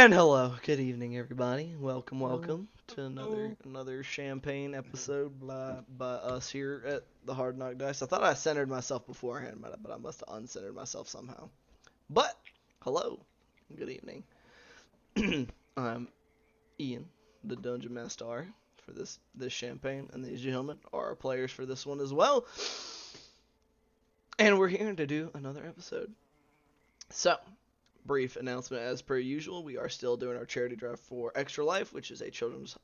And hello, good evening, everybody. Welcome, welcome to another champagne episode by us here at the Hard Knock Dice. I thought I centered myself beforehand, but I must have uncentered myself somehow. But hello, good evening. I'm Ian, the Dungeon Master for this champagne, and these gentlemen are our players for this one as well. And we're here to do another episode. So, brief announcement as per usual. We are still doing our charity drive for Extra Life, which is a children's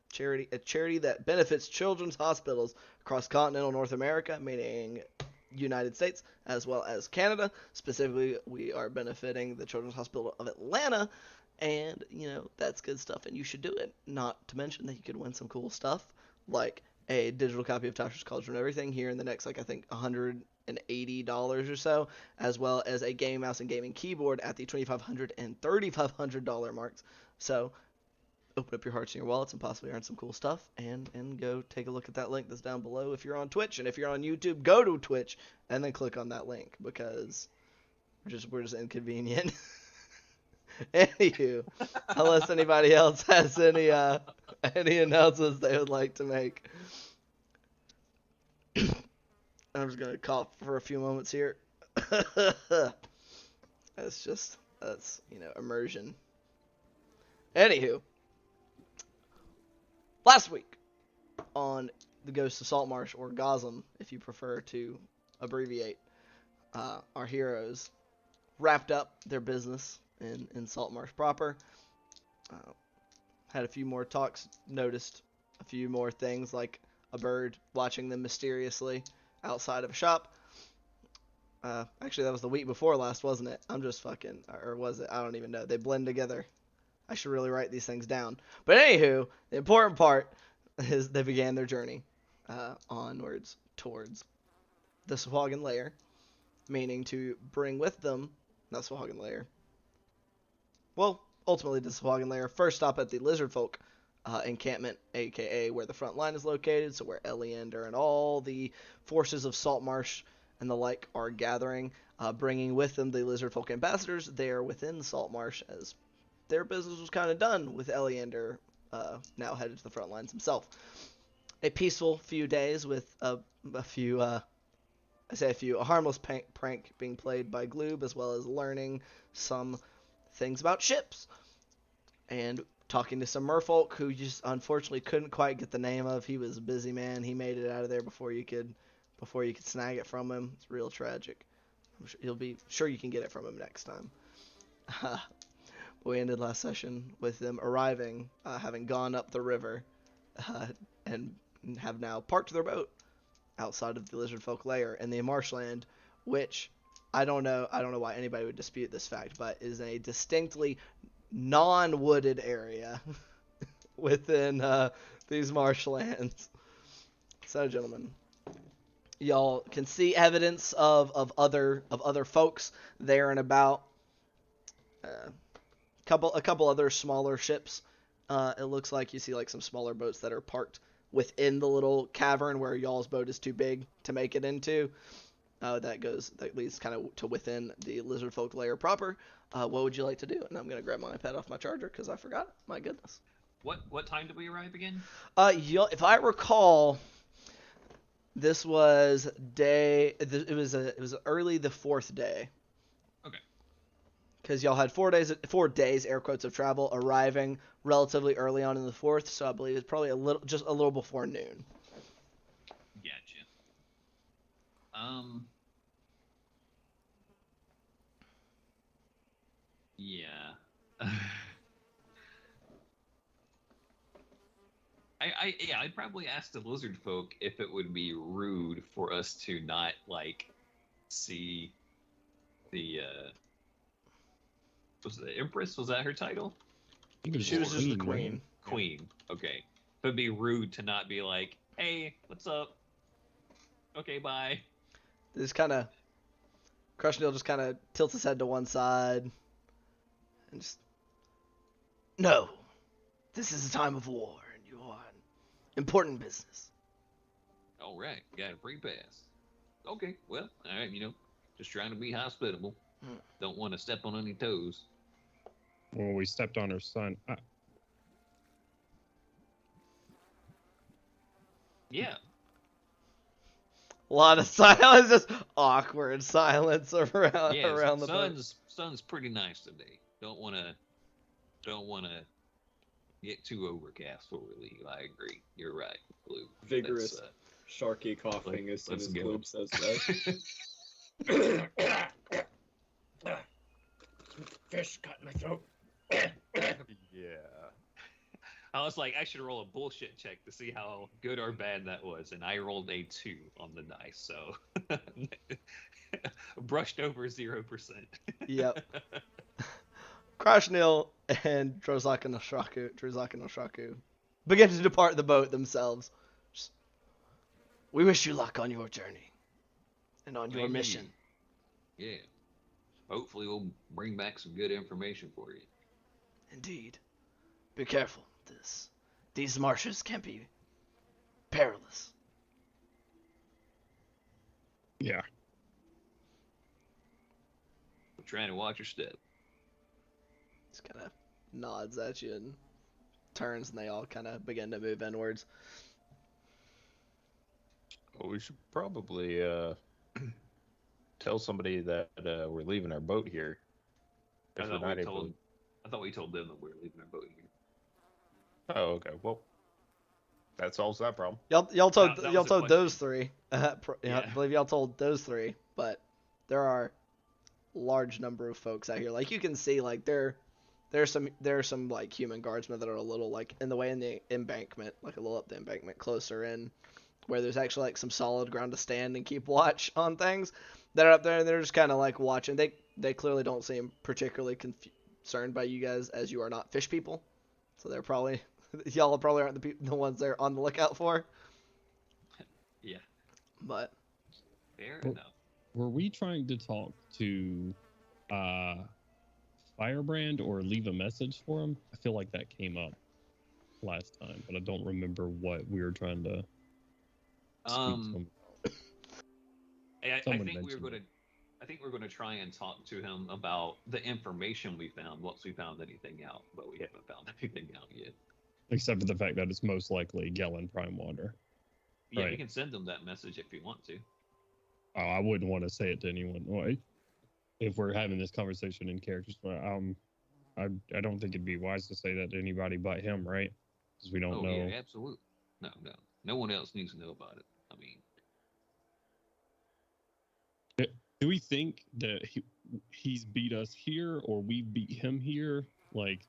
charity, a charity that benefits children's hospitals across continental North America, meaning United States as well as Canada. Specifically, we are benefiting the Children's Hospital of Atlanta, and that's good stuff, and you should do it. Not to mention that you could win some cool stuff like a digital copy of Tasha's Cauldron and everything here in the next, I think, $180 or so, as well as a game mouse and gaming keyboard at the $2,500 and $3,500 marks. So open up your hearts and your wallets and possibly earn some cool stuff, and go take a look at that link that's down below if you're on Twitch. And if you're on YouTube, go to Twitch and then click on that link, because we're just inconvenient. Anywho, unless anybody else has any announcements they would like to make. I'm just gonna cough for a few moments here. That's immersion. Anywho, last week on the Ghost of Saltmarsh, or Gosm, if you prefer to abbreviate, our heroes wrapped up their business in Saltmarsh proper. Had a few more talks, noticed a few more things, like a bird watching them mysteriously outside of a shop. Actually, that was the week before last, wasn't it? I'm just fucking, or was it? I don't even know. They blend together. I should really write these things down. But anywho, the important part is they began their journey onwards towards the Sahuagin lair, meaning to bring with them, not Sahuagin lair. Well, ultimately the Sahuagin lair. First stop at the lizard folk encampment, aka where the front line is located, so where Eleander and all the forces of Saltmarsh and the like are gathering, bringing with them the lizard folk ambassadors there within Saltmarsh, as their business was kind of done with Eleander now headed to the front lines himself. A peaceful few days with a harmless prank being played by Gloob, as well as learning some things about ships, and talking to some merfolk who just unfortunately couldn't quite get the name of. He was a busy man. He made it out of there before you could snag it from him. It's real tragic. You'll be sure you can get it from him next time. We ended last session with them arriving, having gone up the river, and have now parked their boat outside of the lizard folk lair in the marshland, which I don't know why anybody would dispute this fact, but is a distinctly non-wooded area within these marshlands. So, gentlemen, y'all can see evidence of other folks there and about. A couple other smaller ships. It looks like you see like some smaller boats that are parked within the little cavern where y'all's boat is too big to make it into. That leads kind of to within the lizard folk lair proper. What would you like to do? And I'm gonna grab my iPad off my charger because I forgot it. My goodness. What time did we arrive again? If I recall, this was it was early the fourth day. Okay. Because y'all had 4 days, air quotes, of travel, arriving relatively early on in the fourth, so I believe it's probably a little before noon. Gotcha. Yeah. I'd probably ask the lizard folk if it would be rude for us to not see the was the Empress? Was that her title? She was just the queen. Right? Queen. Okay. But it'd be rude to not be like, hey, what's up? Okay, bye. Crushnil just kind of tilts his head to one side and just, no, this is a time of war and you are on important business. All right, got a free pass. Okay, well, all right, just trying to be hospitable. Don't want to step on any toes. when we stepped on her son. Yeah. A lot of silence, just awkward silence around Yeah. around the boat. Sun's pretty nice today. Don't wanna get too overcast before we leave. I agree. You're right, Blue. Vigorous sharky coughing as soon let's as go. Bloom says that. Fish cut in my throat. Yeah. I was like, I should roll a bullshit check to see how good or bad that was, and I rolled a 2 on the dice, so brushed over 0%. Yep. Krashnil and Drozak no Shraku begin to depart the boat themselves. We wish you luck on your journey and on your Thank you. mission. Yeah. Hopefully we'll bring back some good information for you. Indeed. Be careful. These marshes can be perilous. Yeah. We're trying to watch your step. Just kind of nods at you and turns, and they all kind of begin to move inwards. Well, we should probably tell somebody that we're leaving our boat here. I If we're not able. thought we told them that we were leaving our boat here. Oh, okay. Well, that solves that problem. Y'all told That y'all was a told question. those three. I Yeah. believe y'all told those three, but there are large number of folks out here. Like you can see, like there's some like human guardsmen that are a little like in the embankment, like a little up the embankment closer in, where there's actually like some solid ground to stand and keep watch on things. That are up there and they're just kind of like watching. They clearly don't seem particularly concerned by you guys, as you are not fish people. So they're probably y'all probably aren't the ones they're on the lookout for. Yeah. But Fair Well- enough. Were we trying to talk to Firebrand or leave a message for him? I feel like that came up last time, but I don't remember what we were trying to speak to him. I Someone think mentioned it. I think we're gonna try and talk to him about the information we found once we found anything out, but we haven't found anything out yet. Except for the fact that it's most likely Gellin Prime Water. Yeah, we Right. can send them that message if you want to. Oh, I wouldn't want to say it to anyone. Well, if we're having this conversation in characters, I don't think it'd be wise to say that to anybody but him, right? Because we don't know. Yeah, absolutely. No one else needs to know about it. I mean, Do we think that he's beat us here, or we beat him here? Like,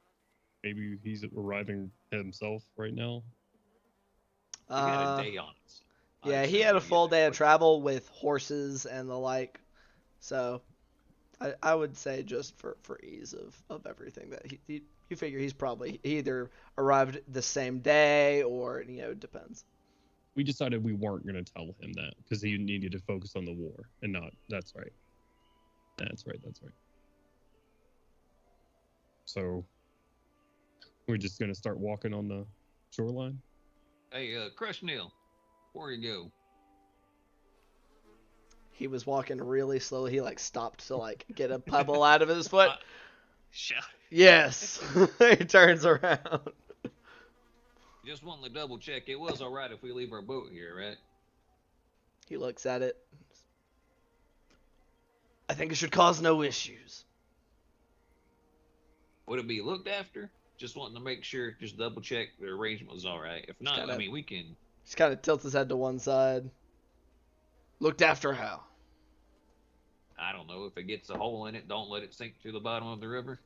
maybe he's arriving himself right now. we had a day on us. yeah, I'd he say had we a get full there day of quick. travel with horses and the like. So I would say just for ease of everything that you figure he either arrived the same day or depends. We decided we weren't going to tell him that because he needed to focus on the war and not. That's right. That's right. So we're just going to start walking on the shoreline. Hey, Crush Neil, where you go? He was walking really slowly. He like stopped to like get a pebble out of his foot. Shut. Yes. He turns around. Just wanted to double check. It was all right if we leave our boat here, right? He looks at it. I think it should cause no issues. Would it be looked after? Just wanting to make sure, just double check the arrangement was all right. If not, kinda- I mean, we can. Just kind of tilts his head to one side. Looked after how? I don't know, if it gets a hole in it, don't let it sink to the bottom of the river.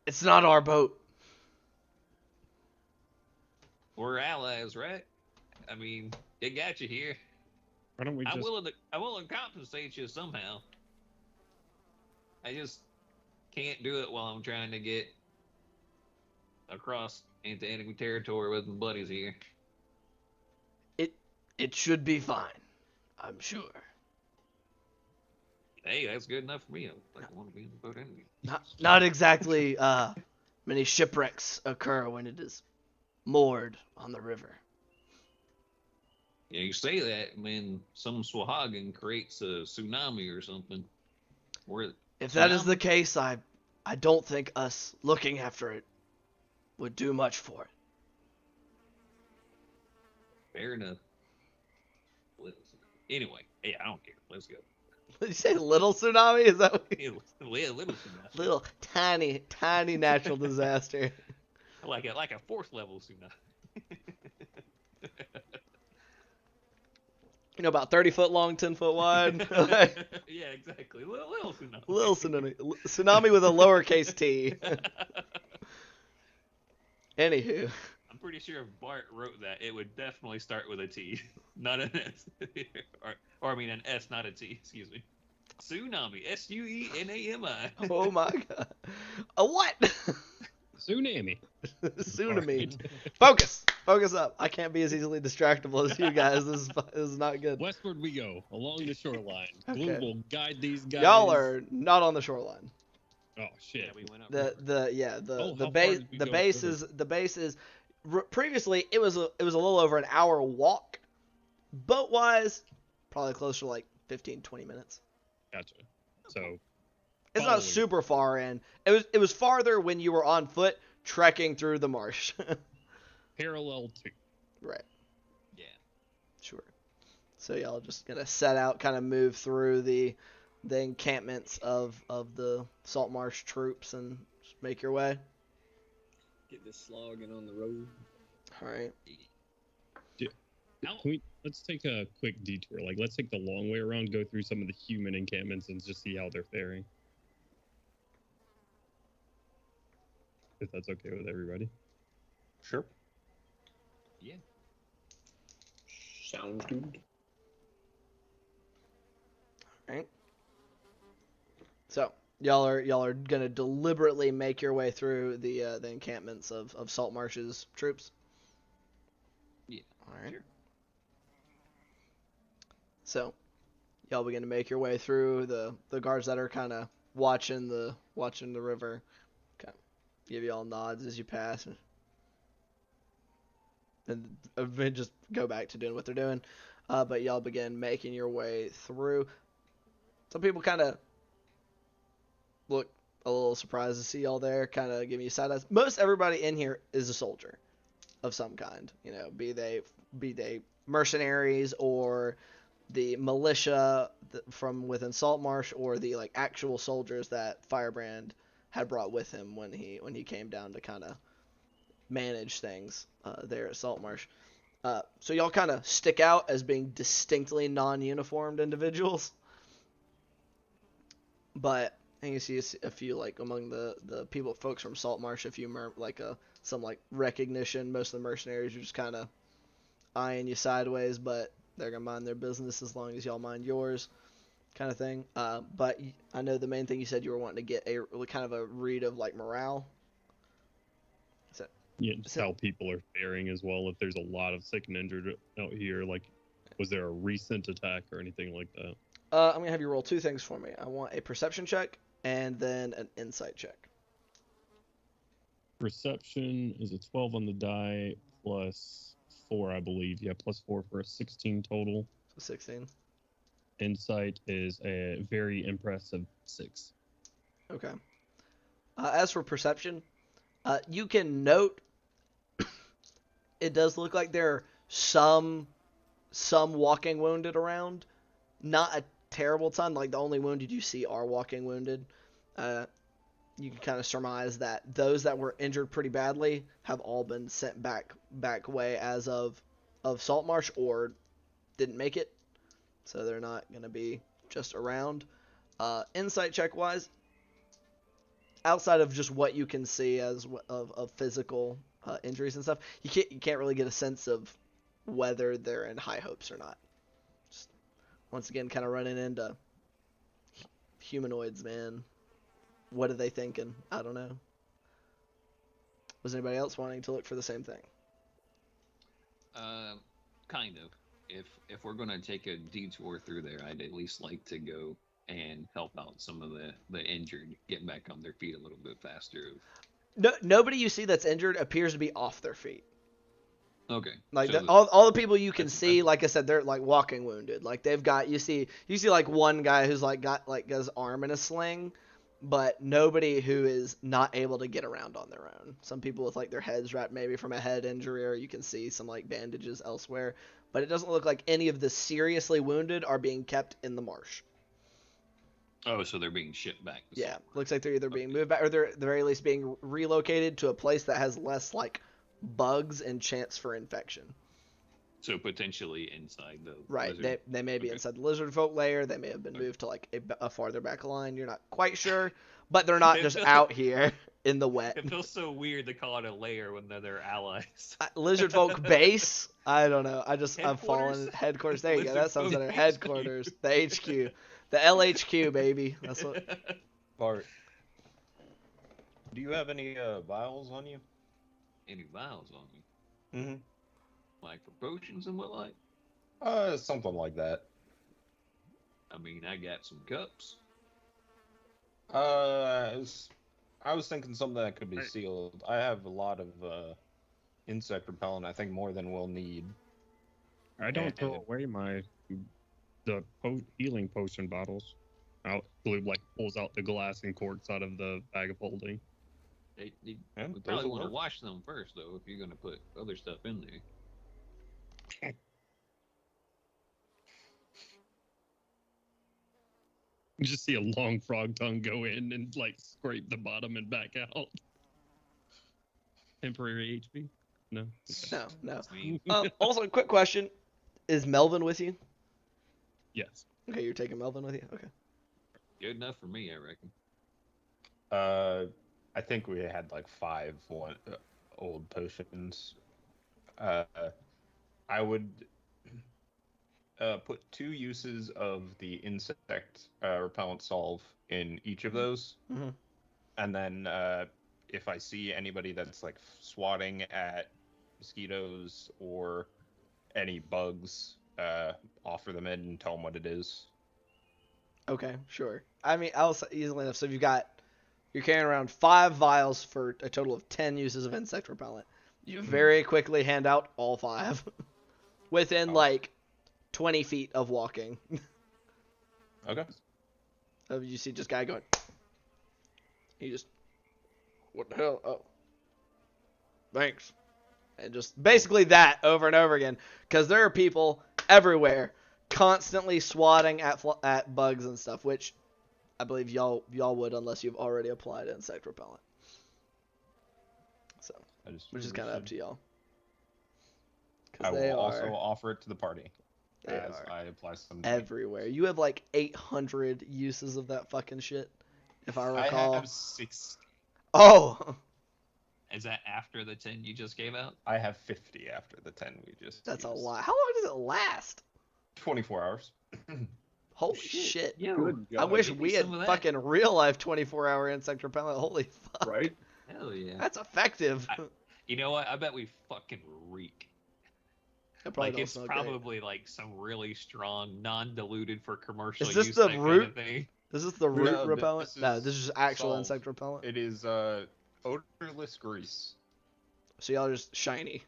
It's not our boat. We're allies, right? I mean, it got you here. Why don't we just? I'm willing to compensate you somehow. I just can't do it while I'm trying to get across into enemy territory with my buddies here. It should be fine. I'm sure. Hey, that's good enough for me. I want to be in the boat anyway. Not exactly many shipwrecks occur when it is moored on the river. Yeah, you say that, man. Some Sahuagin creates a tsunami or something. If that is the case, I don't think us looking after it would do much for it. Fair enough. Anyway, yeah, I don't care. Let's go. Did you say little tsunami? Is that what Yeah, little tsunami. little tiny natural disaster? Like a fourth level tsunami. About 30 foot long, 10 foot wide. Yeah, exactly. Little tsunami. Little tsunami. Tsunami with a lowercase t. Anywho. I'm pretty sure if Bart wrote that, it would definitely start with a T, not an S. or I mean an S, not a T. Excuse me. Tsunami. S-U-E-N-A-M-I. Oh my god. A what? Tsunami. Tsunami. Focus up. I can't be as easily distractible as you guys. This is not good. Westward we go, along the shoreline. Okay. Blue will guide these guys. Y'all are not on the shoreline. Oh shit. Yeah, we went up. The base is previously it was a little over an hour walk, boat wise, probably closer to like 15-20 minutes. Gotcha. So It's not super far in. It was farther when you were on foot trekking through the marsh. parallel to. Right. Yeah. Sure. So y'all just gonna set out, kind of move through the encampments of the Saltmarsh troops and just make your way. Get this slogging on the road. All right. Let's take a quick detour. Like, let's take the long way around, go through some of the human encampments, and just see how they're faring. If that's okay with everybody. Sure. Yeah. Sounds good. Right. So y'all are gonna deliberately make your way through the encampments of Saltmarsh's troops. Yeah. All right. Sure. So y'all begin to make your way through the guards that are kind of watching the river. Okay. Give you all nods as you pass, and just go back to doing what they're doing. But y'all begin making your way through. Some people kind of look a little surprised to see y'all there, kind of giving you side eyes. Most everybody in here is a soldier of some kind, be they mercenaries or the militia from within Saltmarsh, or the like actual soldiers that Firebrand had brought with him when he came down to kind of manage things there at Saltmarsh. So y'all kind of stick out as being distinctly non-uniformed individuals. But you see a few, like, among the folks from Saltmarsh, a few some like recognition. Most of the mercenaries are just kind of eyeing you sideways, but they're gonna mind their business as long as y'all mind yours, kind of thing. But I know the main thing you said you were wanting to get a kind of a read of like morale. Yeah, just how people are faring as well. If there's a lot of sick and injured out here, like, was there a recent attack or anything like that? I'm gonna have you roll two things for me. I want a perception check and then an insight check. Perception is a 12 on the die plus 4, I believe. Yeah, plus 4 for a 16 total. So 16. Insight is a very impressive 6. Okay. As for perception, you can note it does look like there are some walking wounded around. Not a terrible ton. Like, the only wounded you see are walking wounded. You can kind of surmise that those that were injured pretty badly have all been sent back way as of Saltmarsh, or didn't make it. So they're not going to be just around. Insight check wise, outside of just what you can see as of physical injuries and stuff, you can't really get a sense of whether they're in high hopes or not. Just, once again, kind of running into humanoids, man. What are they thinking? I don't know. Was anybody else wanting to look for the same thing? Kind of. If we're gonna take a detour through there, I'd at least like to go and help out some of the injured, get back on their feet a little bit faster. No, nobody you see that's injured appears to be off their feet. Okay. Like, so all the people you can see, like I said, they're like walking wounded. Like, they've got, you see like one guy who's like got like his arm in a sling, but nobody who is not able to get around on their own. Some people with like their heads wrapped maybe from a head injury, or you can see some like bandages elsewhere. But it doesn't look like any of the seriously wounded are being kept in the marsh. Oh, so they're being shipped back. To Yeah, Saltmarsh. looks like they're either being moved back, or they're at the very least being relocated to a place that has less like bugs and chance for infection. So potentially inside the Right, lizard. they may be Okay. inside the lizard folk lair. They may have been Okay. moved to like a farther back line. You're not quite sure, but they're not It just feels- out here in the wet. It feels so weird to call it a lair when they're their allies. Lizard folk base. I don't know. I'm falling Headquarters? headquarters. There you go. Lizard That sounds folk better. HQ. Headquarters. The HQ. The LHQ, baby. That's what. Bart, do you have any vials on you? Any vials on me? Mm-hmm. Like for potions and what like? Something like that. I mean, I got some cups. I was thinking something that could be sealed. I have a lot of insect repellent. I think more than we'll need. I don't throw away the healing potion bottles. Blue like pulls out the glass and corks out of the bag of holding. Yeah, Yeah, we those probably will want to work. wash them first, though, if you're going to put other stuff in there. You just see a long frog tongue go in and like scrape the bottom and back out. Temporary HP? No. Okay. No. I mean, Also, quick question: is Melvin with you? Yes. Okay, you're taking Melvin with you. Okay. good enough for me, I reckon. I think we had like 5 old potions. I would put 2 uses of the insect repellent salve in each of those, Mm-hmm. and then if I see anybody that's like swatting at mosquitoes or any bugs, offer them in and tell them what it is. Okay, sure. I mean, I'll say easily enough. So you're carrying around 5 vials for a total of 10 uses of insect repellent. You very quickly hand out all 5 within Oh. like 20 feet of walking. Okay. You see just guy going. He just, what the hell? Oh, thanks. And just basically that over and over again, because there are people everywhere constantly swatting at bugs and stuff, which I believe y'all would unless you've already applied insect repellent. So, which is kind of up to y'all. I They will also are offer it to the party They as are I apply some. everywhere. You have like 800 uses of that fucking shit, if I I recall. have 6. Oh, Is that after the 10 you just gave out? I have 50 after the 10 we just. that's a used. lot. How long does it last? 24 hours. Holy shit. Yo, Good I God. wish give me we had some of that. fucking real life 24-hour insect repellent. Holy fuck. Right? Hell yeah. That's effective. You know what? I bet we fucking reek. It probably Like, don't it's smell great. probably like some really strong, non-diluted for commercial Is this use the type root? kind of thing. Is this the root No, repellent? this No, is this is just actual solve. insect repellent. It is odorless grease, So y'all are just shiny.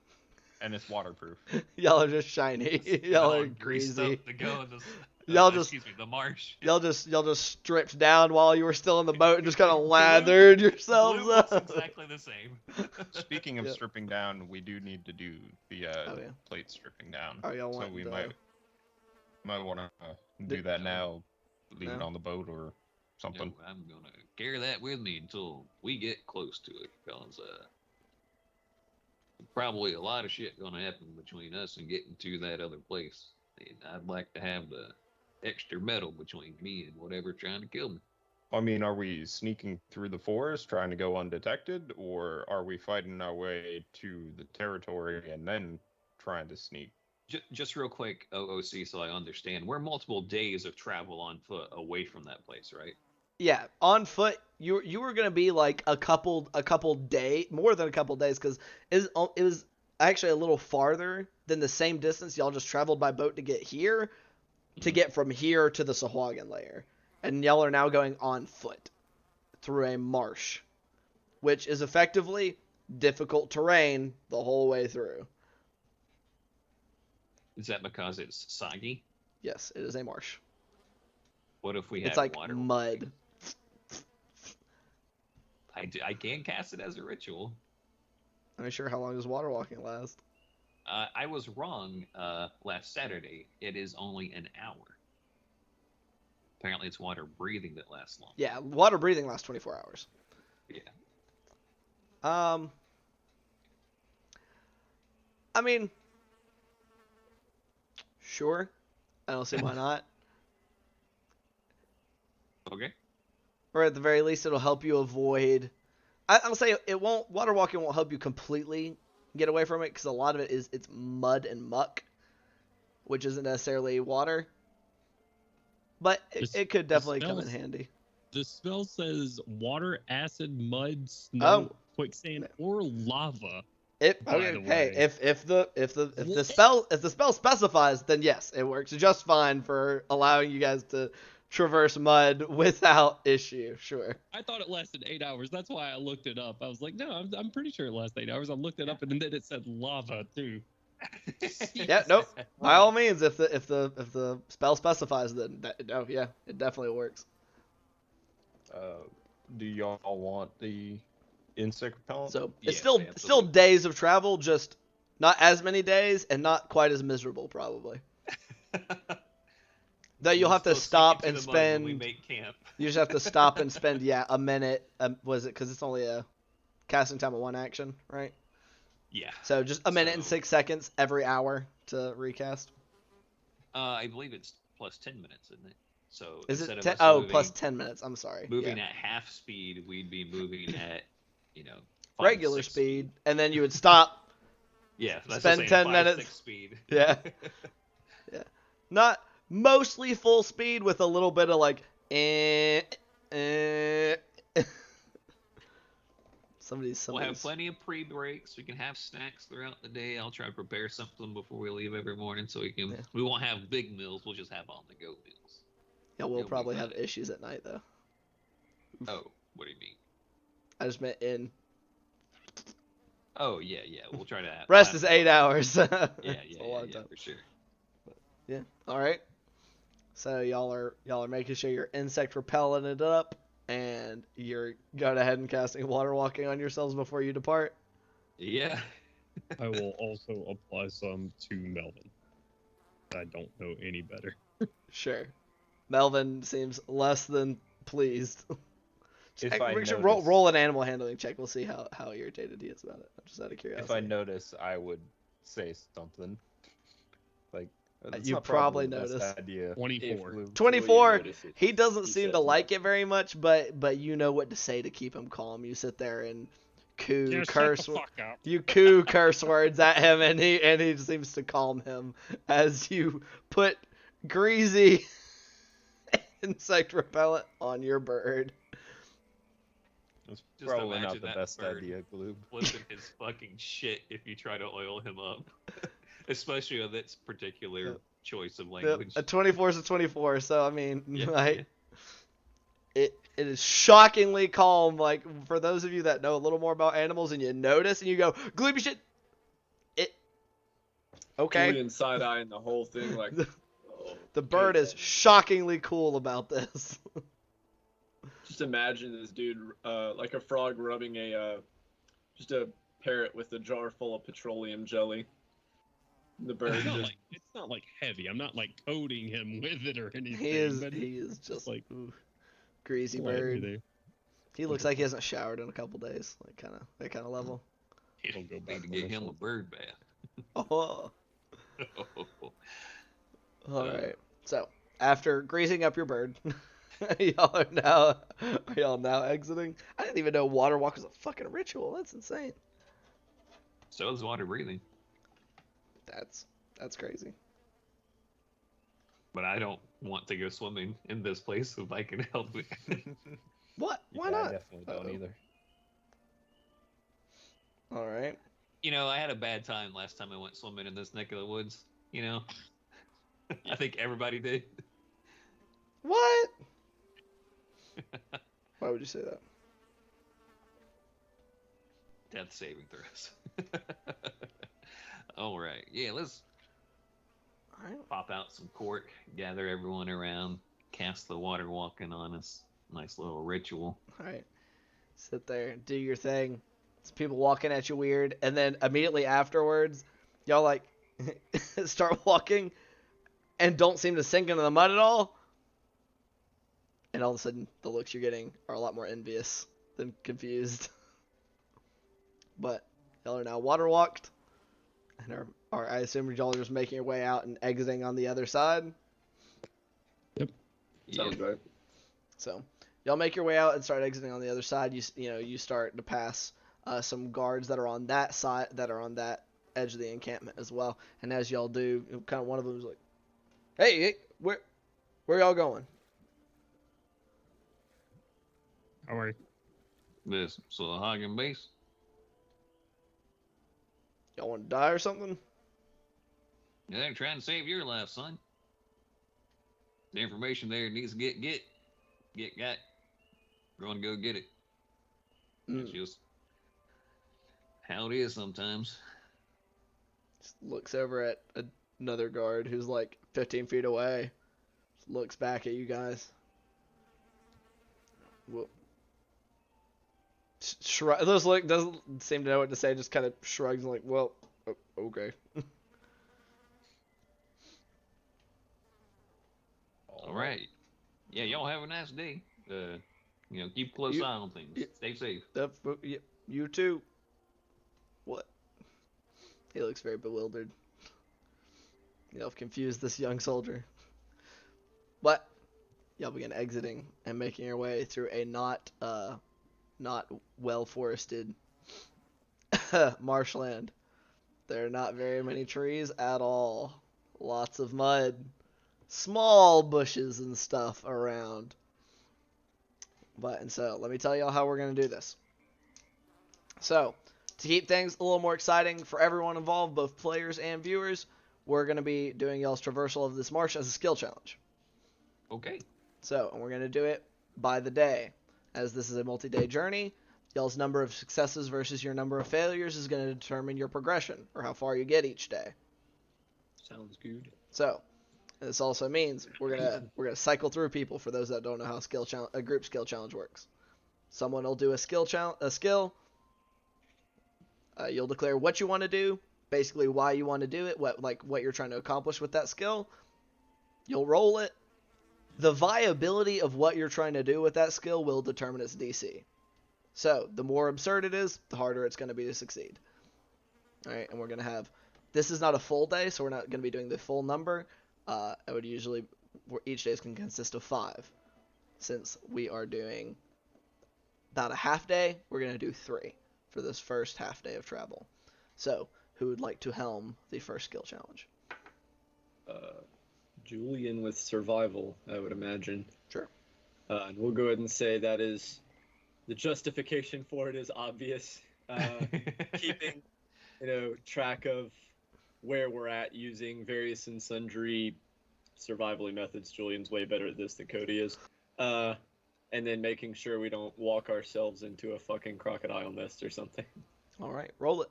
and it's waterproof. Y'all are just shiny. Y'all are greased greasy. up to go in the, Y'all just- excuse me, the marsh. Y'all just stripped down while you were still in the boat and just kind of lathered yourselves Blue looks up. exactly the same. Speaking of Yep. stripping down, we do need to do the Oh, yeah. plate stripping down. Oh, y'all so want we the- might want to do that now. Leave it No. on the boat or something. No, I'm gonna carry that with me until we get close to it, because probably a lot of shit gonna happen between us and getting to that other place. And I'd like to have the extra metal between me and whatever trying to kill me. I mean, are we sneaking through the forest trying to go undetected, or are we fighting our way to the territory and then trying to sneak? Just real quick, OOC, so I understand. We're multiple days of travel on foot away from that place, right? Yeah, on foot, you were gonna be like a couple day, more than a couple days, because it was actually a little farther than the same distance y'all just traveled by boat to get here, to get from here to the Sahuagin lair, and y'all are now going on foot through a marsh, which is effectively difficult terrain the whole way through. Is that because it's soggy? Yes, it is a marsh. What if we have It's like water? mud. I can cast it as a ritual. I'm not sure how long does water walking last. I was wrong last Saturday. It is only an hour. Apparently, it's water breathing that lasts long. Yeah, water breathing lasts 24 hours. Yeah. I mean, sure. I don't see why not. Okay. Or at the very least, it'll help you avoid. I'll say it won't. Water walking won't help you completely get away from it because a lot of it's mud and muck, which isn't necessarily water. But it could definitely come in handy. The spell says water, acid, mud, Oh. snow, quicksand, or lava. Okay. Hey, if the spell specifies, then yes, it works just fine for allowing you guys to traverse mud without issue. Sure. I thought it lasted 8 hours. That's why I looked it up. I was like, no, I'm pretty sure it lasts 8 hours. I looked it up, and then it said lava too. Yeah. Nope. By all means, if the spell specifies, then yeah, it definitely works. Do y'all want the insect repellent? So Yes, it's still absolutely. days of travel, just not as many days and not quite as miserable probably. Though you'll have to Still stop sink and into the mud when we spend. make camp. You just have to stop and spend a minute. Was it because it's only a casting time of 1 action, right? Yeah. So just a minute and So- 6 seconds every hour to recast. I believe it's plus 10 minutes, isn't it? So Is instead it of 10? us Oh, moving, plus 10 minutes. I'm sorry. moving Yeah. at half speed, we'd be moving at, 5, Regular 6 speed, and then you would stop. Yeah, that's Spend what I'm saying, 10 5, minutes. 6 speed. Yeah. Yeah. Not mostly full speed with a little bit of like Somebody's We'll have plenty of pre-breaks. We can have snacks throughout the day. I'll try to prepare something before we leave every morning so we won't have big meals. We'll just have on-the-go meals. Yeah, we'll It'll be probably have fine. issues at night though. Oh, what do you mean? I just meant in. Oh, yeah. We'll try to have... Rest we'll is have 8 hours. Yeah, It's a long time. for sure. Yeah. All right. So y'all are making sure you're insect repelling it up, and you're going ahead and casting water walking on yourselves before you depart. Yeah. I will also apply some to Melvin. I don't know any better. Sure. Melvin seems less than pleased. If Check, I we should notice- roll an animal handling check. We'll see how irritated he is about it. Just out of curiosity. If I notice, I would say something. Like, that's you not probably the best noticed. idea. 24. If 24. notice it, He doesn't he seem says to like nothing. it very much, but you know what to say to keep him calm. You sit there and coo Just curse. shut the fuck up. You coo curse words at him, and he seems to calm him as you put greasy insect repellent on your bird. It's Just probably not imagine the that best bird idea, Gloob. flipping his fucking shit if you try to oil him up. Especially with its particular choice of language. A 24 is a 24, so I mean, Yeah, like, it is shockingly calm. Like, for those of you that know a little more about animals and you notice and you go, Glooby shit, okay. Julian side eyeing the whole thing like. The bird is shockingly cool about this. Just imagine this dude, like a frog rubbing just a parrot with a jar full of petroleum jelly. The bird just It's not like heavy. I'm not like coating him with it or anything. He is but just like ooh, greasy slightly bird. there. He looks like he hasn't showered in a couple days, like that kind of level. I'll go Need back to on get this him a one. bird bath. Oh, all right. So after greasing up your bird, are y'all now exiting? I didn't even know water walk was a fucking ritual. That's insane. So is water breathing. That's crazy. But I don't want to go swimming in this place if I can help it. What? Why Yeah, not? I definitely don't Uh-oh. either. All right. I had a bad time last time I went swimming in this neck of the woods. I think everybody did. What? Why would you say that? Death saving throws. All right. Yeah, let's All right. pop out some cork, gather everyone around, cast the water walking on us. Nice little ritual. All right. sit there, do your thing. It's people walking at you weird, and then immediately afterwards, y'all like start walking and don't seem to sink into the mud at all. And all of a sudden, the looks you're getting are a lot more envious than confused. But y'all are now waterwalked, and are I assume y'all are just making your way out and exiting on the other side. Sounds right. So y'all make your way out and start exiting on the other side. You start to pass some guards that are on that side, that are on that edge of the encampment as well. And as y'all do, kind of one of them is like, "Hey, where y'all going?" How are you? This Sahuagin base. Y'all want to die or something? Yeah, they're trying to save your life, son. The information there needs to get got. We're gonna go get it. It's just how it is sometimes. Just looks over at another guard who's like 15 feet away. Just looks back at you guys. Well, shrug. Doesn't seem to know what to say. Just kind of shrugs and like, well, okay. All right. Yeah, y'all have a nice day. Keep a close eye on things. Stay safe. You too. What? He looks very bewildered. Y'all have confused this young soldier. But y'all begin exiting and making your way through a not well forested marshland. There are not very many trees at all. Lots of mud. Small bushes and stuff around. And so, let me tell y'all how we're going to do this. So, to keep things a little more exciting for everyone involved, both players and viewers, we're going to be doing y'all's traversal of this marsh as a skill challenge. Okay. So, and we're going to do it by the day. As this is a multi-day journey, y'all's number of successes versus your number of failures is going to determine your progression, or how far you get each day. Sounds good. So, this also means we're gonna cycle through people for those that don't know how a group skill challenge works. Someone will do a skill. You'll declare what you want to do, basically why you want to do it, what you're trying to accomplish with that skill. You'll roll it. The viability of what you're trying to do with that skill will determine its DC. So the more absurd it is, the harder it's going to be to succeed. All right, and we're going to have. This is not a full day, so we're not going to be doing the full number. Each day can consist of 5. Since we are doing about a half day, we're going to do 3 for this first half day of travel. So, who would like to helm the first skill challenge? Julian with survival, I would imagine. Sure. And we'll go ahead and say that is the justification for it is obvious. Keeping, track of where we're at using various and sundry survival methods. Julian's way better at this than Cody is. And then making sure we don't walk ourselves into a fucking crocodile nest or something. All right, roll it.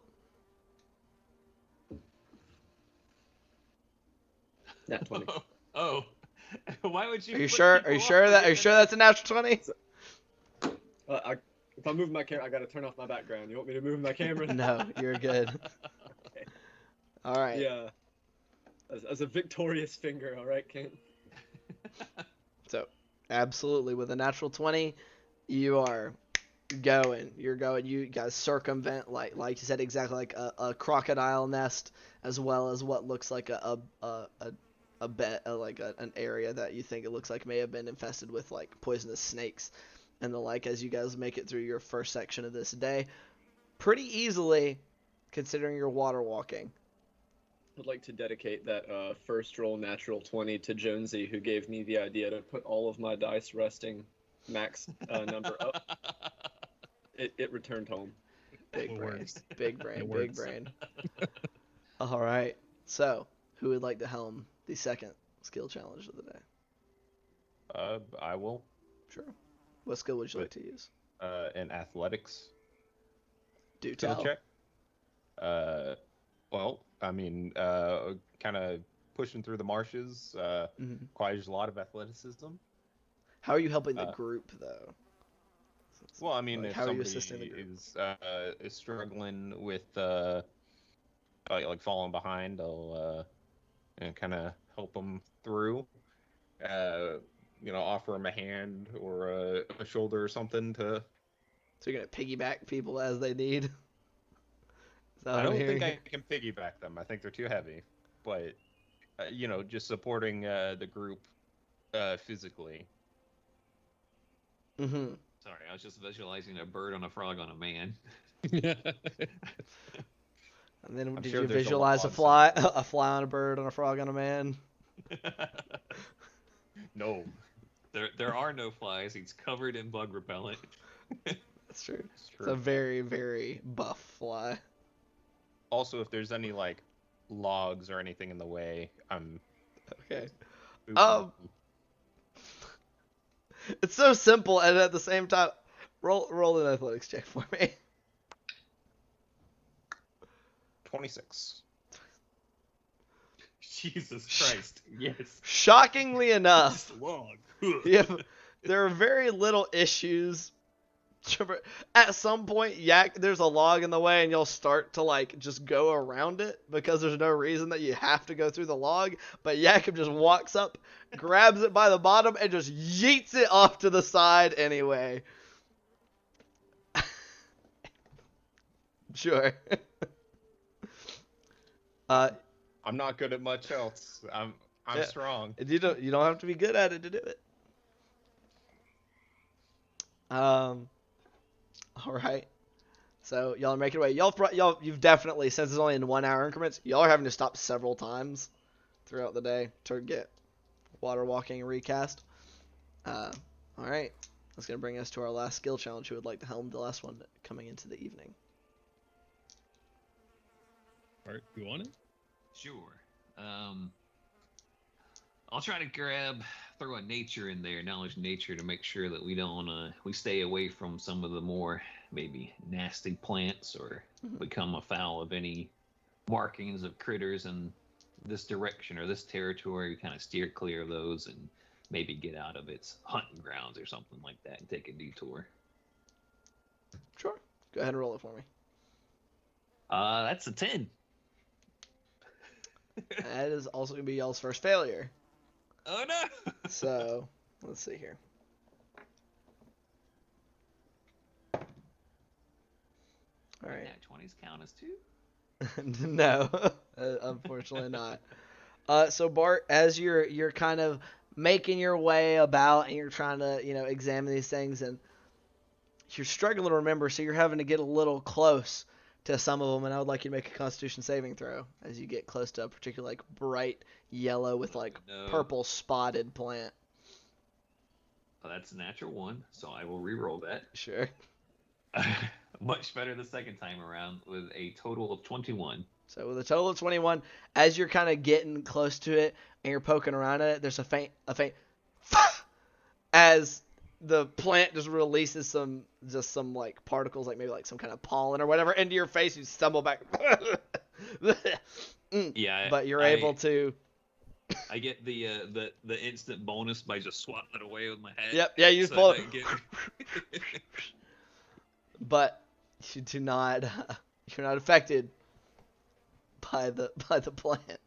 Nat 20. Oh. Why would you? Are you sure that's a natural 20? If I move my camera, I gotta turn off my background. You want me to move my camera? No, you're good. Okay. All right. Yeah. As a victorious finger, all right, Kent? So, absolutely, with a natural 20, you are going. You're going. You guys circumvent, like you said, exactly like a crocodile nest, as well as what looks like an area that you think it looks like may have been infested with like poisonous snakes and the like. As you guys make it through your first section of this day, pretty easily, considering you're water walking. I'd like to dedicate that first roll natural 20 to Jonesy, who gave me the idea to put all of my dice resting max number up. It returned home. Big brain. All right. So, who would like to helm the second skill challenge of the day? I will. Sure. What skill would you like to use? In athletics. Do tell. Check. Well, I mean, kind of pushing through the marshes requires a lot of athleticism. How are you helping the group, though? Well, I mean, Like, if how are you somebody assisting the group? is struggling with like falling behind, I'll kind of help them through. Offer them a hand or a shoulder or something to. So you're gonna piggyback people as they need. Is that I what I'm don't think hearing? I can piggyback them. I think they're too heavy. But just supporting the group physically. Mm-hmm. Sorry, I was just visualizing a bird on a frog on a man. And then I'm did sure you there's a visualize a log fly, somewhere. a fly on a bird on a frog on a man? No, There are no flies. He's covered in bug repellent. That's true. it's It's a true. very, very buff fly. Also, if there's any like logs or anything in the way, I'm. Okay. moving Um, them. It's so simple, and at the same time, roll an athletics check for me. Jesus 26. Christ. Yes. Shockingly enough, Just log. there are very little issues. At some point, there's a log in the way, and you'll start to like just go around it because there's no reason that you have to go through the log. But Jakob just walks up, grabs it by the bottom, and just yeets it off to the side anyway. Sure. I'm not good at much else. I'm Yeah. strong. You don't have to be good at it to do it. All right. So y'all are making your way. You've definitely, since it's only in 1 hour increments, y'all are having to stop several times throughout the day to get water walking recast. All right. That's gonna bring us to our last skill challenge. Who would like to helm the last one coming into the evening? Art, you want it? Sure. I'll try to throw a nature in there, knowledge nature, to make sure that we stay away from some of the more maybe nasty plants or become afoul of any markings of critters in this direction or this territory. We kind of steer clear of those and maybe get out of its hunting grounds or something like that and take a detour. Sure. Go ahead and roll it for me. That's a 10. That is also gonna be y'all's first failure. Oh no! So let's see here. All right. Nat 20s count as 2? No, unfortunately not. So Bart, as you're kind of making your way about and you're trying to examine these things, and you're struggling to remember, so you're having to get a little close to some of them, and I would like you to make a Constitution saving throw as you get close to a particular like bright yellow with like purple spotted plant. Oh, that's a natural 1, so I will re-roll that. Sure. Much better the second time around with a total of 21. So with a total of 21, as you're kind of getting close to it and you're poking around at it, there's a faint as the plant just releases some like particles, like maybe like some kind of pollen or whatever, into your face. You stumble back. Yeah, but you're able to. I get the instant bonus by just swatting it away with my head. Yep. Yeah, you so pull it. But you do not. You're not affected by the plant.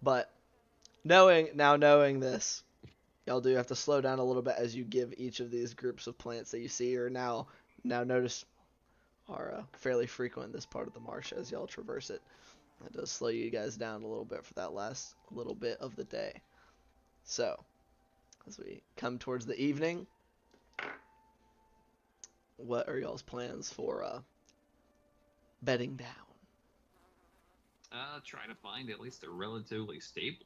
But knowing this, y'all do have to slow down a little bit as you give each of these groups of plants that you see are now notice are fairly frequent in this part of the marsh as y'all traverse it. It does slow you guys down a little bit for that last little bit of the day. So, as we come towards the evening, what are y'all's plans for bedding down? Try to find at least a relatively stable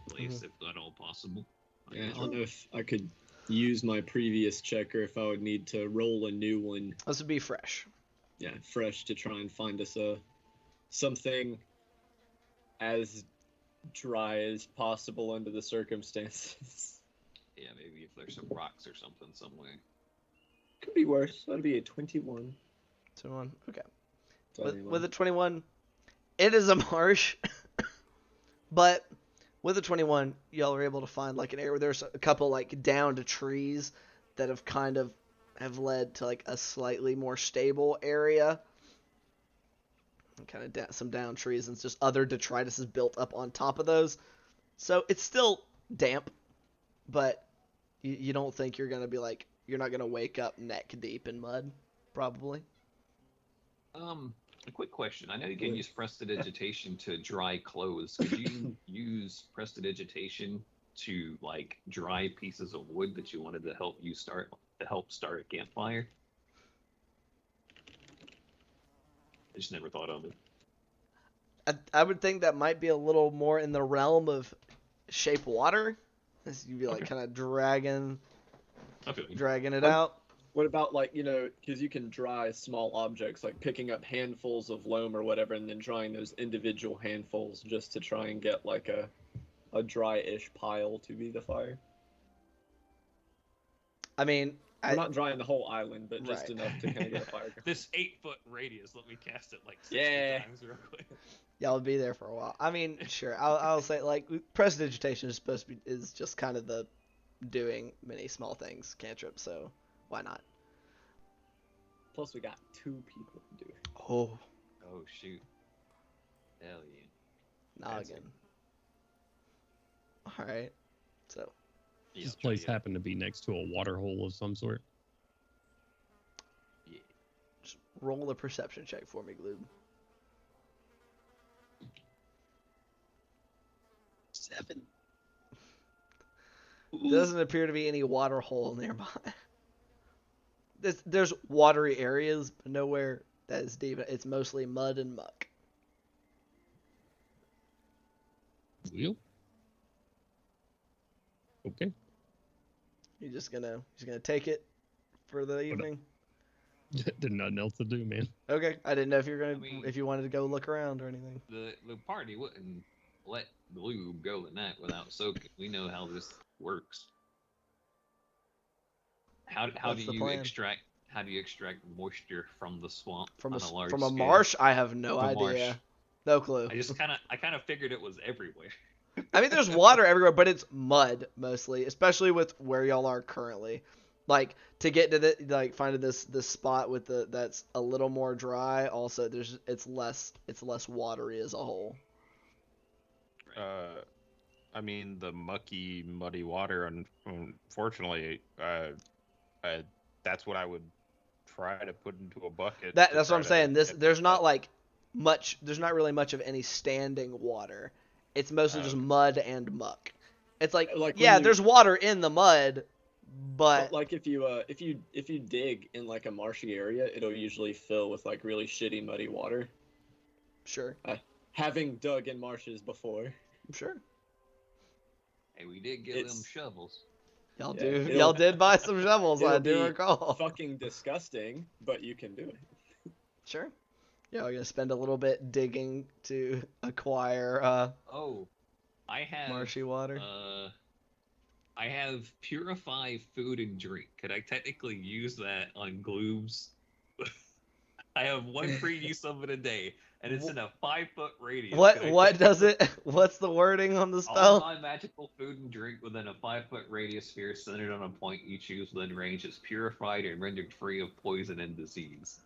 place, if at all possible. Yeah, I don't know if I could use my previous checker, if I would need to roll a new one. This would be fresh. Yeah, fresh, to try and find us something as dry as possible under the circumstances. Yeah, maybe if there's some rocks or something somewhere. Could be worse. That'd be a 21. 21. Okay. 21. With a 21, it is a marsh, but with a 21, y'all are able to find like an area where there's a couple like downed trees that have kind of have led to like a slightly more stable area. And kind of some down trees and just other detritus is built up on top of those. So it's still damp, but you don't think you're going to be like, you're not going to wake up neck deep in mud, probably. A quick question. I know you can use prestidigitation to dry clothes. Could you use prestidigitation to like dry pieces of wood that you wanted to help start a campfire? I just never thought of it. I would think that might be a little more in the realm of shape water. As you'd be like kind of dragging it out. What about like, you know, because you can dry small objects, like picking up handfuls of loam or whatever, and then drying those individual handfuls just to try and get like a dry-ish pile to be the fire. I mean, I'm not drying the whole island, but just enough to kind of get a fire going. This 8-foot radius, let me cast it like 60 times real quick. Y'all would be there for a while. I mean, sure. I'll say like prestidigitation is supposed to be is just kind of the doing many small things cantrip. So why not? Plus, we got 2 people to do it. Oh shoot! Hell yeah! Noggin. All right. So this place happened to be next to a water hole of some sort. Yeah. Just roll a perception check for me, Gloob. 7. Doesn't appear to be any water hole nearby. There's watery areas, but nowhere that is deep. It's mostly mud and muck. Wheel? Okay. You're just gonna take it for the evening. There's nothing else to do, man. Okay, I didn't know if if you wanted to go look around or anything. The party wouldn't let Gloob go the night without soaking. We know how this works. How do you extract moisture from the swamp from on a large from a scale? marsh? I have no From idea. marsh. No clue. I kind of figured it was everywhere. I mean, there's water everywhere, but it's mud mostly, especially with where y'all are currently. Like to get to finding this spot with that's a little more dry. Also, it's less watery as a whole. I mean, the mucky, muddy water, unfortunately, that's what I would try to put into a bucket. That's what I'm saying. There's not really much of any standing water. It's mostly just mud and muck. It's like there's water in the mud, but like if you dig in like a marshy area, it'll usually fill with like really shitty muddy water. Sure. Having dug in marshes before. Sure. Hey, we did get them shovels. Y'all did buy some shovels, I do recall. Fucking disgusting, but you can do it. Sure. Yeah, we're gonna spend a little bit digging to acquire I have marshy water. I have purify food and drink. Could I technically use that on Gloob's? I have one free use of it a day, and it's in a 5-foot radius. What does it? What's the wording on the spell? All non-magical food and drink within a 5-foot radius sphere centered on a point you choose within range is purified and rendered free of poison and disease.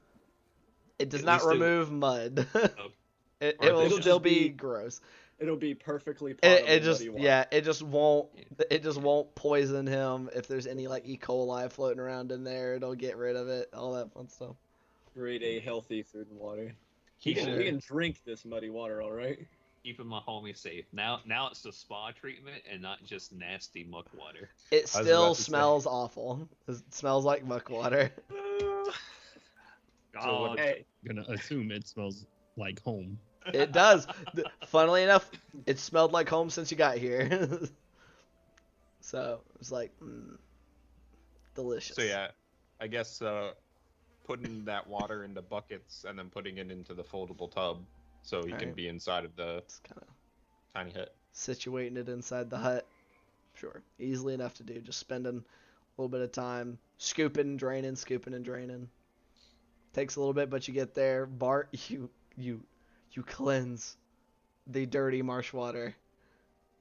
It does not remove mud. It will still be gross. It'll be perfectly potable. It just won't poison him if there's any like E. coli floating around in there. It'll get rid of it. All that fun stuff. Create a healthy food and water. He can drink this muddy water, all right? Keeping my homie safe. Now it's a spa treatment and not just nasty muck water. It still smells awful. It smells like muck water. I'm gonna assume it smells like home. It does. Funnily enough, it smelled like home since you got here. So it was like, delicious. So yeah, I guess putting that water into buckets and then putting it into the foldable tub so he can be inside of the tiny hut. Situating it inside the hut. Sure. Easily enough to do. Just spending a little bit of time scooping and draining. Takes a little bit, but you get there. Bart, you cleanse the dirty marsh water.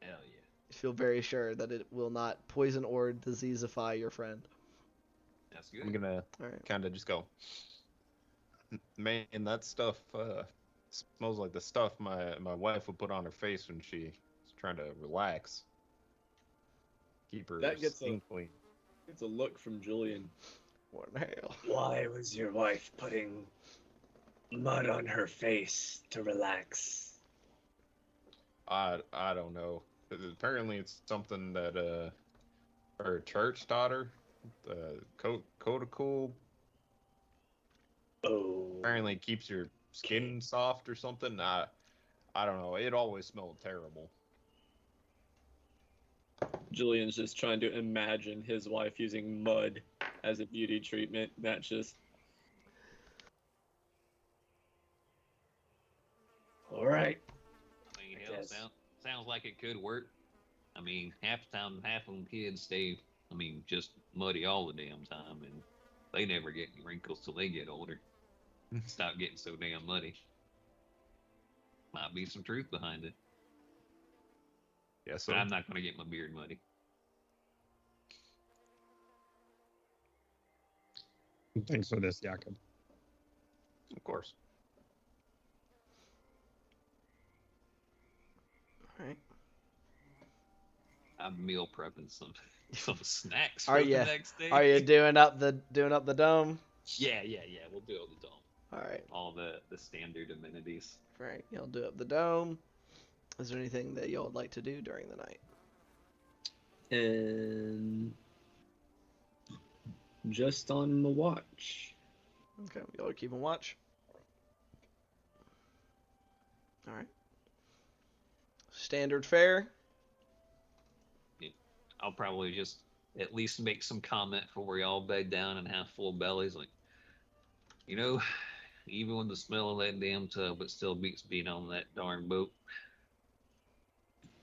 Hell yeah. You feel very sure that it will not poison or diseaseify your friend. That's good. I'm gonna All right. kind of just go, man, that stuff smells like the stuff my wife would put on her face when she's trying to relax. Keep her That gets skin clean. It's a look from Julian. What the hell? Why was your wife putting mud on her face to relax? I don't know. Apparently, it's something that her church taught her. Codical Oh. apparently keeps your skin soft or something. I don't know. It always smelled terrible. Julian's just trying to imagine his wife using mud as a beauty treatment. That's just. All right. I mean, I hell, guess. sounds like it could work. I mean, half the time, half of them kids stay, just muddy all the damn time, and they never get any wrinkles till they get older. Stop getting so damn muddy. Might be some truth behind it. Yeah, so But I'm not going to get my beard muddy. Thanks for this, Jakob. of course. All right. I'm meal prepping some snacks Are for ya? the next day. Are you doing up the dome? Yeah. We'll do all the dome. All right. All the standard amenities. Right. Y'all do up the dome. Is there anything that y'all would like to do during the night? And just on the watch. Okay. Y'all are keeping watch. All right. Standard fare. I'll probably just at least make some comment before y'all bed down and have full bellies. Like, even with the smell of that damn tub, it still beats being on that darn boat.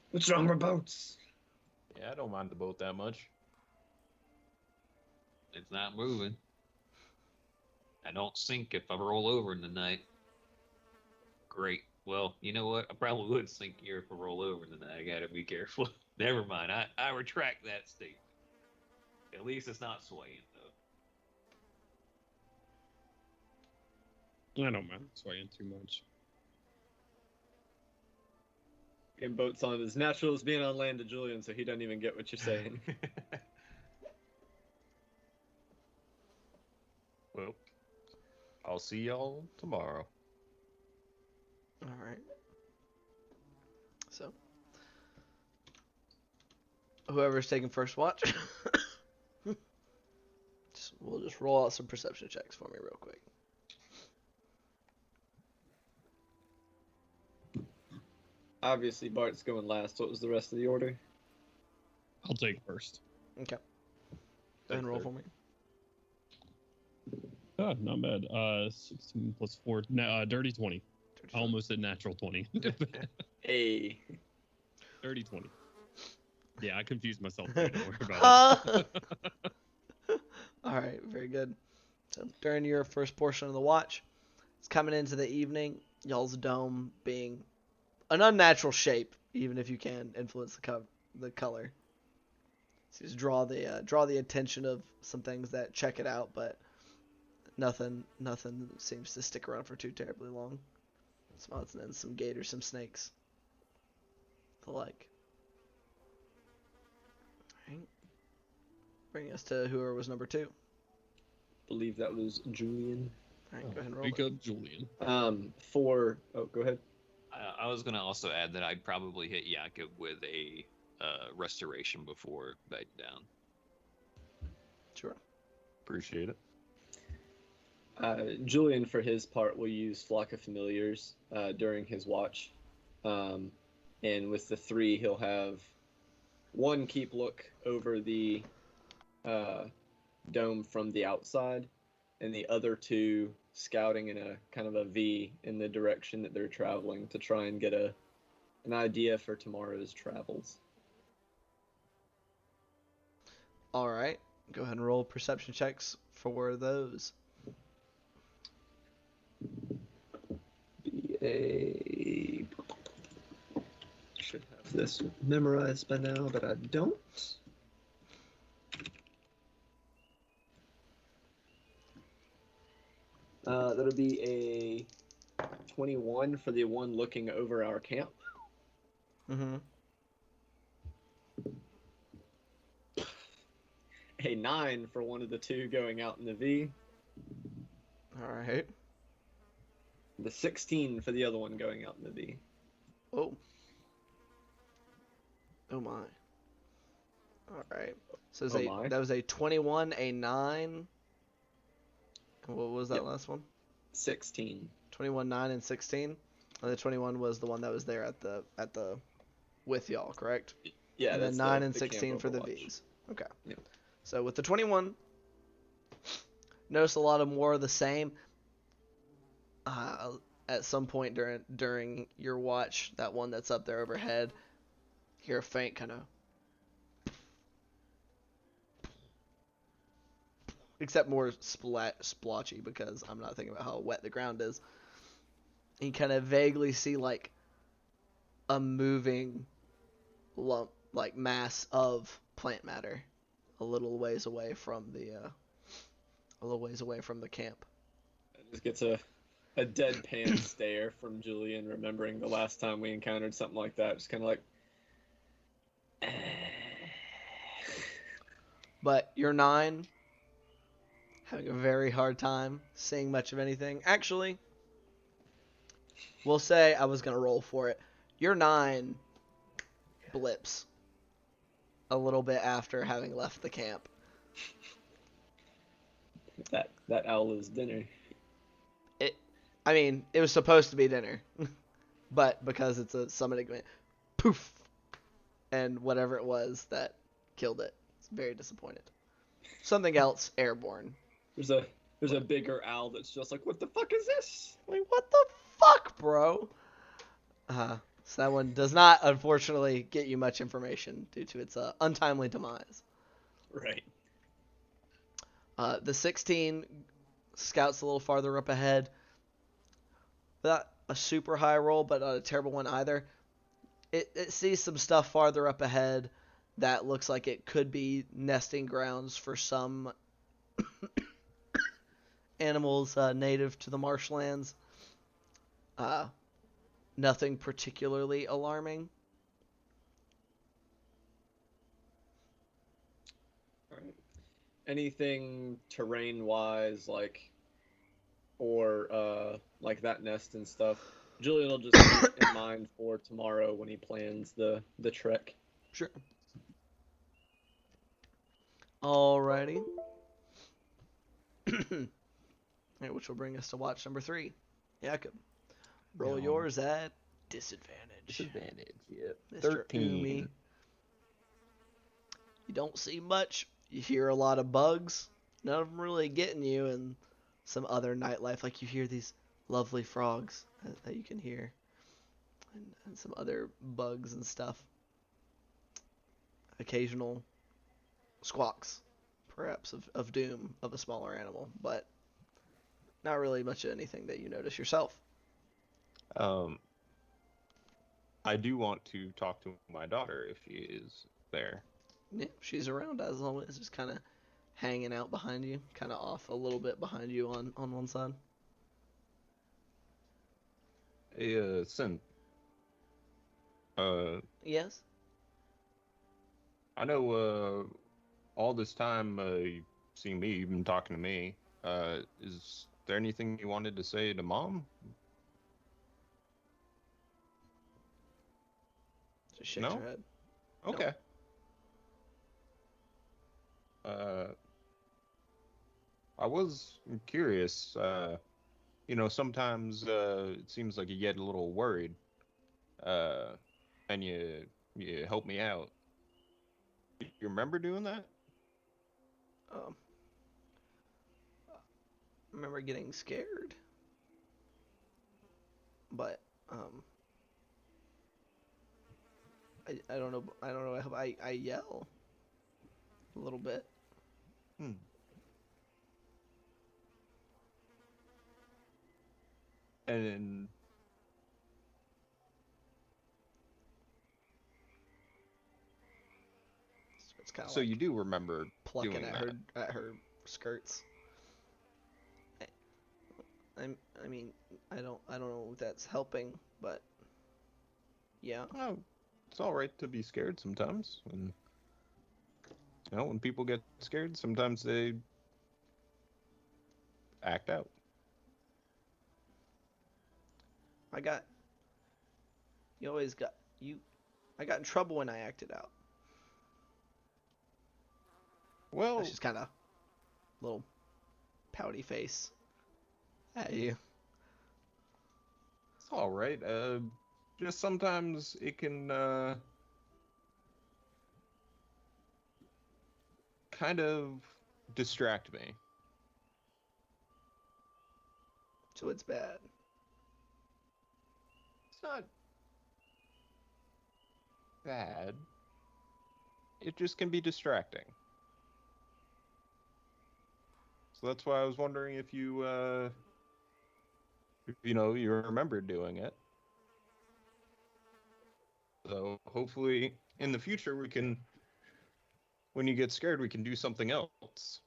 What's wrong with boats? Yeah, I don't mind the boat that much. It's not moving. I don't sink if I roll over in the night. Great. Well, you know what? I probably would sink here if I roll over in the night. I gotta be careful. Never mind. I retract that statement. At least it's not swaying, though. I don't mind swaying too much. And boats on as natural as being on land to Julian, so he doesn't even get what you're saying. Well, I'll see y'all tomorrow. All right. So, whoever's taking first watch, we'll just roll out some perception checks for me real quick. Obviously, Bart's going last. What was the rest of the order? I'll take first. Okay. Go ahead and roll for me. Oh, not bad. 16 plus 4. Dirty 20. I almost said natural 20. Hey. Dirty 20. Yeah, I confused myself. Don't worry about it. All right, very good. So during your first portion of the watch, it's coming into the evening. Y'all's dome being an unnatural shape, even if you can influence the color. So just draw the attention of some things that check it out, but nothing seems to stick around for too terribly long. Some odds and ends, some gators, some snakes, the like. All right. Bringing us to whoever was number 2. Believe that was Julian. All right, go ahead and roll. Speak up, Julian. Go ahead. I was going to also add that I'd probably hit Jakob with a restoration before bed down. Sure. Appreciate it. Julian, for his part, will use Flock of Familiars during his watch. And with the 3, he'll have 1 keep look over the dome from the outside, and the other 2 scouting in a kind of a V in the direction that they're traveling to try and get an idea for tomorrow's travels. All right. Go ahead and roll perception checks for those. Should have this memorized by now, but I don't. That'll be a 21 for the one looking over our camp. Mm-hmm. A 9 for one of the two going out in the V. All right. The 16 for the other one going out in the V. Oh. Oh my. All right. So that was a 21, a 9. And what was that Yep. last one? 16. 21, 9, and 16. And the 21 was the one that was there at the with y'all, correct? Yeah, And that's then 9 the and camp 16 for the Overwatch. V's. Okay. Yep. So with the 21, notice a lot of more of the same. At some point during your watch, that one that's up there overhead, hear a faint kind of, except more splotchy because I'm not thinking about how wet the ground is. And you kind of vaguely see like a moving lump, like mass of plant matter, a little ways away from the camp. It just gets a deadpan stare from Julian, remembering the last time we encountered something like that. Just kind of like. But you're 9, having a very hard time seeing much of anything. Actually, we'll say I was gonna roll for it. You're 9 blips a little bit after having left the camp. That owl is dinner. I mean, it was supposed to be dinner, but because it's a summoning event, poof, and whatever it was that killed it. It's very disappointed. Something else airborne. There's a bigger owl that's just like, what the fuck is this? Like, what the fuck, bro? So that one does not, unfortunately, get you much information due to its untimely demise. Right. The 16 scouts a little farther up ahead. Not a super high roll, but not a terrible one either. It sees some stuff farther up ahead that looks like it could be nesting grounds for some animals native to the marshlands. Nothing particularly alarming. All right. Anything terrain-wise, or like that nest and stuff, Julian will just keep in mind for tomorrow when he plans the trek. Sure. Alrighty. Right, which will bring us to watch number 3. Jakob, roll Yeah. yours at disadvantage. Disadvantage, yep. Mr. 13. Umi. You don't see much. You hear a lot of bugs. None of them really getting you, and some other nightlife. Like you hear these lovely frogs that you can hear, and some other bugs and stuff. Occasional squawks, perhaps, of doom of a smaller animal, but not really much of anything that you notice yourself. I do want to talk to my daughter if she is there. Yeah, she's around as always, just kind of hanging out behind you, kind of off a little bit behind you on one side. Hey, Sin. Yes? I know, all this time, you've seen me, you've been talking to me. Is there anything you wanted to say to Mom? Just shakes No? her head. Okay. I was curious. Sometimes it seems like you get a little worried, and you help me out. You remember doing that? I remember getting scared, but I don't know. I yell a little bit. Hmm. And It's kind of so like you do remember plucking doing at that? her skirts. I mean, I don't know if that's helping, but yeah. Oh, it's all right to be scared sometimes. And when people get scared, sometimes they act out. You always got you. I got in trouble when I acted out. Well, She's kind of little pouty face at you. it's all right. Just sometimes it can kind of distract me. So it's bad. It's not bad. It just can be distracting. So that's why I was wondering if you, you remembered doing it. So hopefully in the future when you get scared, we can do something else.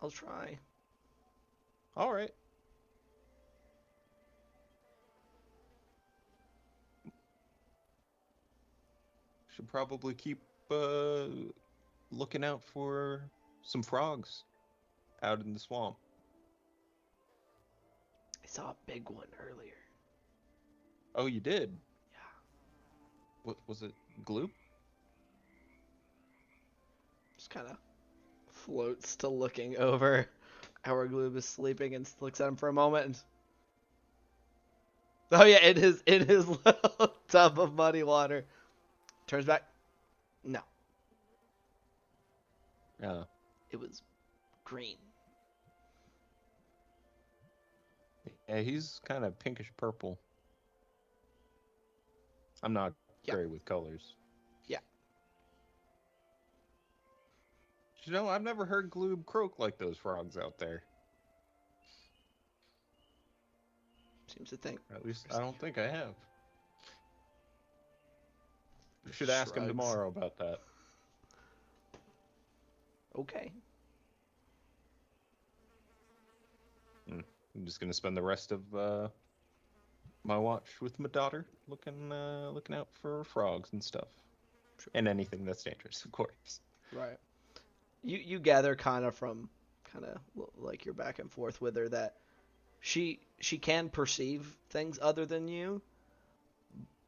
I'll try. All right. Should probably keep looking out for some frogs out in the swamp. I saw a big one earlier. Oh, you did? Yeah. What was it? Gloop? Just kind of floats to looking over. Our Gloob is sleeping and looks at him for a moment. And... Oh yeah, in his little tub of muddy water. Turns back. No, Yeah. it was green. Yeah, he's kind of pinkish purple. I'm not great with colors. Yeah. I've never heard Gloob croak like those frogs out there. Seems to think. At least I don't think I have. We should ask him tomorrow about that. Okay. I'm just gonna spend the rest of my watch with my daughter, looking out for frogs and stuff, and anything that's dangerous, of course. Right. You gather kind of like you're back and forth with her that she can perceive things other than you,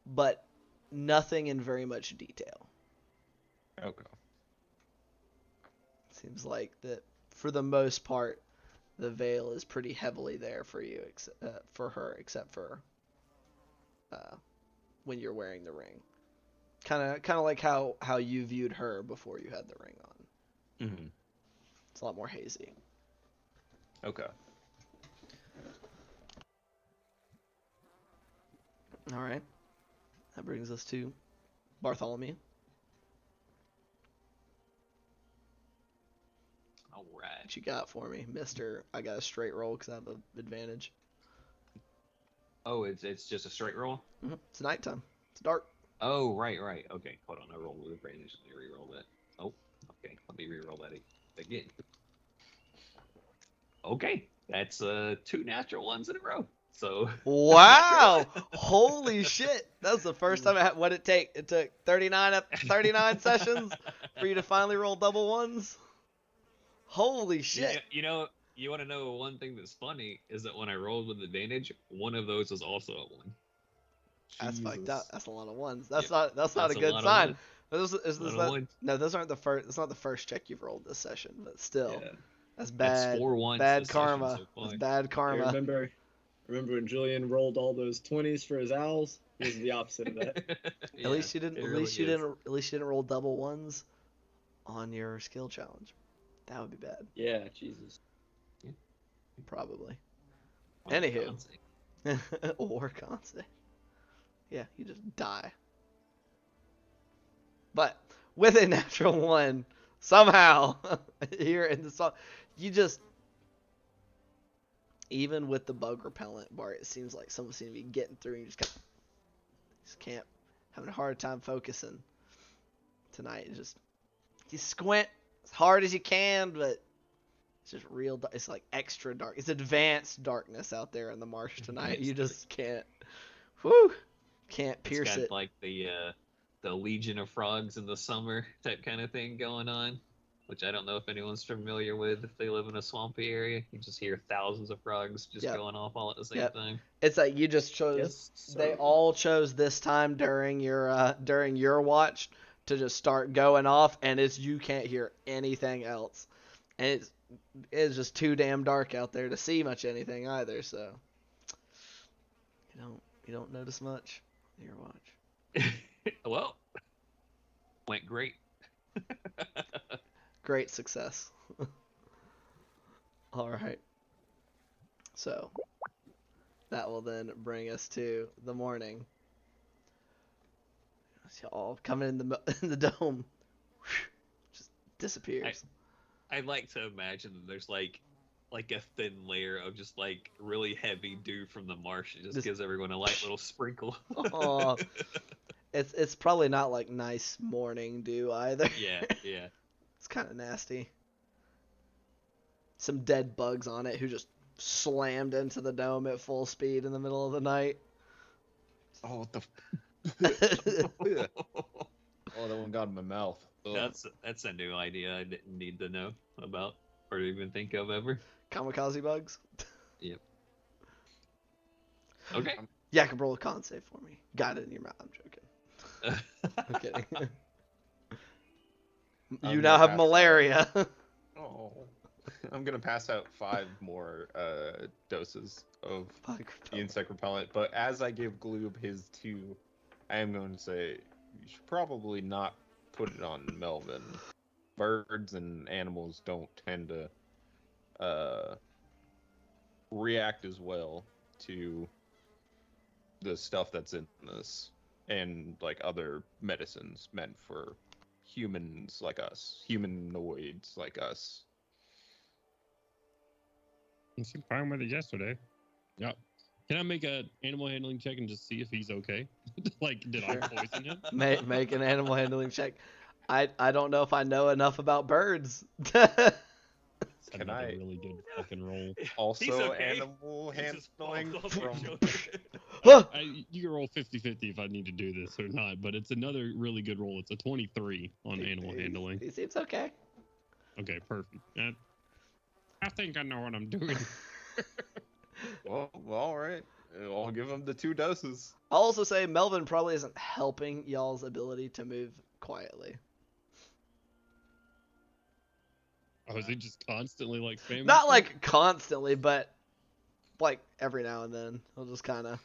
but nothing in very much detail. Okay. Seems like that for the most part, the veil is pretty heavily there for you, for her, except for when you're wearing the ring. Kind of like how you viewed her before you had the ring on. Mm-hmm. It's a lot more hazy. Okay. All right. That brings us to Bartholomew. All right. What you got for me, Mister? I got a straight roll because I have an advantage. Oh, it's just a straight roll? Mm-hmm. It's nighttime. It's dark. Oh, right. Okay, hold on. I rolled with advantage. Let me reroll that. Oh, okay. Let me reroll that again. Okay, that's 2 natural ones in a row. So wow, holy shit! That was the first time. What'd it take? It took 39 sessions for you to finally roll double ones. Holy shit! You want to know one thing that's funny is that when I rolled with advantage, one of those was also a 1. That's fucked up. That's a lot of ones. That's Yep. not a good sign. Those aren't the first. It's not the first check you've rolled this session, but still, that's bad. That's 4 ones. Bad karma. That's bad karma. Yeah, remember when Julian rolled all those 20s for his owls? It was the opposite of that. At least you didn't roll double ones on your skill challenge. That would be bad. Yeah, Jesus. Probably. Anywho. Or Conce. Yeah, you just die. But with a natural 1, somehow, here in the song, you just... Even with the bug repellent, Bart, it seems like someone seems to be getting through and you just can't... Having a hard time focusing tonight. You squint as hard as you can, but It's just real. It's like extra dark. It's advanced darkness out there in the marsh tonight. You just can't. Whew. Can't pierce It's got it. like the Legion of Frogs in the summer type kind of thing going on, which I don't know if anyone's familiar with. If they live in a swampy area, you just hear thousands of frogs just Yep. going off all at the same Yep. time. It's like you just chose. Yes, sir. They all chose this time during your watch to just start going off, and you can't hear anything else, and it's just too damn dark out there to see much anything either. So you don't notice much on your watch. Well, went great. Great success. All right. So that will then bring us to the morning. See all coming in the dome. Just disappears. I'd like to imagine that there's like a thin layer of just like really heavy dew from the marsh. It just gives everyone a light little sprinkle. Aw. It's probably not like nice morning dew either. Yeah. It's kind of nasty. Some dead bugs on it who just slammed into the dome at full speed in the middle of the night. Oh, what the? Oh, that one got in my mouth. Ugh. That's a new idea I didn't need to know about or even think of ever. Kamikaze bugs. Yep. Okay. Yeah, can roll a con save for me. Got it in your mouth. I'm joking. I'm kidding. I'm You now gonna have pass malaria. Oh, I'm gonna pass out 5 more doses of the insect repellent. But as I give Gloob his 2, I am going to say you should probably not put it on Melvin. Birds and animals don't tend to react as well to the stuff that's in this and like other medicines meant for humans like us, humanoids like us. You seemed fine with it yesterday. Yeah. Can I make an animal handling check and just see if he's okay? Like, did I poison him? Make an animal handling check. I don't know if I know enough about birds. Can I really good fucking roll? Also, okay. animal He just handling falls off your from. shoulder. You can roll 50-50 if I need to do this or not, but it's another really good roll. It's a 23 on animal handling. He seems okay. Okay, perfect. I think I know what I'm doing. Well, all right. I'll give him the 2 doses. I'll also say Melvin probably isn't helping y'all's ability to move quietly. Oh, is he just constantly like spamming? Not stuff? like constantly, but like every now and then he'll just kind of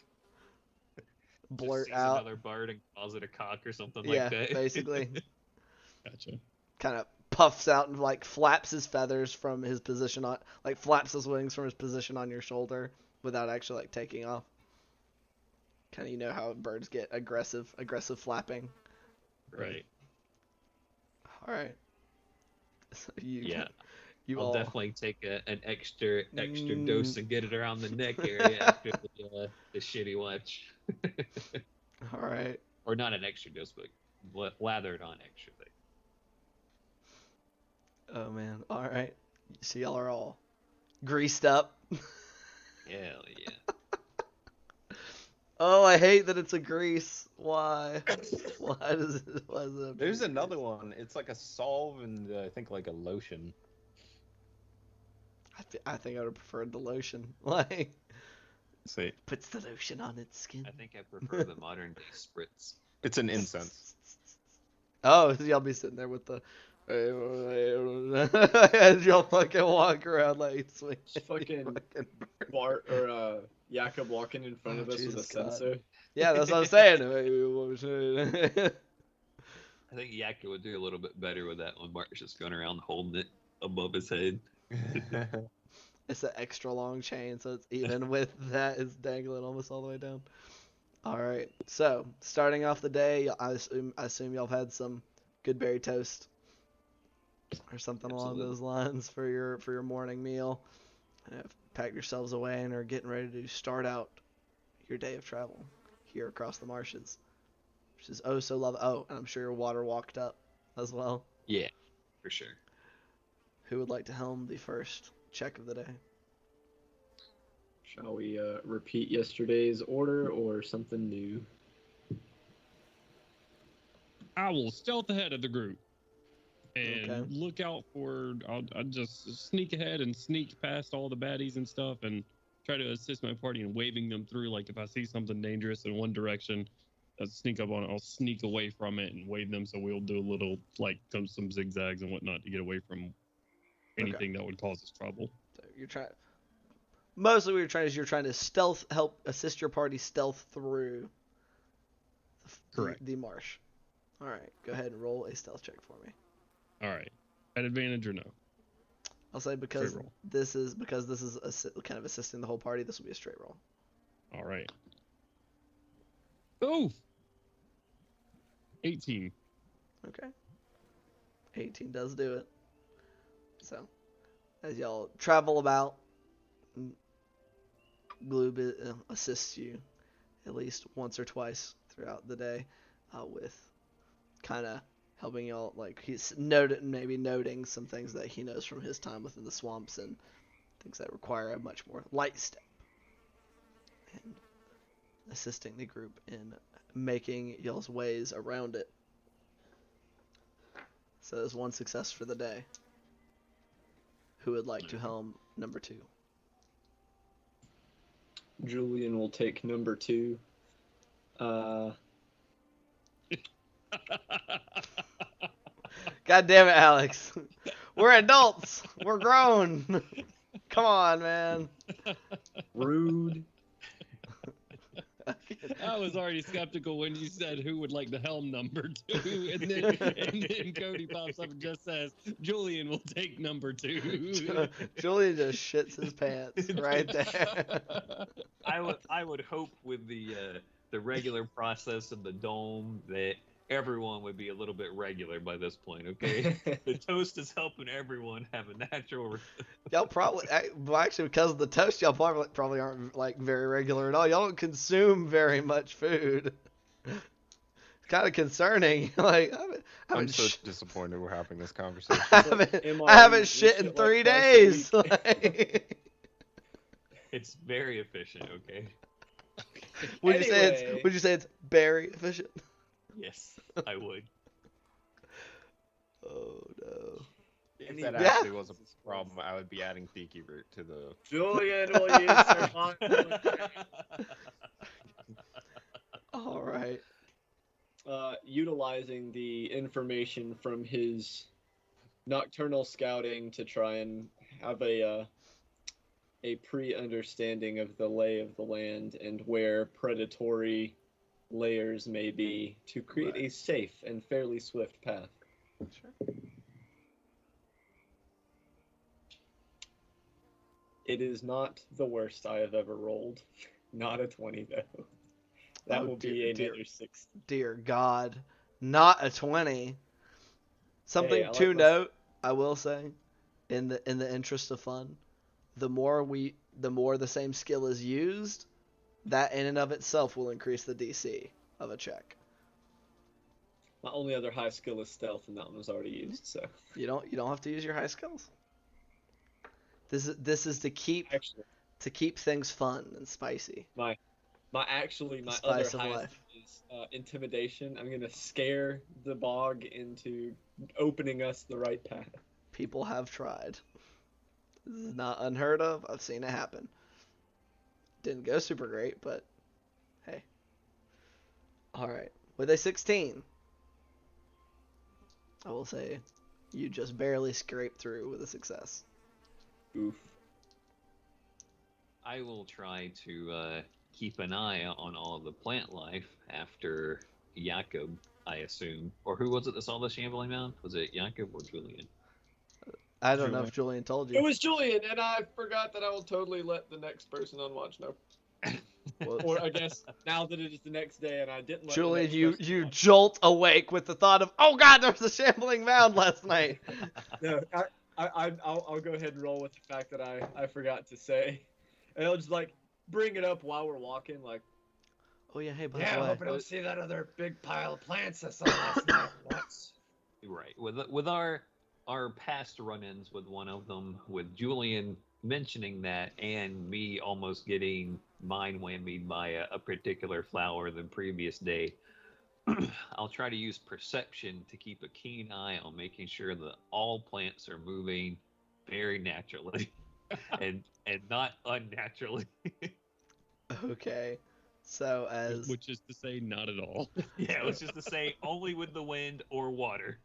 blurt Just sees out. another bird and calls it a cock or something Yeah, like that. basically. Gotcha. Kind of puffs out and like flaps his feathers from his position on, like flaps his wings from his position on your shoulder without actually like taking off. Kind of, you know how birds get aggressive flapping. Right. All right. So Yeah. You I'll all definitely take an extra dose and get it around the neck area after the shitty watch. all right. Or not an extra dose, but lather it on extra thing. Oh man. All right. So y'all are all greased up. Hell yeah. Oh, I hate that it's a grease. Why? Why is it? There's another one. It's like a solve and I think like a lotion. I think I would have preferred the lotion. Like, See, puts the lotion on its skin. I think I prefer the modern day spritz. it's an incense. Oh, y'all be sitting there with the. As y'all fucking walk around like sweet. Fucking Bart or Jakob walking in front of us with a Jesus God. sensor. Yeah, that's what I'm saying. I think Yaka would do a little bit better with that one. Mark's just going around holding it above his head. It's an extra long chain, so it's even with that, it's dangling almost all the way down. All right, so starting off the day, I assume y'all have had some good berry toast or something along those lines for your morning meal. Have packed yourselves away and are getting ready to start out your day of travel here across the marshes, which is oh so lovely. Oh, and I'm sure your water walked up as well. Yeah, for sure. Who would like to helm the first check of the day? Shall we repeat yesterday's order or something new? I will stealth ahead of the group and Okay. look out for. I'll just sneak ahead and sneak past all the baddies and stuff, and try to assist my party in waving them through. Like if I see something dangerous in one direction, I'll sneak up on it. I'll sneak away from it and wave them. So we'll do a little like some zigzags and whatnot to get away from anything that would cause us trouble. So you're trying. Mostly, what you're trying to stealth, help assist your party stealth through. Correct. The marsh. All right, go ahead and roll a stealth check for me. All right. At advantage or no? I'll say because Straight roll. this is kind of assisting the whole party. This will be a straight roll. All right. Oh. 18. Okay. 18 does do it. So, as y'all travel about, Gloob assists you at least once or twice throughout the day with kind of helping y'all. Like he's noting some things that he knows from his time within the swamps and things that require a much more light step, and assisting the group in making y'all's ways around it. So there's one success for the day. Who would like to helm number 2? Julian will take number 2. God damn it, Alex. We're adults. We're grown. Come on, man. Rude. I was already skeptical when you said who would like the helm number 2, and then Cody pops up and just says, Julian will take number 2. Julian just shits his pants right there. I would hope with the regular process of the dome that everyone would be a little bit regular by this point, okay? The toast is helping everyone have a natural. Y'all probably, well, actually, because of the toast, y'all probably aren't like very regular at all. Y'all don't consume very much food. It's kind of concerning. Like I'm so disappointed we're having this conversation. I haven't shit in 3 days. Like, It's very efficient, okay? would you say it's very efficient? Yes, I would. Oh no. If that Yeah. actually was a problem, I would be adding tiki root to the. Julian will use her All right. utilizing the information from his nocturnal scouting to try and have a pre-understanding of the lay of the land and where predatory layers may be to create a safe and fairly swift path. Sure. It is not the worst I have ever rolled. Not a 20 though. That will be another 6. Dear God, not a 20. Something Hey, I to like note, I will say, in the interest of fun, the more the same skill is used, that in and of itself will increase the DC of a check. My only other high skill is stealth, and that one was already used. So You don't have to use your high skills. This is to keep things fun and spicy. my Spice other of highest life. is intimidation. I'm gonna scare the bog into opening us the right path. People have tried. This is not unheard of. I've seen it happen. Didn't go super great, but hey. All right. With a 16, I will say you just barely scraped through with a success. Oof. I will try to keep an eye on all the plant life after Jakob, I assume. Or who was it that saw the shambling mound? Was it Jakob or Julian? I don't know if Julian told you. It was Julian, and I forgot that I will totally let the next person on watch know. Well, Or I guess now that it is the next day, and I didn't let Julian, the next person you watch. jolt awake with the thought of, oh God, there was a shambling mound last night. No, I'll go ahead and roll with the fact that I forgot to say, and I'll just like bring it up while we're walking, like. Oh yeah, hey, by Yeah, the I way. hope I don't see that other big pile of plants I saw last night. What? Right. With our our past run-ins with one of them, with Julian mentioning that, and me almost getting mind whammied by a particular flower the previous day, I'll try to use perception to keep a keen eye on making sure that all plants are moving very naturally and not unnaturally. Okay. So as Which is to say, not at all. Yeah, which is to say, only with the wind or water,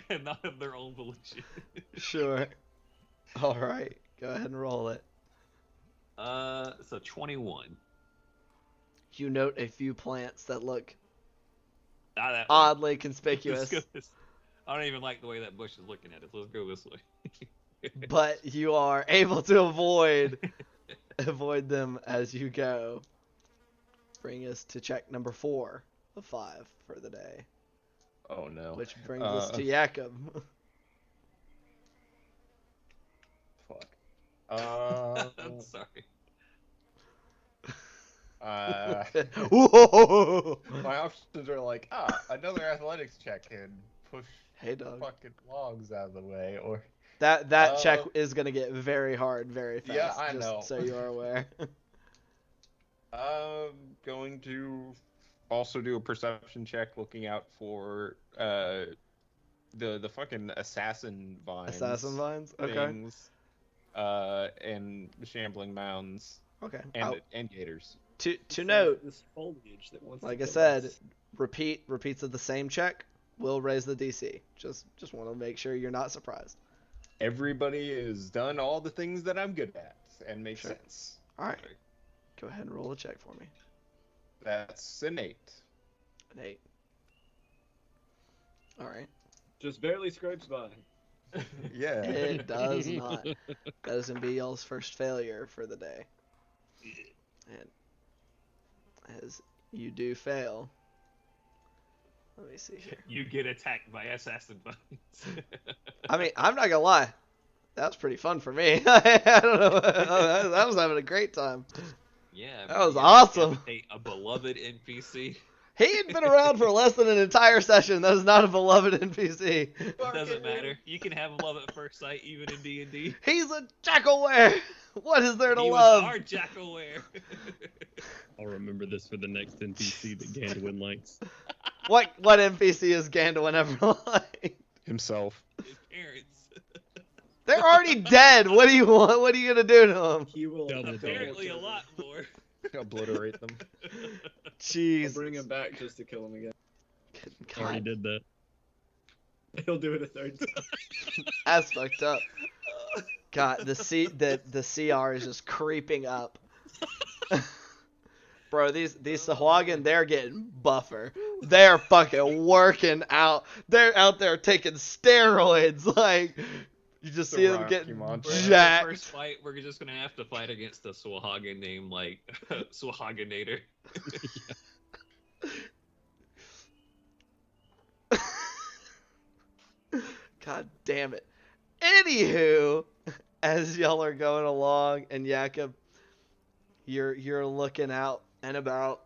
and not of their own volition. sure. All right. Go ahead and roll it. So 21. You note a few plants that look Ah, that way. oddly Let's conspicuous, go this. I don't even like the way that bush is looking at us. Let's go this way. but you are able to avoid them as you go. Bring us to check number 4 of 5 for the day, Oh no. which brings us to Jakob. Fuck. I'm sorry. Whoa! My options are like, another athletics check and push Hey, dog. fucking logs out of the way, or That check is gonna get very hard very fast. Yeah, I just know. so you are aware. I'm going to also do a perception check, looking out for the fucking assassin vines. Assassin vines. Okay. Things, and the shambling mounds, Okay. and gators. To note, this foliage that wants like to I kill said, us. repeats of the same check will raise the DC. Just want to make sure you're not surprised. Everybody has done all the things that I'm good at, and makes Sure. sense. All right. Go ahead and roll a check for me. That's an 8. An 8. All right. Just barely scrapes by. Yeah. It does not. That is going to be y'all's first failure for the day. And as you do fail, let me see here. You get attacked by assassin vines. I mean, I'm not going to lie. That was pretty fun for me. I don't know. I was having a great time. Yeah, That was you awesome. decapitate a beloved NPC. He had been around for less than an entire session. That is not a beloved NPC. It doesn't matter. You can have love at first sight even in D&D. He's a jackalware. What is there to He love? was our jackalware. I'll remember this for the next NPC that Gandwin likes. What NPC is Gandalf ever like? Himself. His parents. They're already dead. What do you want? What are you gonna do to them? He will Double Apparently a kill lot more. Obliterate them. I'll Jeez. bring him back just to kill him again. Already God, did that. He'll do it a third time. that's fucked up. God, the CR is just creeping up. Bro, these Sahuagin, they're getting buffer. They're fucking working out. They're out there taking steroids. Like, you just The see them Rocky getting Mountain. For the jacked. first fight, we're just gonna have to fight against a Sahuagin named like Sahuaginator. God damn it. Anywho, as y'all are going along, and Jakob, you're looking out and about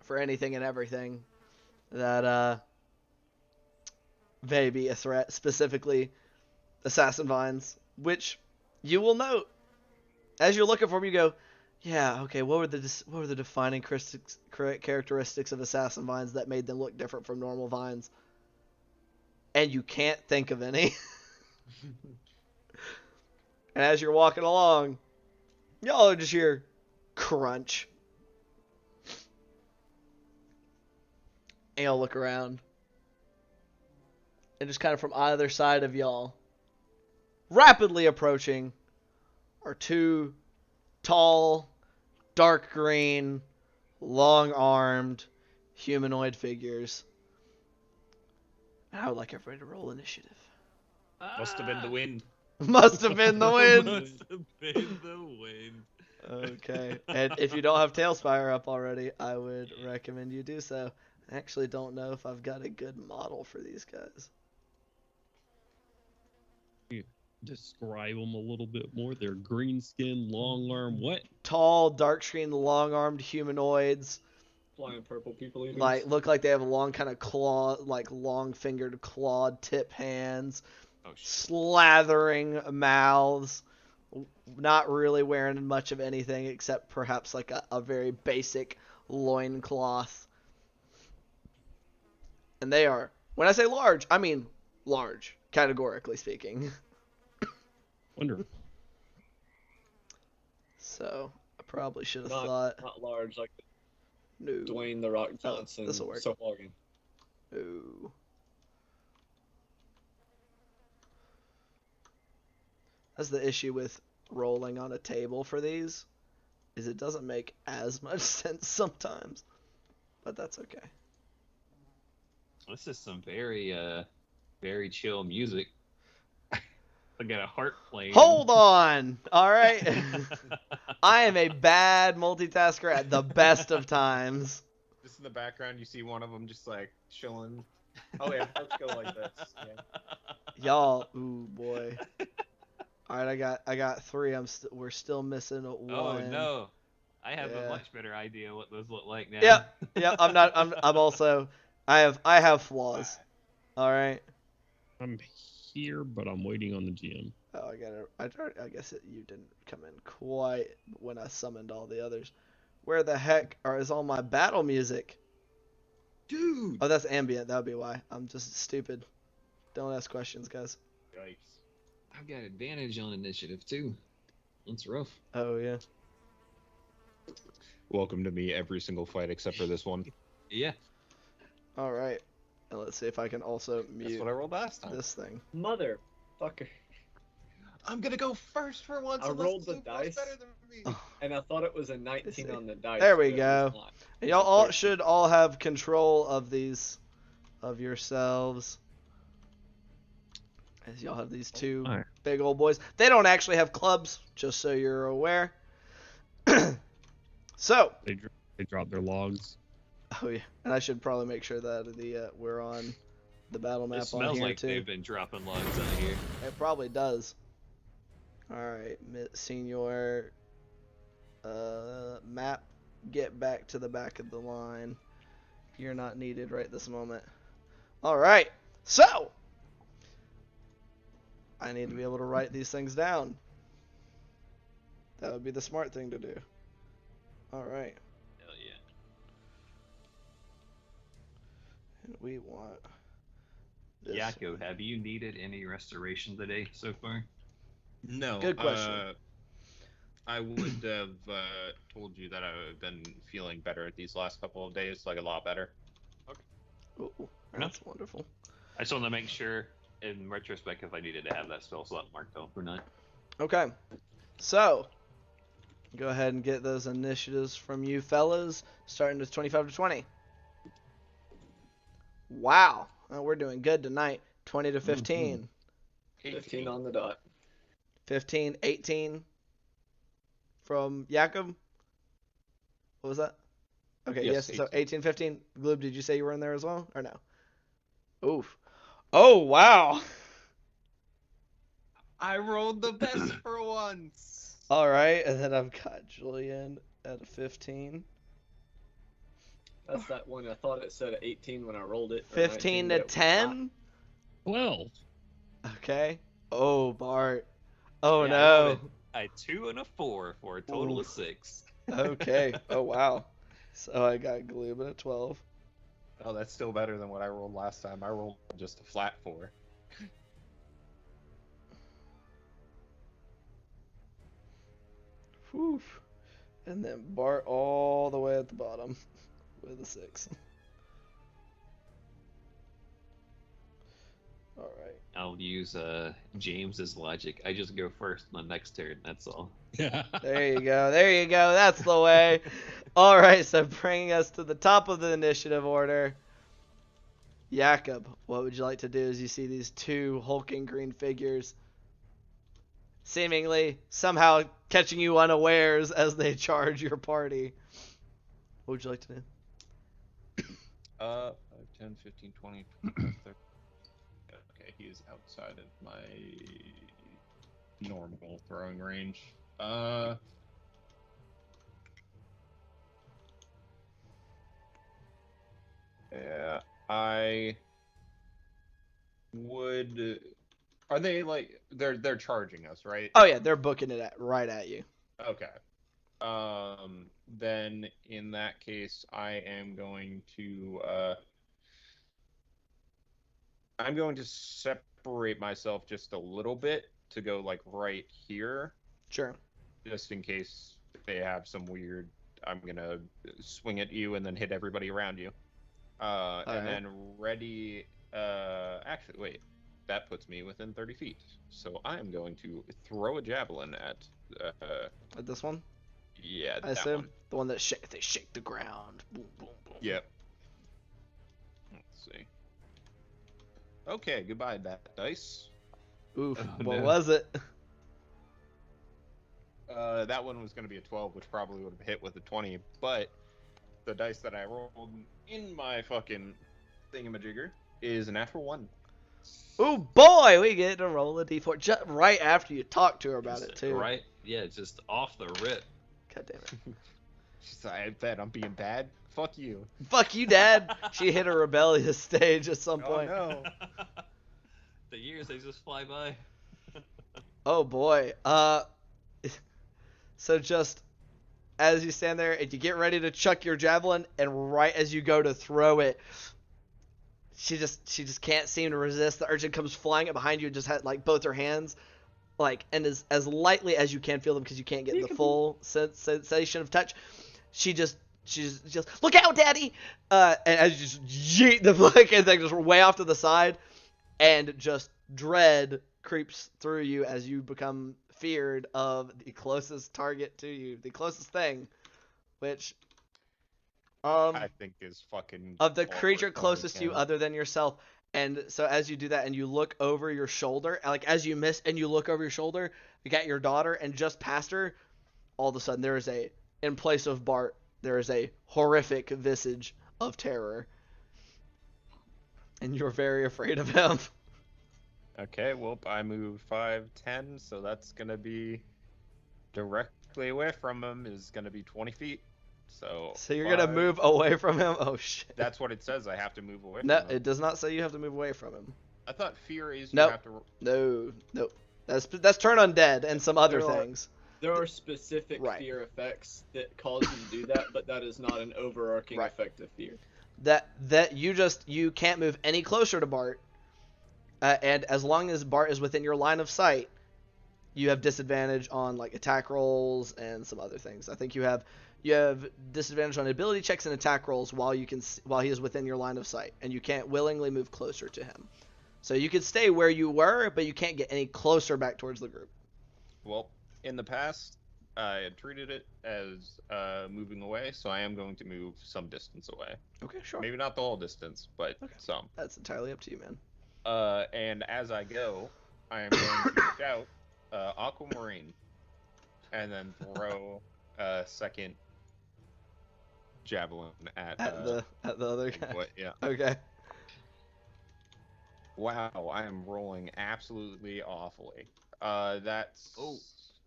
for anything and everything that may be a threat, specifically assassin vines, which you will note as you're looking for them. You go, yeah, okay. What were the defining characteristics of assassin vines that made them look different from normal vines? And you can't think of any. And as you're walking along, y'all are just hear crunch. And y'all look around. And just kind of from either side of y'all, rapidly approaching, are two tall, dark green, long-armed, humanoid figures. And I would like everybody to roll initiative. Must have been the wind. Must have been the wind. Must have been the wind. Okay. And if you don't have Tailspire up already, I would recommend you do so. I actually don't know if I've got a good model for these guys. Describe them a little bit more. They're green skin, long arm, what? Tall, dark-skinned, long-armed humanoids. Flying purple people eaters. Like, look like they have long kind of claw, like long-fingered clawed tip hands, Oh shit. slathering mouths, not really wearing much of anything except perhaps like a very basic loincloth. And they are, when I say large, I mean large, categorically speaking. Wonderful. So, I probably should have not, thought, not large like no, Dwayne the Rock Johnson. this'll work. Sahuagin. no. That's the issue with rolling on a table for these, is it doesn't make as much sense sometimes, but that's okay. This is some very very chill music. I got a harp playing. Hold on! Alright. I am a bad multitasker at the best of times. Just in the background, you see one of them just like chilling. Oh yeah, let's go like this. Yeah. Y'all, ooh boy. Alright, I got 3. We're still missing 1. Oh no. I have Yeah. a much better idea what those look like now. Yeah, I'm also I have flaws. Alright. I'm here, but I'm waiting on the GM. Oh, I guess you didn't come in quite when I summoned all the others. Where the heck is all my battle music? Dude. Oh, that's ambient. That would be why. I'm just stupid. Don't ask questions, guys. Yikes. I've got advantage on initiative too. That's rough. Oh, yeah. Welcome to me every single fight except for this one. Yeah. All right. And let's see if I can also That's mute what I rolled last time. this thing. Motherfucker. I'm gonna go first for once. I unless rolled the Luke was dice. better than me. Oh, And I thought it was a 19 see. on the dice. There we but it was go. not. and y'all all should all have control of these, of yourselves. As y'all have these 2 Alright. big old boys. They don't actually have clubs, just so you're aware. So, They drop their logs. oh yeah, and I should probably make sure that we're on the battle map It on smells here like too. they've been dropping logs out here. It probably does. All right, Senior. Map. Get back to the back of the line. You're not needed right this moment. All right, so I need to be able to write these things down. That would be the smart thing to do. All right. Hell yeah. And we want this. Yakko, have you needed any restoration today so far? No. Good question. I would have told you that I've been feeling better these last couple of days, like a lot better. Ooh, that's wonderful. I just wanted to make sure, in retrospect, if I needed to have that spell slot marked off or not. Okay, so go ahead and get those initiatives from you fellas, starting with 25 to 20. Wow, we're doing good tonight. 20 to 15. 15 on the dot. 15, 18 from Jakob. What was that? Okay, yes. Yes, So 18. 18, 15. Gloob, did you say you were in there as well, or no? Oof. Oh wow. I rolled the best for once. All right, and then I've got Julian at a 15. That's that one. I thought it said 18 when I rolled it. or 15 19, to but it was 10. 12. Okay. Oh, Bart. Oh Yeah, no. I rolled a 2 and a 4 for a total of 6. Okay. Oh wow. So I got Gloob at a 12. Oh, that's still better than what I rolled last time. I rolled just a flat 4. Whew. And then Bart all the way at the bottom with a 6. All right. I'll use James's logic. I just go first on the next turn. That's all. Yeah. There you go. There you go. That's the way. All right. So bringing us to the top of the initiative order. Jakob, what would you like to do as you see these 2 hulking green figures seemingly somehow catching you unawares as they charge your party? What would you like to do? 5, 10, 15, 20, 25, 30. Okay, he is outside of my normal throwing range. Yeah, I would. Are they like they're charging us, right? Oh yeah, they're booking it right at you. Okay. Then in that case, I'm going to separate myself just a little bit to go like right here, Sure. just in case they have some weird. I'm gonna swing at you and then hit everybody around you. And right. then ready. Actually, wait. That puts me within 30 feet. So I am going to throw a javelin at. At this one, Yeah, I that assume one. the one that they shake the ground. Boom, boom, boom. Yep. Let's see. Okay, goodbye, that dice. Oof. Oh, What no. was it? That one was going to be a 12, which probably would have hit with a 20, but the dice that I rolled in my fucking thingamajigger is a natural 1. Oh boy, we get to roll a d4 just right after you talk to her about it too. Right? Yeah, just off the rip. God damn it. She's like, I bet I'm being bad. Fuck you. Fuck you, Dad. She hit a rebellious stage at some Oh point. no. The years, they just fly by. Oh boy. So just as you stand there and you get ready to chuck your javelin, and right as you go to throw it, she just can't seem to resist. The urchin comes flying up behind you and just had like both her hands, like, and as lightly as you can feel them because you can't get the full sensation of touch. She's just look out, Daddy! And as you just yeet the fucking thing just way off to the side, and just dread creeps through you as you become feared of the closest target to you, the closest thing, which I think is fucking. of the awkward creature going closest to you down. other than yourself. And so as you do that and you look over your shoulder, like as you miss and you look over your shoulder, you got your daughter, and just past her, all of a sudden there is in place of Bart, there is a horrific visage of terror. And you're very afraid of him. Okay, well, I moved 5, 10, so that's gonna be directly away from him is gonna be 20 feet. So So you're gonna move away from him? Oh shit. That's what it says. I have to move away No, from him. it does not say you have to move away from him. I thought fear is you Nope. have to. No. That's turn undead and some other There are- things. There are specific Right. fear effects that cause you to do that, but that is not an overarching Right. effect of fear. That you can't move any closer to Bart, and as long as Bart is within your line of sight, you have disadvantage on like attack rolls and some other things. I think you have disadvantage on ability checks and attack rolls while he is within your line of sight, and you can't willingly move closer to him. So you can stay where you were, but you can't get any closer back towards the group. Well, in the past, I had treated it as moving away, so I am going to move some distance away. Okay, sure. Maybe not the whole distance, but Okay. some. That's entirely up to you, man. And as I go, I am going to shout Aquamarine, and then throw a second javelin at the other guy. what? Yeah. Okay. Wow, I am rolling absolutely awfully. That's. Oh,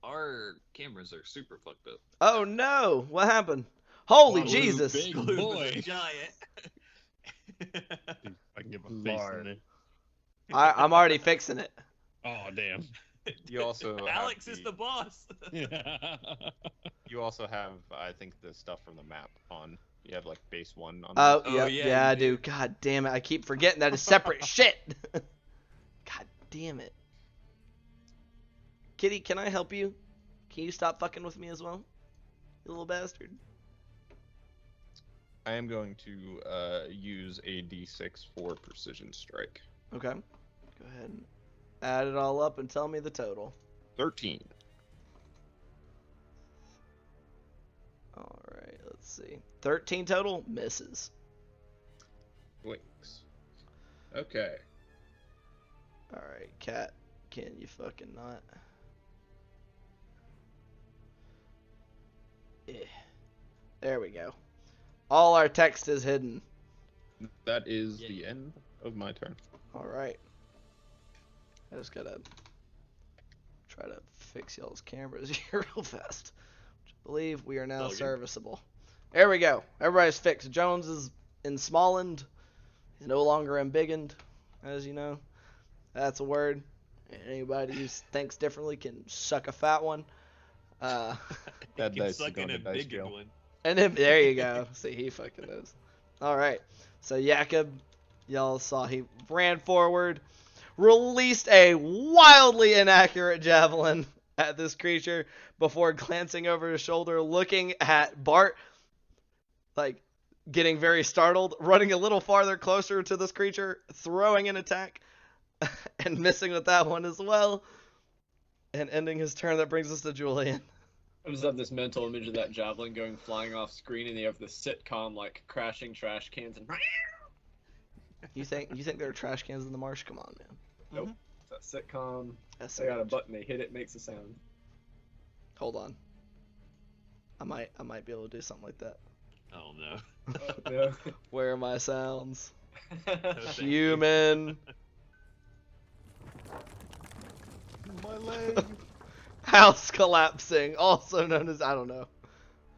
our cameras are super fucked up. Oh no! What happened? Holy Wow, Jesus! big Blue was boy. a giant. I can get my face Lord. in it. I'm already fixing it. Oh damn. You also have Alex is the boss. You also have, I think, the stuff from the map on. You have like base 1 on. Oh, Oh, yeah, yeah, I you do. God damn it! I keep forgetting that it's separate shit. God damn it. Kitty, can I help you? Can you stop fucking with me as well? You little bastard. I am going to use a d6 for precision strike. Okay. Go ahead and add it all up and tell me the total. 13. Alright, let's see. 13 total? Misses. Wings. Okay. Alright, Cat. Can you fucking not? Yeah. There we go. All our text is hidden. That is Yeah. the end of my turn. Alright. I just gotta try to fix y'all's cameras here real fast. I believe we are now All good. serviceable. There we go. Everybody's fixed. Jones is in Smallland. He's no longer embiggened, as you know. That's a word. Anybody who thinks differently can suck a fat one. That Can dice is suck going an to dice embiggened jail. one. And then, there you go. See, he fucking knows. All right. So Jakob, y'all saw he ran forward, released a wildly inaccurate javelin at this creature before glancing over his shoulder, looking at Bart, like getting very startled, running a little farther closer to this creature, throwing an attack, and missing with that one as well, and ending his turn. That brings us to Julian. I just have this mental image of that javelin going flying off screen, and you have the sitcom like crashing trash cans and. You think there are trash cans in the marsh? Come on, man. Nope. It's that sitcom. That's They got a button. They hit it, makes a sound. Hold on. I might be able to do something like that. Oh no. Oh, no. Where are my sounds? Thank you. Human. My leg. House collapsing, also known as, I don't know.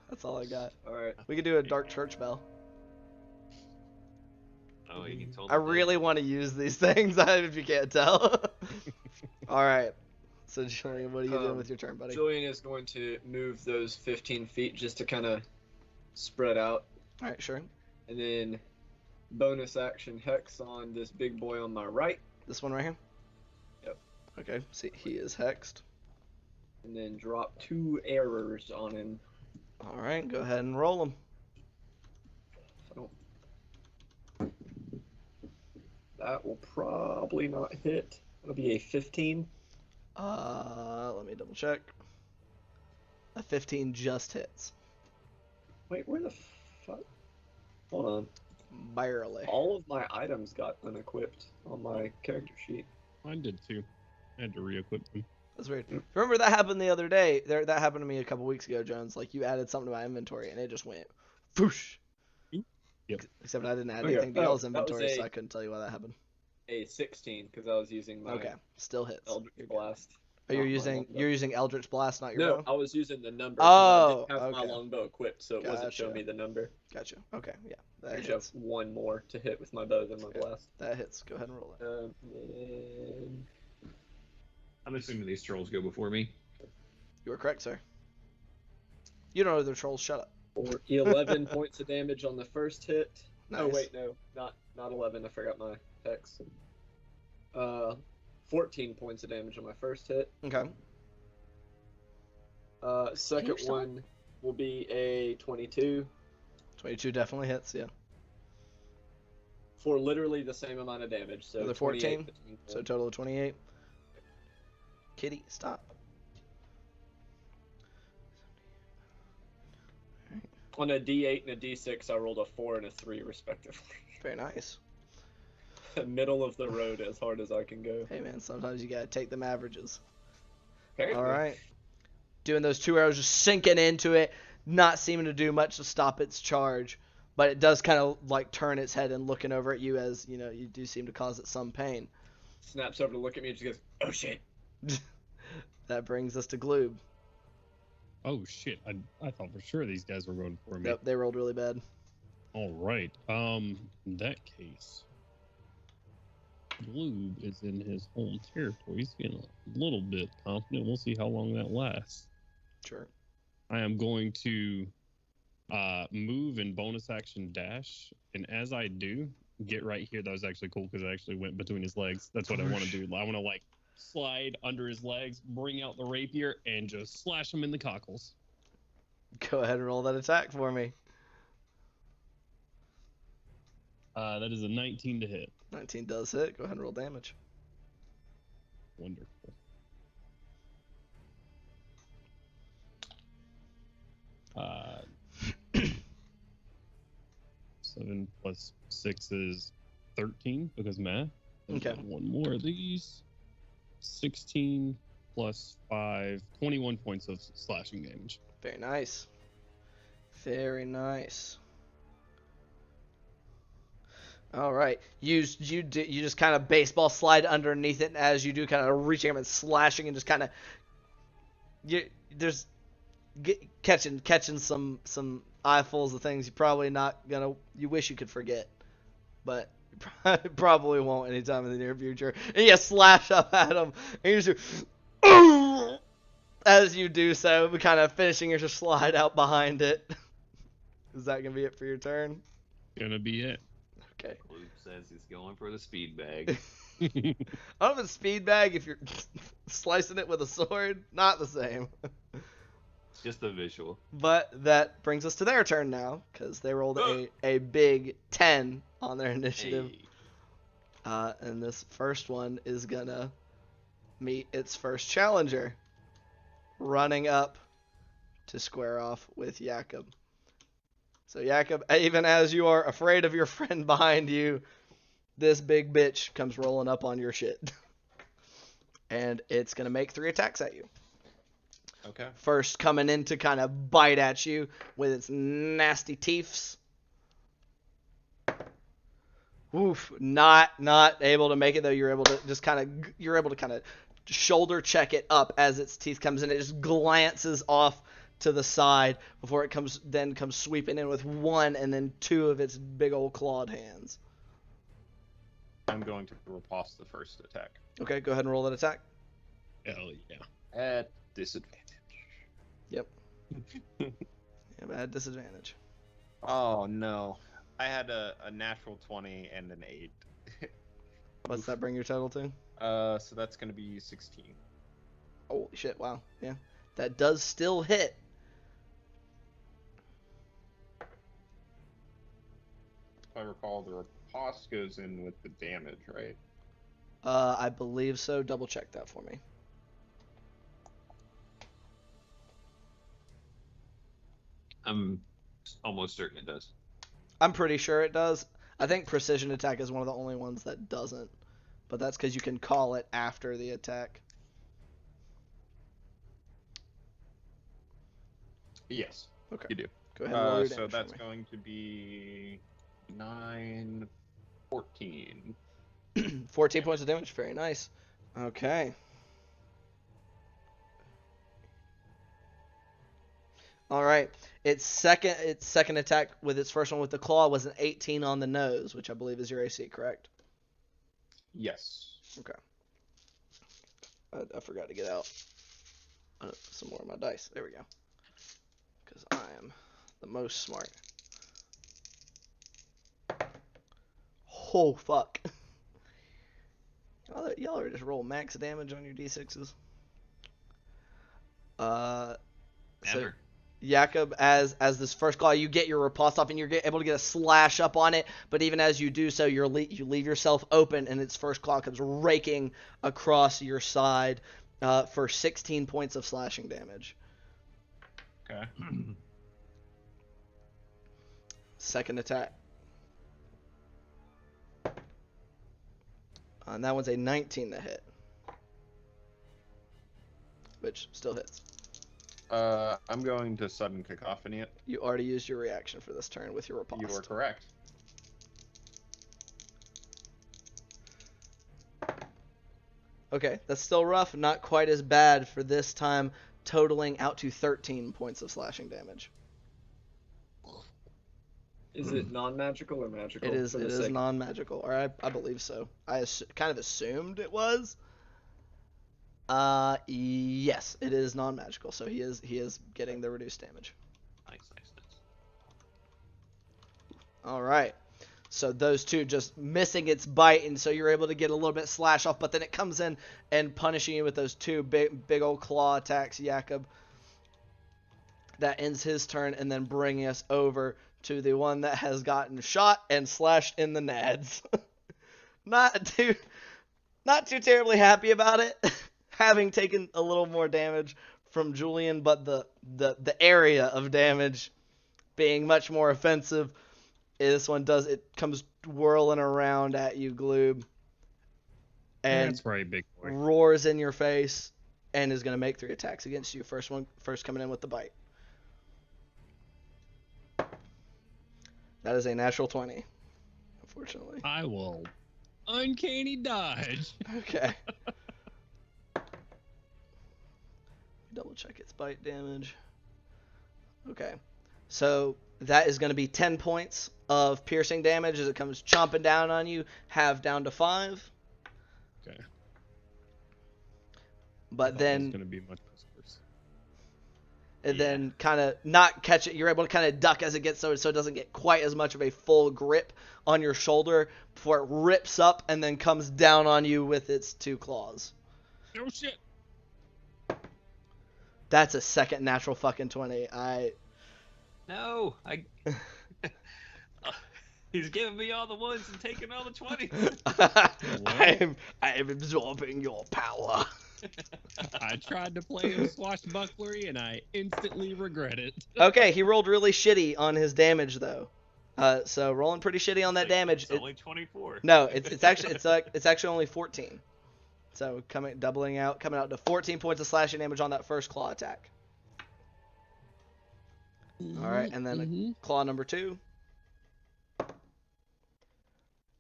That's all I got. All right. We could do a dark church bell. Oh, you can totally. I really want to use these things, if you can't tell. All right. So Julian, what are you doing with your turn, buddy? Julian is going to move those 15 feet just to kind of spread out, All right, sure. and then bonus action hex on this big boy on my right, This one right here? Yep. Okay, see, he is hexed. and then drop 2 errors on him. All right, go ahead and roll him. That will probably not hit. It'll be a 15. Let me double check. A 15 just hits. Wait, where the fuck? Hold on. Barely. All of my items got unequipped on my character sheet. Mine did too. I had to re-equip them. That's weird. Remember that happened the other day? That happened to me a couple weeks ago, Jones. Like, you added something to my inventory, and it just went whoosh. Yep. Except I didn't add Okay. anything to Oh, y'all's that was inventory, so a- I couldn't tell you why that happened. A 16 because I was using my Okay, still hits. Eldritch You're good. Blast. Oh, you're not my using longbow. Eldritch Blast, not your No, bow? I was using the number. Oh, I didn't have my okay. longbow equipped, so it wasn't showing Gotcha. me the number. Gotcha. Okay, yeah, I that should have hits. 1 more to hit with my bow than my Okay. blast. That hits. Go ahead and roll it. And I'm assuming these trolls go before me. You were correct, sir. You don't know they're trolls. Shut up. for 11 points of damage on the first hit. Nice. Oh wait, no, not 11. I forgot my hex. 14 points of damage on my first hit. Okay. Second stop? one will be a 22 22 definitely hits. Yeah. for literally the same amount of damage. So Another 28 14? between So them. total of 28. Kitty, stop. On a D8 and a D6, I rolled a 4 and a 3 respectively. Very nice. Middle of the road, as hard as I can go. Hey man, sometimes you gotta take them averages. Apparently. All right. Doing those 2 arrows, just sinking into it, not seeming to do much to stop its charge, but it does kind of like turn its head and looking over at you as you know you do seem to cause it some pain. Snaps over to look at me and just goes, "Oh shit." That brings us to Gloob. Oh shit! I thought for sure these guys were going for me. Yep, they rolled really bad. All right. In that case, Gloob is in his home territory. He's getting a little bit confident. We'll see how long that lasts. Sure. I am going to move and bonus action dash, and as I do, get right here. That was actually cool because I actually went between his legs. That's what I want to do. I want to like slide under his legs, bring out the rapier, and just slash him in the cockles. Go ahead and roll that attack for me. That is a 19 to hit. 19 does hit. Go ahead and roll damage. Wonderful. Uh, 7 plus 6 is 13 because math. Okay. One more of these. 16 plus 5, 21 points of slashing damage. Very nice. Very nice. All right. You just kind of baseball slide underneath it, and as you do, kind of reaching up and slashing, and just kind of catching some eyefuls of things you're probably not gonna. You wish you could forget, but Probably won't anytime in the near future. And you slash up at him, and you just do, as you do so, kind of finishing your slide out behind it. Is that gonna be it for your turn? Gonna be it. Okay. Luke says he's going for the speed bag. I don't know if it's speed bag if you're slicing it with a sword. Not the same. It's just the visual. But that brings us to their turn now, because they rolled a big 10 on their initiative. Hey. And this first one is gonna meet its first challenger, running up to square off with Jakob. So Jakob, even as you are afraid of your friend behind you, this big bitch comes rolling up on your shit. And it's gonna make 3 attacks at you. Okay. First coming in to kind of bite at you with its nasty teeths. Oof, not able to make it though. You're able to kind of shoulder check it up as its teeth comes in. It just glances off to the side before it comes sweeping in with 1 and then 2 of its big old clawed hands. I'm going to riposte the first attack. Okay, go ahead and roll that attack. Hell yeah. At disadvantage. Yep. Yeah, bad disadvantage. Oh no. I had a natural 20 and an 8. What's that bring your total to? So that's gonna be 16. Holy shit, wow. Yeah. That does still hit. If I recall, the riposte goes in with the damage, right? I believe so. Double check that for me. I'm almost certain it does. I'm pretty sure it does. I think precision attack is one of the only ones that doesn't. But that's because you can call it after the attack. Yes. Okay. You do. Go ahead and roll your So damage that's for me. going to be 9, 14. 14 points of damage. Very nice. Okay. All right. Its second attack with its first one with the claw was an 18 on the nose, which I believe is your AC, correct? Yes. Okay. I forgot to get out some more of my dice. There we go. Because I am the most smart. Oh, fuck. Y'all are just roll max damage on your d6s. So Never. Jakob, as this first claw, you get your riposte off and you're able to get a slash up on it, but even as you do so, you leave yourself open and its first claw comes raking across your side for 16 points of slashing damage. Okay. Second attack. And that one's a 19 to hit. Which still hits. I'm going to sudden cacophony it. You already used your reaction for this turn with your riposte. You are correct. Okay, that's still rough. Not quite as bad for this time, totaling out to 13 points of slashing damage. Is it non-magical or magical? It is non-magical, or I believe so. I kind of assumed it was. Yes, it is non-magical, so he is getting the reduced damage. Nice. All right. So those two just missing its bite, and so you're able to get a little bit slash off, but then it comes in and punishing you with those two big old claw attacks, Jakob. That ends his turn, and then bringing us over to the one that has gotten shot and slashed in the nads. Not too terribly happy about it, having taken a little more damage from Julian, but the area of damage being much more offensive. This one comes whirling around at you, Gloob, and That's right, big boy. roars in your face, and is going to make 3 attacks against you. First coming in with the bite. That is a natural 20, unfortunately. I will uncanny dodge. Okay. Double check its bite damage. Okay. So that is going to be 10 points of piercing damage as it comes chomping down on you. Half down to 5. Okay. But It was then going to be much worse. and Yeah. then kind of not catch it. You're able to kind of duck as it gets so it doesn't get quite as much of a full grip on your shoulder before it rips up and then comes down on you with its 2 claws. Oh shit! That's a second natural fucking 20. No, he's giving me all the ones and taking all the 20s. I'm absorbing your power. I tried to play him swashbucklery and I instantly regret it. Okay, he rolled really shitty on his damage though. So rolling pretty shitty on that damage. It's only 24. No, it's actually only 14. So coming out to 14 points of slashing damage on that first claw attack. All right, and then claw number 2.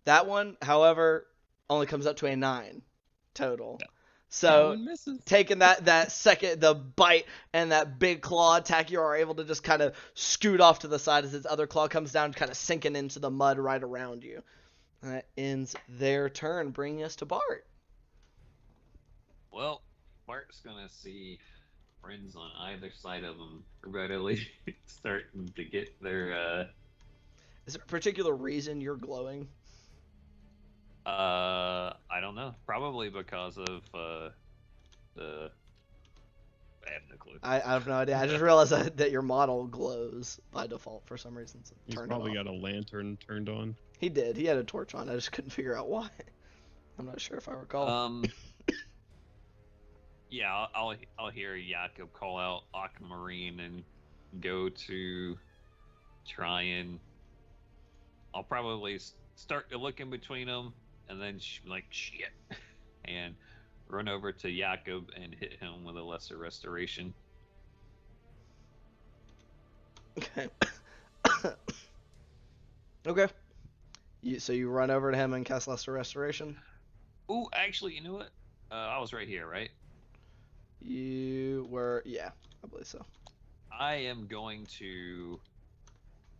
That one, however, only comes up to a 9 total. Yeah. So misses. taking that second, the bite and that big claw attack, you are able to just kind of scoot off to the side as its other claw comes down, kind of sinking into the mud right around you. That ends their turn, bringing us to Bart. Well, Bart's gonna see friends on either side of him readily starting to get their Is there a particular reason you're glowing? I don't know. Probably because of the I have no clue. I have no idea. I just realized that your model glows by default for some reason. So He's turn it probably off. got a lantern turned on. He did. He had a torch on. I just couldn't figure out why. I'm not sure if I recall. Yeah, I'll hear Jakob call out Aquamarine and go to try and I'll probably start to look in between them and then like shit and run over to Jakob and hit him with a lesser restoration. Okay. Okay. So you run over to him and cast Lesser Restoration? Ooh, actually, you know what? I was right here, right? You were, yeah, I believe so. I am going to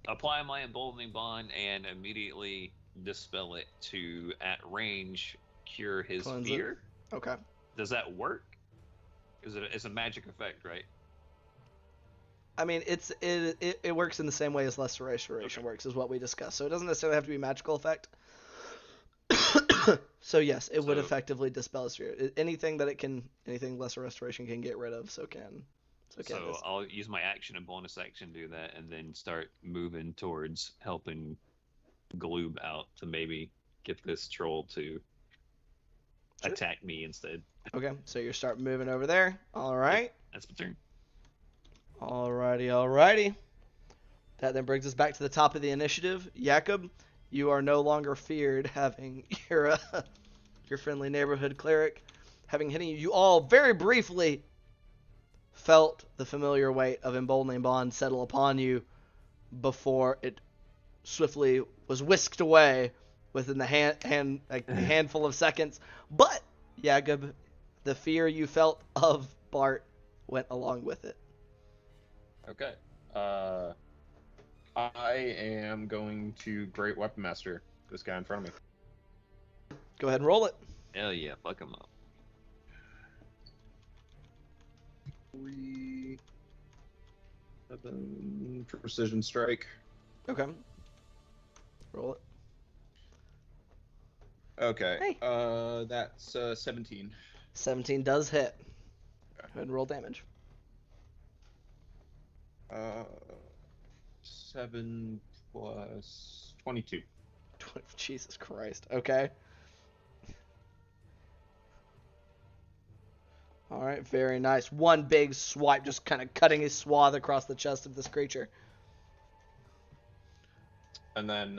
apply my emboldening bond and immediately dispel it to, at range, cure his Cleanse it. fear. Okay. Does that work? It's a magic effect, right? I mean, it works in the same way as Lesser Restoration works, is what we discussed. So it doesn't necessarily have to be a magical effect. So yes, it would effectively dispel his fear. Anything Lesser Restoration can get rid of, so can this. I'll use my action and bonus action to do that, and then start moving towards helping Gloob out to maybe get this troll to attack me instead. Okay, so you start moving over there. All right. That's my turn. Alrighty. That then brings us back to the top of the initiative. Jakob, you are no longer feared, having your friendly neighborhood cleric having hitting you. You all very briefly felt the familiar weight of emboldening bond settle upon you before it swiftly was whisked away within the handful of seconds. But Jakob, the fear you felt of Bart went along with it. Okay. I am going to Great Weapon Master this guy in front of me. Go ahead and roll it. Hell yeah, fuck him up. 3, 7, precision strike. Okay. Roll it. Okay. Hey. That's 17. 17 does hit. Go ahead and roll damage. 7 plus 22. Jesus Christ. Okay. All right, very nice. One big swipe, just kind of cutting a swath across the chest of this creature. And then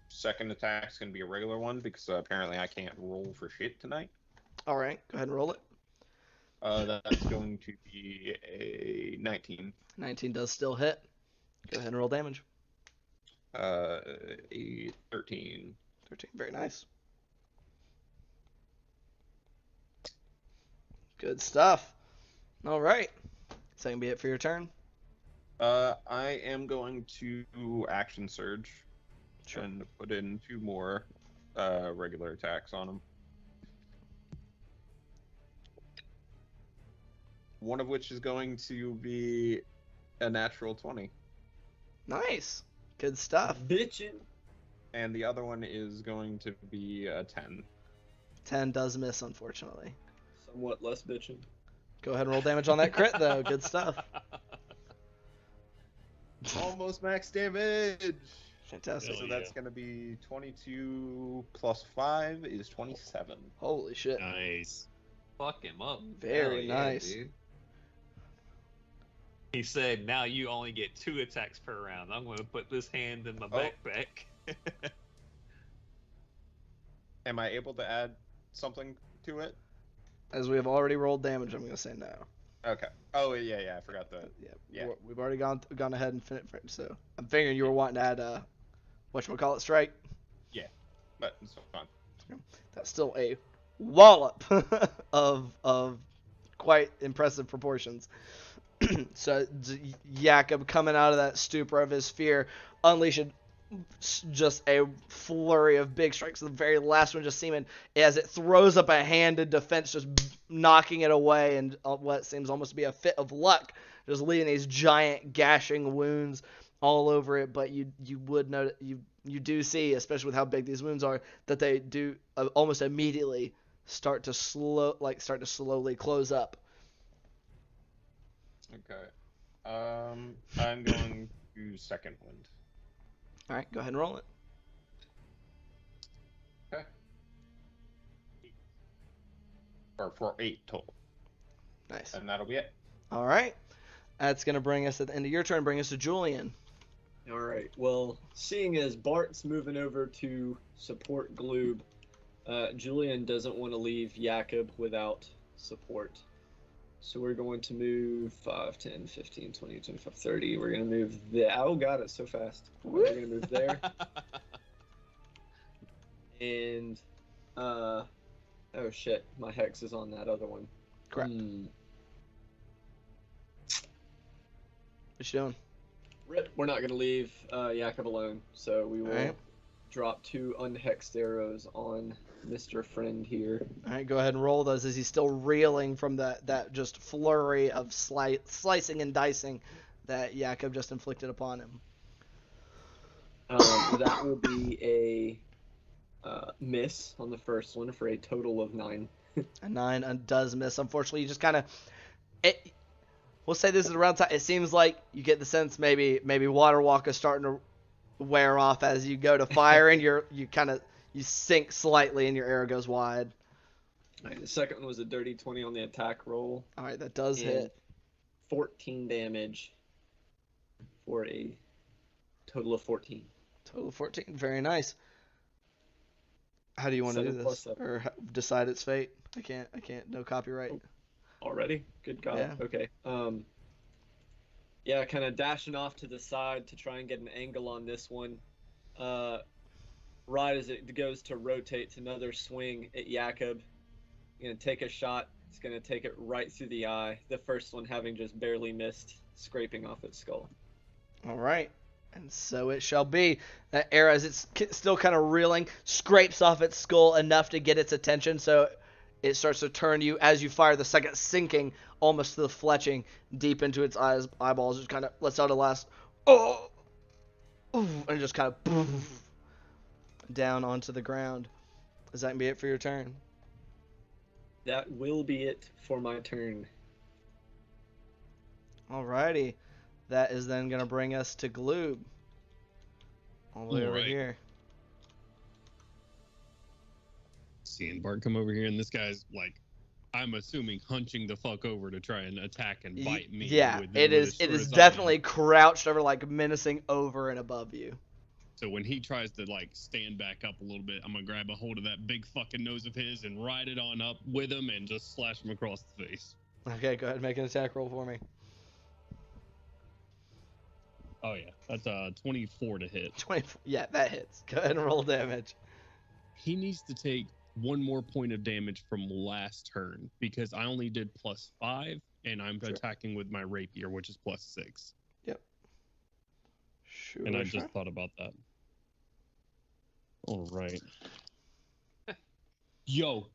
second attack's going to be a regular one because apparently I can't roll for shit tonight. All right, go ahead and roll it. That's going to be a 19. 19 does still hit. Go ahead and roll damage. A 13. 13, very nice. Good stuff. All right. So that can be it for your turn. I am going to action surge and put in 2 more regular attacks on him. One of which is going to be a natural 20. Nice. Good stuff. Bitchin'. And the other one is going to be a 10. 10 does miss, unfortunately. Somewhat less bitchin'. Go ahead and roll damage on that crit, though. Good stuff. Almost max damage! Fantastic. So that's going to be 22 plus 5 is 27. Holy shit. Nice. Fuck him up. Very Hell yeah, nice. dude. He said, now you only get 2 attacks per round. I'm going to put this hand in my backpack. Am I able to add something to it? As we have already rolled damage, I'm going to say no. Okay. Oh, yeah, I forgot that. Yeah. We've already gone ahead and finished, so I'm figuring you were wanting to add, whatchamacallit, strike? Yeah, but it's fine. That's still a wallop of quite impressive proportions. So Jakob, coming out of that stupor of his fear, unleashed just a flurry of big strikes. The very last one just seeming as it throws up a hand in defense, just knocking it away, and what seems almost to be a fit of luck, just leaving these giant gashing wounds all over it. But you would note, you do see, especially with how big these wounds are, that they do almost immediately start to slowly close up. Okay. I'm going to second wind. All right, go ahead and roll it. Okay. Or for 8 total. Nice. And that'll be it. All right. That's going to bring us at the end of your turn, bring us to Julian. All right. Well, seeing as Bart's moving over to support Gloob, Julian doesn't want to leave Jakob without support. So we're going to move 5, 10, 15, 20, 25, 30. We're going to move there. Oh, God, it's so fast. We're going to move there. And, oh, shit. My hex is on that other one. Crap. What you doing? Rip. We're not going to leave Jakob alone. So we will drop 2 unhexed arrows on Mr. Friend here. All right, go ahead and roll those as he's still reeling from that just flurry of slicing and dicing that Jakob just inflicted upon him. That will be a miss on the first one for a total of 9. A 9 does miss. Unfortunately, you just kind of... We'll say this is around time. It seems like you get the sense maybe Water Walk is starting to wear off as you go to fire, and you sink slightly and your arrow goes wide. All right, the second one was a dirty 20 on the attack roll. All right, that does hit. 14 damage for a total of 14. Total of 14. Very nice. How do you want to do this? Or decide its fate? I can't. No copyright. Already? Good God. Yeah. Okay. Yeah, kind of dashing off to the side to try and get an angle on this one. Right as it goes to rotate, to another swing at Jakob. Going to take a shot. It's going to take it right through the eye. The first one having just barely missed, scraping off its skull. All right. And so it shall be. That arrow, as it's still kind of reeling, scrapes off its skull enough to get its attention, so it starts to turn you as you fire the second, sinking almost to the fletching deep into its eyeballs. Just kind of lets out a last, and just kind of down onto the ground. Does that be it for your turn? That will be it for my turn. Alrighty. That is then going to bring us to Gloob. All the way over here. Seeing Bart come over here, and this guy's like, I'm assuming hunching the fuck over to try and attack and bite me. Yeah, it is short definitely crouched over, like menacing over and above you. So when he tries to like stand back up a little bit, I'm gonna grab a hold of that big fucking nose of his and ride it on up with him and just slash him across the face. Okay, go ahead and make an attack roll for me. Oh yeah, that's 24 to hit. 24. Yeah, that hits. Go ahead and roll damage. He needs to take 1 more point of damage from last turn because I only did +5 and I'm attacking with my rapier, which is +6. Sure. And I just thought about that. All right. Yo.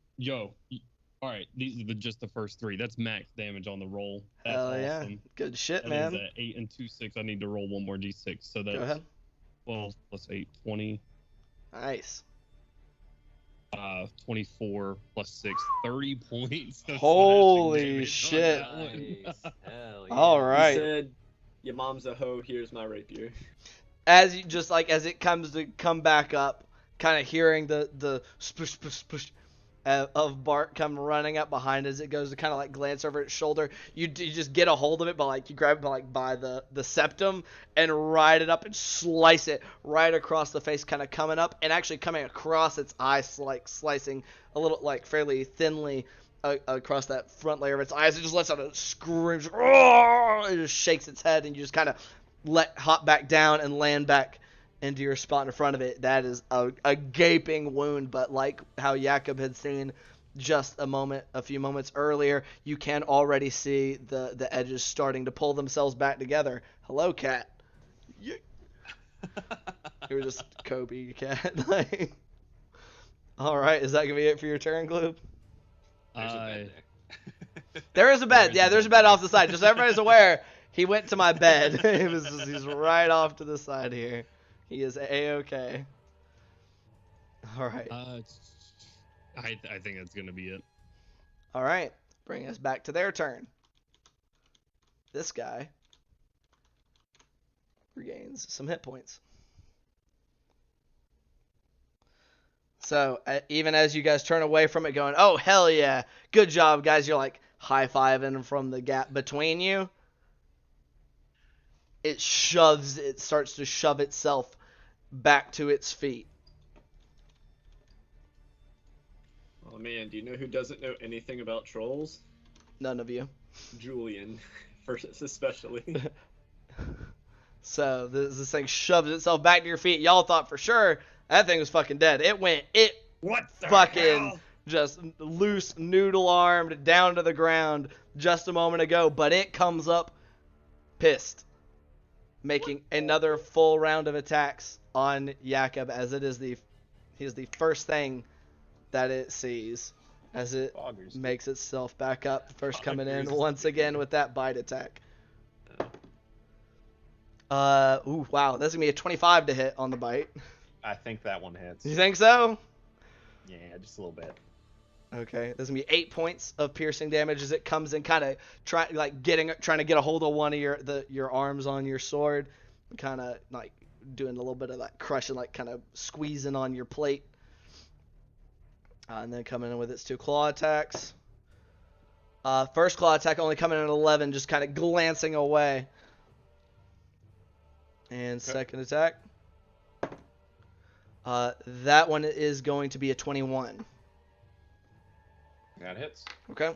All right, these are just the first 3. That's max damage on the roll. That's Hell yeah. awesome. Good shit, That man. is at 8 and 2, 6. I need to roll one more d6. So that's Go ahead. 12 plus 8, 20. Nice. 24 plus 6, 30 points. of Holy slashing damage on shit. that one. Nice. Hell yeah. All He right. said, "Your mom's a hoe. Here's my rapier." As you just like as it comes to come back up, kind of hearing the spush spush spush of Bart come running up behind as it goes to kind of like glance over its shoulder. You just get a hold of it, but like you grab it by the septum and ride it up and slice it right across the face, kind of coming up and actually coming across its eye, like slicing a little like fairly thinly across that front layer of its eyes. It just lets out a scream. It just shakes its head, and you just kind of hop back down and land back into your spot in front of it. That is a gaping wound, but like how Jakob had seen just a few moments earlier, you can already see the edges starting to pull themselves back together. Hello, cat. You were just Kobe, cat. Like, all right, is that gonna be it for your turn, Gloob? There's a bed there. There is a bed. There is Yeah, a there's a bed. bed off the side. Just so everybody's aware, he went to my bed. He's right off to the side here. He is A-okay. All right. I think that's gonna be it. All right. Bring us back to their turn. This guy regains some hit points. So even as you guys turn away from it going, oh, hell yeah, good job, guys. You're like high-fiving from the gap between you. It starts to shove itself back to its feet. Oh man, do you know who doesn't know anything about trolls? None of you. Julian, first especially. So this thing shoves itself back to your feet. Y'all thought for sure that thing was fucking dead. It What the fucking hell? just loose noodle-armed down to the ground just a moment ago, but it comes up pissed, making another full round of attacks on Jakob as he is the first thing that it sees as it Boggers. makes itself back up, first coming in Boggers. once again with that bite attack. Ooh, wow, that's gonna be a 25 to hit on the bite. I think that one hits. You think so? Yeah, just a little bit. Okay, there's gonna be 8 points of piercing damage as it comes in, kind of trying to get a hold of one of your arms on your sword, kind of like doing a little bit of that crushing, like kind of squeezing on your plate, and then coming in with its 2 claw attacks. First claw attack only coming in at 11, just kind of glancing away. And second attack, that one is going to be a 21. That hits. Okay.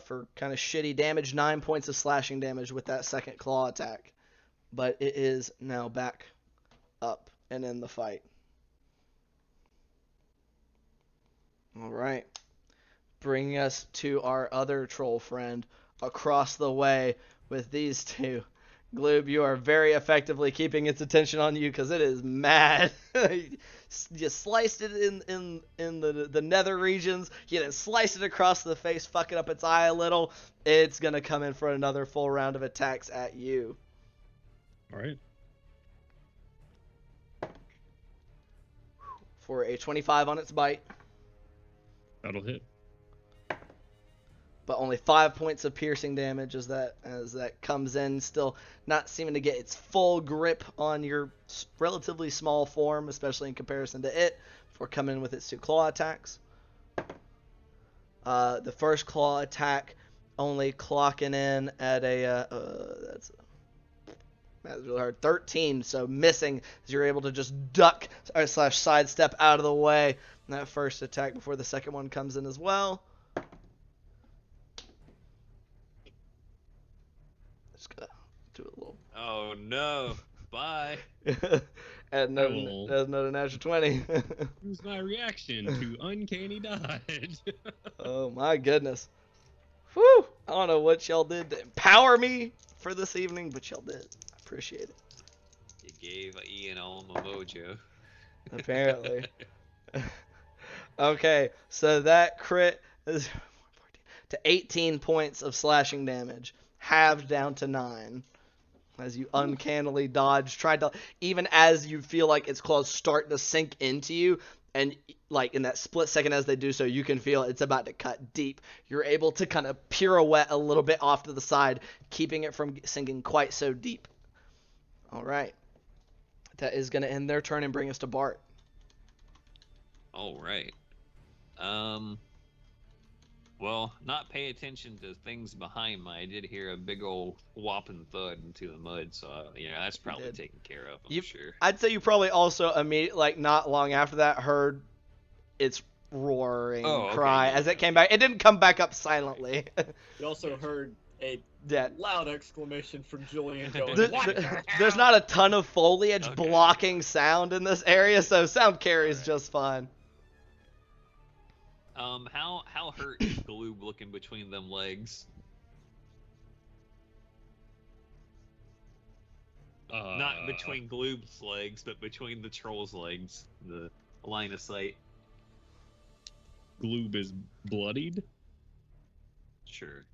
For kind of shitty damage, 9 points of slashing damage with that second claw attack. But it is now back up and in the fight. All right. Bringing us to our other troll friend across the way with these two. Gloob, you are very effectively keeping its attention on you because it is mad. You sliced it in the nether regions. You then sliced it across the face, fucking up its eye a little. It's going to come in for another full round of attacks at you. All right. For a 25 on its bite, That'll hit. but only 5 points of piercing damage as that comes in, still not seeming to get its full grip on your relatively small form, especially in comparison to it, before coming in with its 2 claw attacks. The first claw attack only clocking in at that's really hard, 13, so missing as you're able to just duck / sidestep out of the way in that first attack before the second one comes in as well. Just gonna do a little. Oh no! Bye. Add another natural 20. Here's my reaction to uncanny dodge. Oh my goodness. Whew! I don't know what y'all did to empower me for this evening, but y'all did. I appreciate it. You gave Ian all my mojo. Apparently. Okay, so that crit is to 18 points of slashing damage, halved down to 9. As you uncannily dodge, even as you feel like its claws start to sink into you, and like in that split second as they do so, you can feel it's about to cut deep. You're able to kind of pirouette a little bit off to the side, keeping it from sinking quite so deep. All right. That is going to end their turn and bring us to Bart. All right. Well, not pay attention to things behind me. I did hear a big old whopping thud into the mud, so that's probably taken care of. I'm sure. I'd say you probably also immediately, like not long after that, heard its roaring cry as it came back. It didn't come back up silently. You also heard a loud exclamation from Julian going, There's not a ton of foliage blocking sound in this area, so sound carries just fine. How hurt is Gloob looking between them legs? Not between Gloob's legs, but between the troll's legs. The line of sight. Gloob is bloodied? Sure.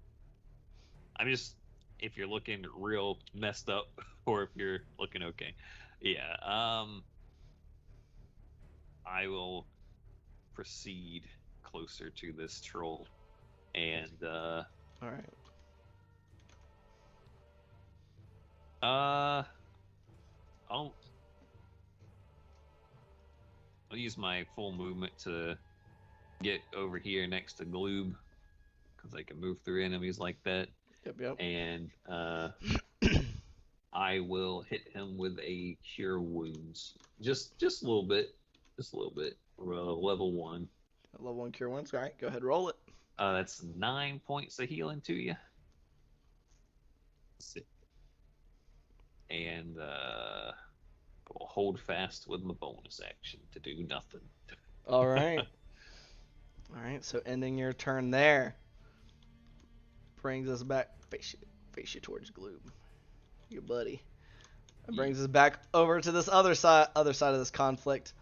I'm just, if you're looking real messed up, or if you're looking okay. Yeah, I will proceed closer to this troll, and Alright. I'll use my full movement to get over here next to Gloob, because I can move through enemies like that. Yep. And I will hit him with a Cure Wounds. Just a little bit. Level 1. Level 1 Cure Wounds. Alright, go ahead, roll it. That's 9 points of healing to you. And I'll hold fast with my bonus action to do nothing. Alright. Alright, so ending your turn there brings us back. Face you towards Gloob. Your buddy. It brings us back over to this other side of this conflict,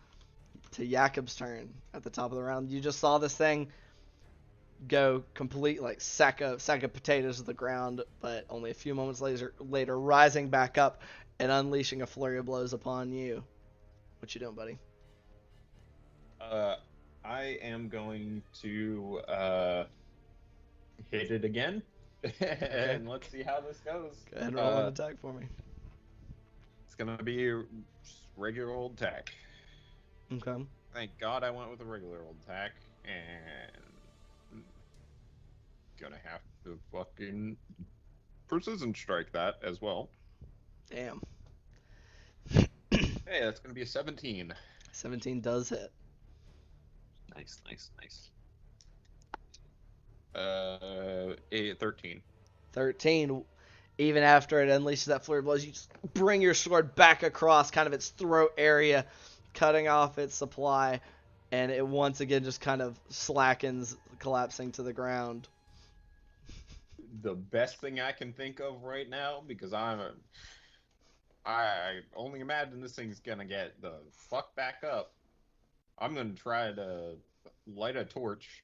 to Jakob's turn at the top of the round. You just saw this thing go complete, like sack of potatoes to the ground, but only a few moments later rising back up and unleashing a flurry of blows upon you. What you doing, buddy? I am going to hit it again, and let's see how this goes. Go ahead and roll an attack for me. It's gonna be a regular old attack. Okay. Thank God I went with a regular old attack, and gonna have to fucking precision strike that as well. Damn. Hey, that's gonna be a 17. 17 does hit. Nice. 13. 13. Even after it unleashes that flurry of blows, you just bring your sword back across kind of its throat area, cutting off its supply, and it once again just kind of slackens, collapsing to the ground. The best thing I can think of right now, because I only imagine this thing's gonna get the fuck back up. I'm gonna try to light a torch.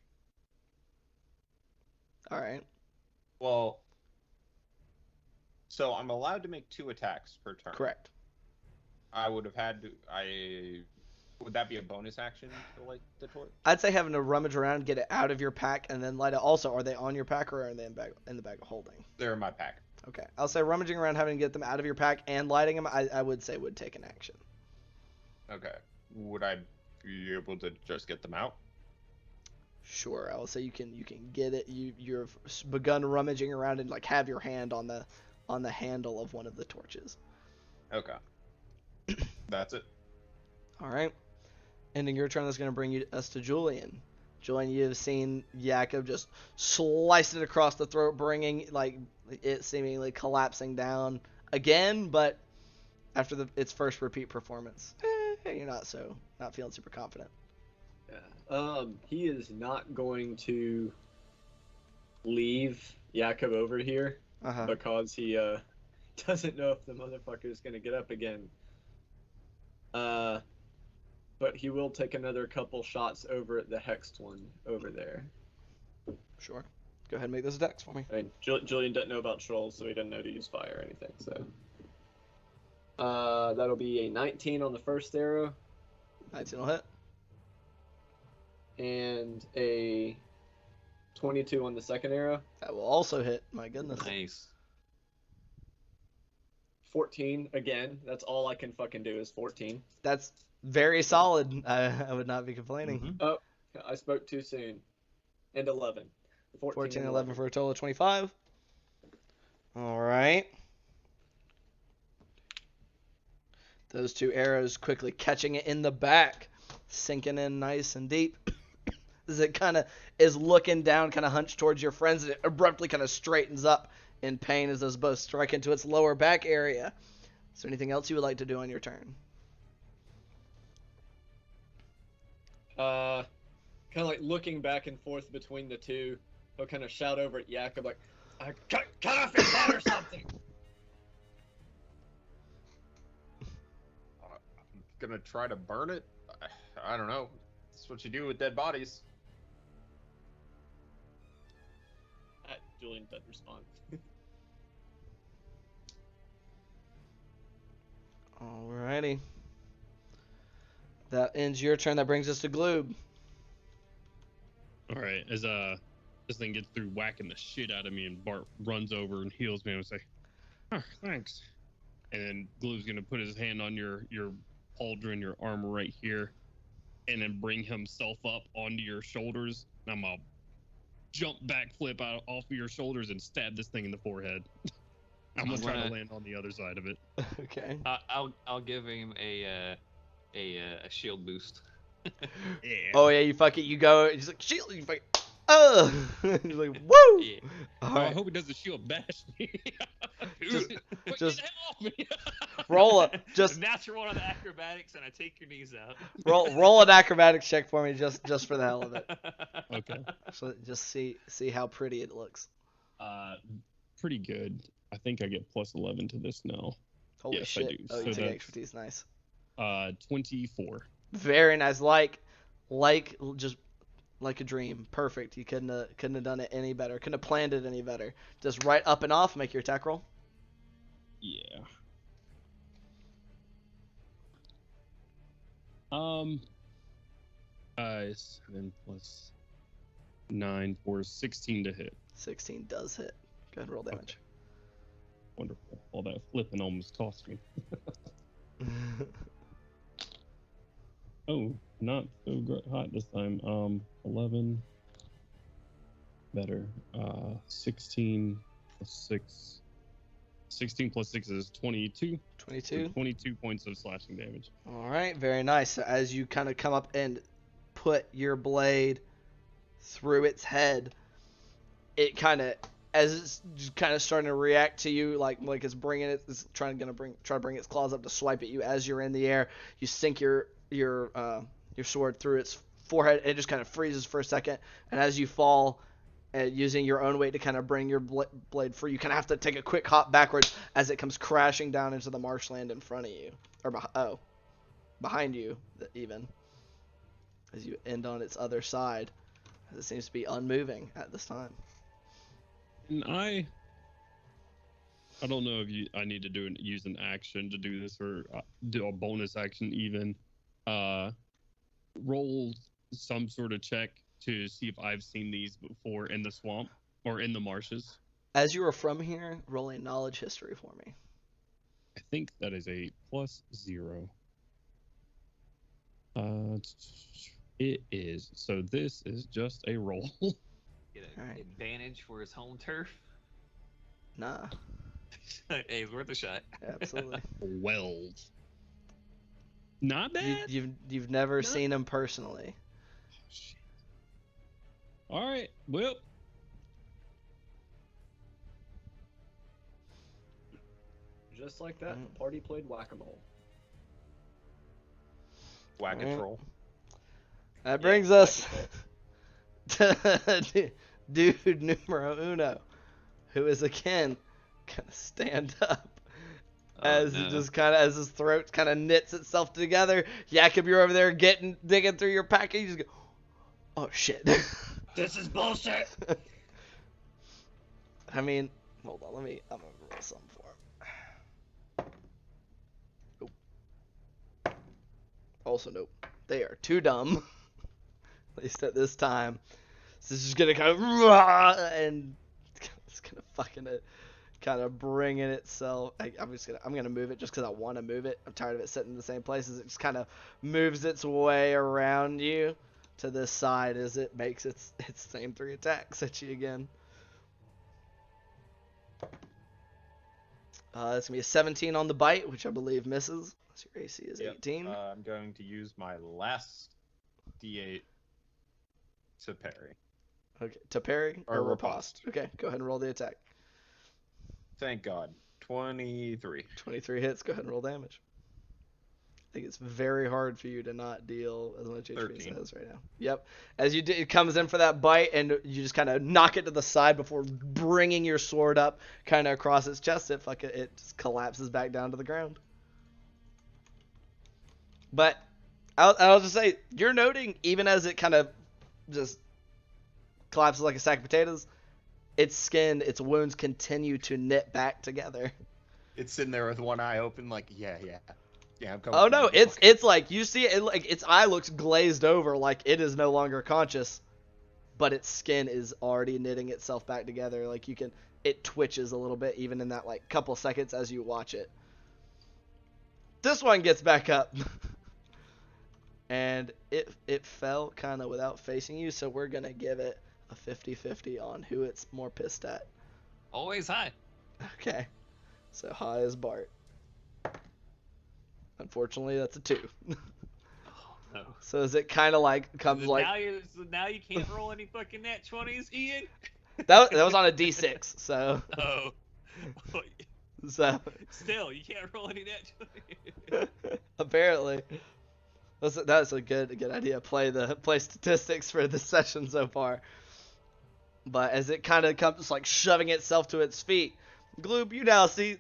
Alright. Well, so I'm allowed to make 2 attacks per turn. Correct. I would have had to. Would that be a bonus action to light the torch? I'd say having to rummage around, get it out of your pack, and then light it. Also, are they on your pack or are they in the bag of holding? They're in my pack. Okay. I'll say rummaging around, having to get them out of your pack and lighting them, I would say would take an action. Okay. Would I be able to just get them out? Sure. I will say you can get it. You've begun rummaging around and like have your hand on the handle of one of the torches. Okay. That's it. All right. Ending your turn, that's going to bring us to Julian. Julian, you have seen Jakob just slice it across the throat, bringing like it seemingly collapsing down again, but after its first repeat performance, you're not feeling super confident. Yeah. He is not going to leave Jakob over here Uh-huh. because he doesn't know if the motherfucker is gonna get up again. But he will take another couple shots over at the hexed one over there. Sure. Go ahead and make those attacks for me. I mean, Julian doesn't know about trolls, so he doesn't know to use fire or anything. So that'll be a 19 on the first arrow 19 will hit. and a 22 on the second arrow. That will also hit. My goodness. Nice. 14 again. That's all I can fucking do is 14. That's very solid. I would not be complaining. Mhm. Oh, I spoke too soon. And 11. 14 and 11 for a total of 25. All right. Those two arrows quickly catching it in the back, sinking in nice and deep. As it kind of is looking down, kind of hunched towards your friends, and it abruptly kind of straightens up in pain as those both strike into its lower back area. Is there anything else you would like to do on your turn? Kind of like looking back and forth between the two. He'll kind of shout over at Jakob like, cut off his head or something. I'm gonna try to burn it. I don't know. That's what you do with dead bodies. Julian doesn't respond. Alrighty. That ends your turn. That brings us to Gloob. All right, as this thing gets through whacking the shit out of me, and Bart runs over and heals me and say, "Oh, thanks." And then Gloob's gonna put his hand on your pauldron, your armor right here, and then bring himself up onto your shoulders. And I'm gonna jump back, flip out off of your shoulders, and stab this thing in the forehead. I'm gonna try to land on the other side of it. Okay. I'll give him a shield boost. Yeah. Oh yeah, you fuck it. You go. He's like shield. You fuck. Oh. He's like woo. Yeah. All Oh, I right. hope he doesn't shield bash me. Just- Get just- the hell off me. Roll up. Just natural one on the acrobatics, and I take your knees out. roll an acrobatics check for me, just for the hell of it. Okay. So just see how pretty it looks. Pretty good. I think I get plus 11 to this now. Holy Yes, I shit. do. Oh, you So take that's- expertise. Nice. 24. Very nice. Like just like a dream. Perfect. You couldn't have done it any better. Couldn't have planned it any better. Just right up and off. Make your attack roll. Yeah. 7 plus 9 for 16 to hit. 16 does hit. Go ahead and roll damage. Wonderful. All that flipping almost cost me. Oh, not so hot this time. 11. Better. 16 plus 6. 16 plus 6 is 22. 22. 22 points of slashing damage. All right, very nice. So as you kind of come up and put your blade through its head, it kind of, as it's just kind of starting to react to you, like it's bringing it, it's try to bring its claws up to swipe at you as you're in the air. You sink your sword through its forehead. It just kind of freezes for a second, and as you fall, using your own weight to kind of bring your blade free, you kind of have to take a quick hop backwards as it comes crashing down into the marshland in front of you, or behind you even, as you end on its other side, as it seems to be unmoving at this time. And I don't know if I need to use an action to do this, or do a bonus action even. Roll some sort of check to see if I've seen these before in the swamp or in the marshes. As you are from here, roll a knowledge history for me. I think that is a +0. It is. So this is just a roll. Get an Alright. advantage for his home turf. Nah, Hey, it's worth a shot. absolutely. 12. Not bad. You've never seen him personally. Shit. All right. Well, Just like that, the party played whack-a-mole. Whack Alright. a troll. That brings us to dude numero uno, who is again gonna stand up. Oh, As no. he just kind of, as his throat kind of knits itself together. Jakob, you're over there digging through your pack, and you just go, oh shit. This is bullshit. I mean, hold on, I'm gonna roll something for him. Nope. Also, nope. They are too dumb. At least at this time. So it's just gonna kind of, and it's gonna fucking kind of bringing itself. I'm gonna move it just because I want to move it. I'm tired of it sitting in the same place. As it just kind of moves its way around you to this side as it makes its same 3 attacks at you again. It's gonna be a 17 on the bite, which I believe misses. So your AC is 18. I'm going to use my last D8 to parry. Okay, to parry Or riposte. Okay, go ahead and roll the attack. Thank God. 23. 23 hits. Go ahead and roll damage. I think it's very hard for you to not deal as much HP as it has right now. Yep. As it comes in for that bite, and you just kind of knock it to the side before bringing your sword up, kind of across its chest. It just collapses back down to the ground. But I'll just say, you're noting, even as it kind of just collapses like a sack of potatoes, its skin, its wounds continue to knit back together. It's sitting there with one eye open, like, yeah, I'm coming. Oh no, it's like, you see it, like its eye looks glazed over, like it is no longer conscious, but its skin is already knitting itself back together. Like it twitches a little bit even in that like couple seconds as you watch it. This one gets back up. And it fell kind of without facing you, so we're gonna give it a 50-50 on who it's more pissed at. Always high. Okay, so high as Bart. Unfortunately, that's a 2. Oh, no. So as it kind of like comes like Now you can't roll any fucking nat 20s, Ian. that was on a D6, so Oh. so Still, you can't roll any nat 20s. apparently that's a good idea. Play statistics for this session so far. But as it kind of comes like shoving itself to its feet, Gloob, you now see,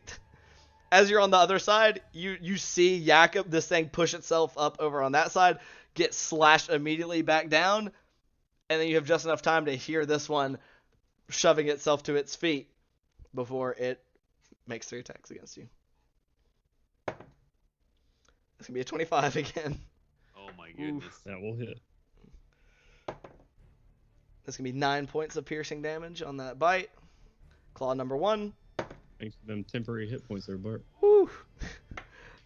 as you're on the other side, you see Jakob, this thing push itself up over on that side, get slashed immediately back down, and then you have just enough time to hear this one shoving itself to its feet before it makes 3 attacks against you. It's gonna be a 25 again. Oh my goodness. Oof, that will hit. That's gonna be 9 points of piercing damage on that bite. Claw number 1. Thanks for them temporary hit points there, Bart. Woo.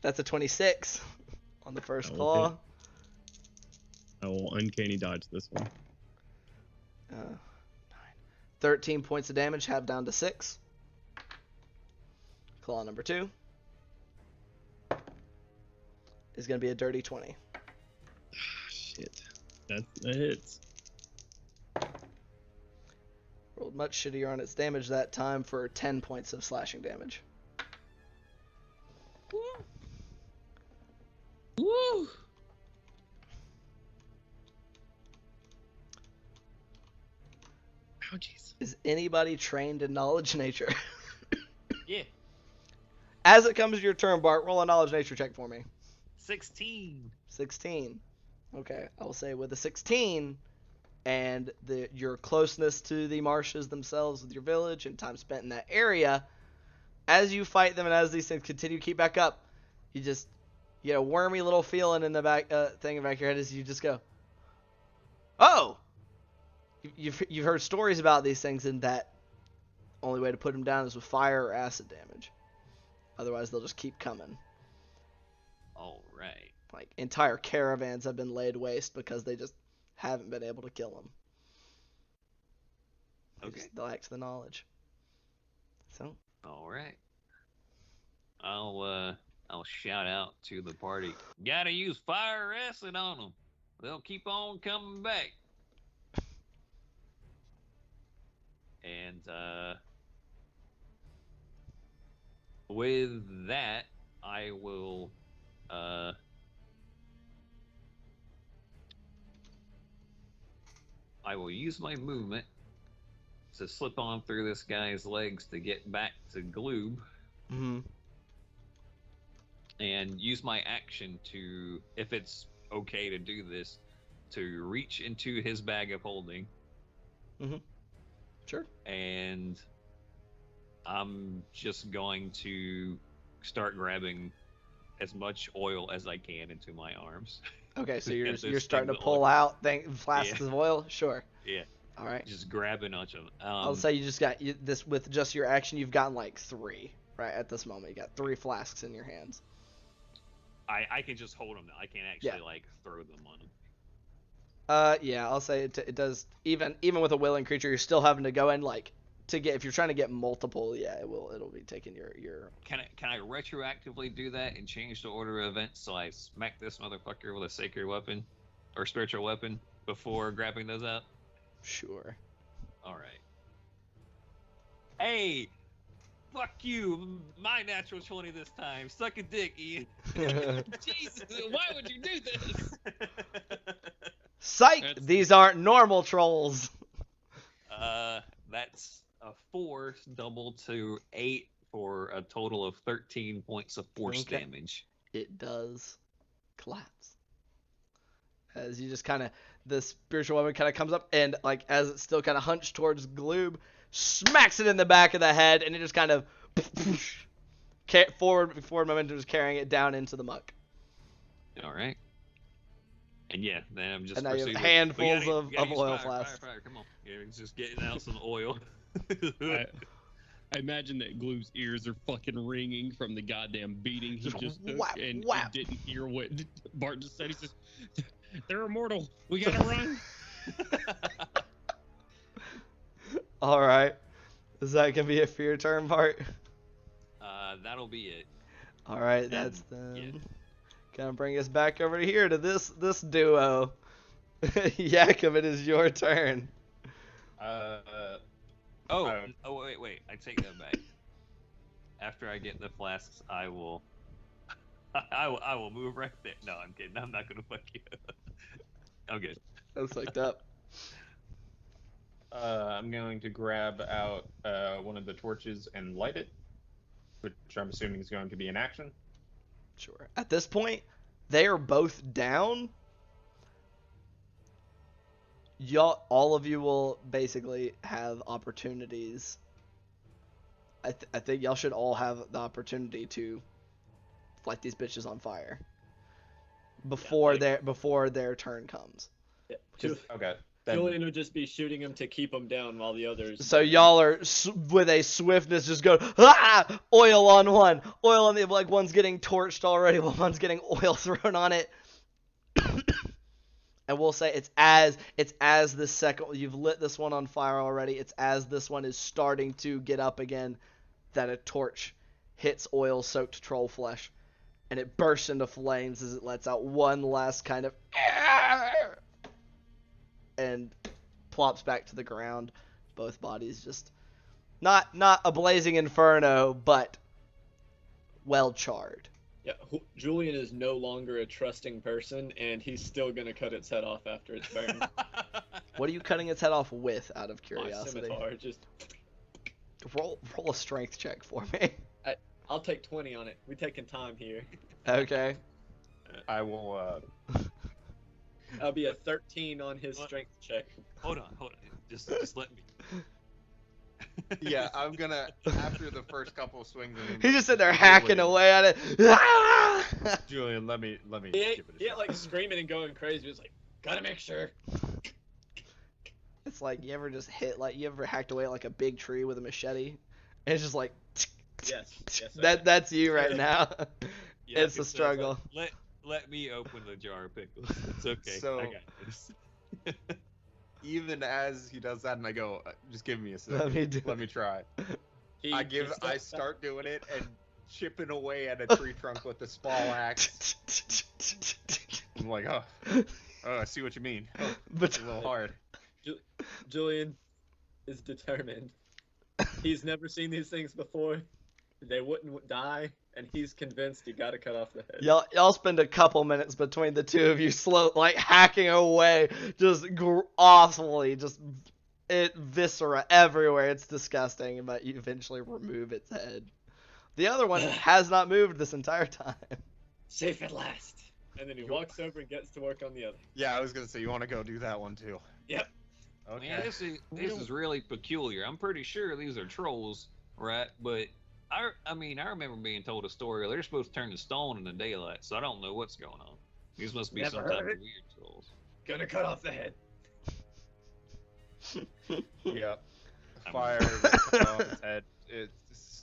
That's a 26 on the first That will claw. hit. I will uncanny dodge this one. 13 points of damage, half down to 6. Claw number 2 is going to be a dirty 20. Shit. That hits. Rolled much shittier on its damage that time for 10 points of slashing damage. Woo! Oh, jeez. Is anybody trained in knowledge nature? Yeah. As it comes to your turn, Bart, roll a knowledge nature check for me. 16. 16. Okay, I will say with a 16 and your closeness to the marshes themselves with your village and time spent in that area, as you fight them and as these things continue to keep back up, you get a wormy little feeling in the back thing in the back of your head as you just go, oh! You've heard stories about these things, and that only way to put them down is with fire or acid damage. Otherwise, they'll just keep coming. All right. Like, entire caravans have been laid waste because they just haven't been able to kill them. Okay. They lack the knowledge. So. All right. I'll shout out to the party. Gotta use fire or acid on them. They'll keep on coming back. And with that, I will use my movement to slip on through this guy's legs to get back to Gloob Mm-hmm. and use my action to, if it's okay to do this, to reach into his bag of holding. Sure. And I'm just going to start grabbing as much oil as I can into my arms. Okay, so Get you're those starting to things pull oil. out flasks Yeah. of oil. Sure. Yeah, All right. just grab a bunch of them. I'll say you just got this with just your action. You've gotten like 3 right at this moment. You got 3 flasks in your hands. I can just hold them now. I can't actually like throw them on them. Yeah, I'll say it does. Even with a willing creature, you're still having to go in like to get if you're trying to get multiple. Yeah, it'll be taking your. Can I retroactively do that and change the order of events so I smack this motherfucker with a sacred weapon or spiritual weapon before grabbing those out? Sure. All right. Hey, fuck you! My natural 20 this time. Suck a dick, Ian. Jesus, why would you do this? Psych! That's- These aren't normal trolls. That's a 4 doubled to 8 for a total of 13 points of force Okay. damage. It does collapse. As you just kind of, the spiritual weapon kind of comes up and like as it's still kind of hunched towards Gloob, smacks it in the back of the head and it just kind of forward momentum is carrying it down into the muck. All right. And yeah, then I'm just And now you have proceeding- handfuls we gotta of use oil fire, flasks. Fire, come on. Yeah, it's just getting out some oil. I imagine that Gloob's ears are fucking ringing from the goddamn beating he Just just took whap, and whap. didn't hear what Bart just said. He says, "They're immortal. We gotta run." All right. Is that gonna be it for your turn, Bart? That'll be it. All right, And, that's then. yeah. Gonna bring us back over to here to this duo. Jakob, it is your turn. Wait. I take that back. After I get the flasks, I will move right there. No, I'm kidding. I'm not gonna fuck you. I'm good. That's fucked up. I'm going to grab out one of the torches and light it, which I'm assuming is going to be an action. Sure. At this point, they are both down. All of you will basically have opportunities. I think y'all should all have the opportunity to light these bitches on fire before their turn comes. Yeah. Okay. Julian would just be shooting him to keep him down while the others. So y'all are with a swiftness just go oil on one, oil on the like one's getting torched already, while one's getting oil thrown on it. And we'll say it's as the second you've lit this one on fire already. It's as this one is starting to get up again that a torch hits oil-soaked troll flesh, and it bursts into flames as it lets out one last kind of and plops back to the ground. Both bodies just not a blazing inferno, but well charred. Yeah, Julian is no longer a trusting person, and he's still gonna cut its head off after it's burned. What are you cutting its head off with, out of My curiosity? scimitar, just Roll a strength check for me. I'll take 20 on it. We're taking time here. Okay. I will. That'll be a 13 on his What? strength check. Hold on. Just let me. Yeah, I'm gonna after the first couple of swings. He's just sitting there hacking away at it. Julian, let me He give ain't, it a he ain't shot. like screaming and going crazy. He was like, gotta make sure. It's like you ever hacked away at like a big tree with a machete, and it's just like Yes. that's you right now. Yeah, It's a because, struggle. Let me open the jar of pickles. It's okay. So- I got this. Even as he does that, and I go, just give me a second. Let me do Let me try. I start doing it and chipping away at a tree trunk with a small axe. I'm like, oh, I see what you mean. Oh, But it's a little hard. Julian is determined. He's never seen these things before. They wouldn't die, and he's convinced you gotta cut off the head. y'all spend a couple minutes between the two of you, slow like hacking away, just awfully, just viscera everywhere. It's disgusting, but you eventually remove its head. The other one has not moved this entire time. Safe at last. And then he walks over and gets to work on the other. Yeah, I was gonna say you want to go do that one too. Yep. Okay. Man, this is really peculiar. I'm pretty sure these are trolls, right? But I remember being told a story. They're supposed to turn to stone in the daylight, so I don't know what's going on. These must be Never some heard type of it. weird trolls. Gonna cut off the head. Yep. I mean- Fire on his head.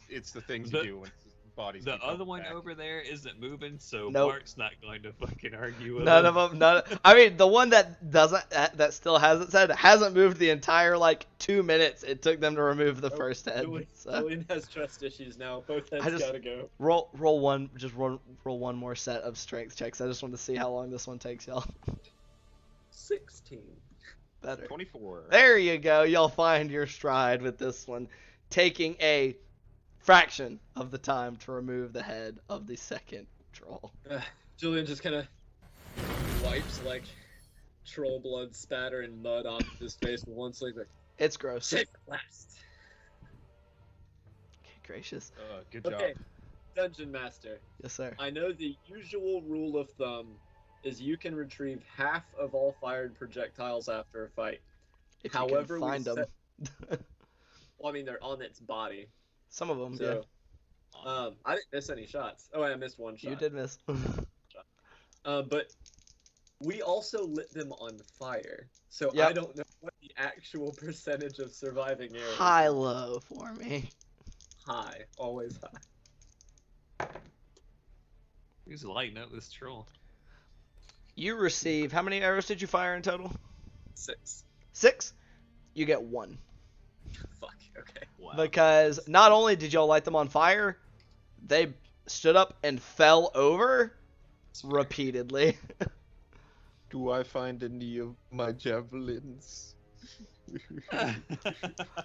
It's the things you The- do when bodies. The keep coming other one back. over there isn't moving, so Nope. Mark's not going to fucking argue with None him. of them. I mean, the one that doesn't, that still has its head, hasn't moved the entire 2 minutes it took them to remove the first head. So. Julian has trust issues now. Both heads I just- gotta go. Roll one, roll one more set of strength checks. I just want to see how long this one takes y'all. 16. Better. 24. There you go. Y'all find your stride with this one, taking a fraction of the time to remove the head of the second troll. Julian just kind of wipes troll blood spatter and mud off his face with one sleeve. Like, It's gross. safe at last. Okay, gracious. Good job. Okay, Dungeon Master. Yes, sir. I know the usual rule of thumb is you can retrieve half of all fired projectiles after a fight. If However, you we can find them. Well, I mean, they're on its body. Some of them, So, I didn't miss any shots. Oh, I missed one yeah. shot. You did miss. But we also lit them on fire. So Yep. I don't know what the actual percentage of surviving air is. High low for me. High. Always high. He's lighting up this troll. You receive, how many arrows did you fire in total? 6. 6. You get 1. Fuck, okay. Wow. Because not only did y'all light them on fire, they stood up and fell over repeatedly. Do I find any of my javelins?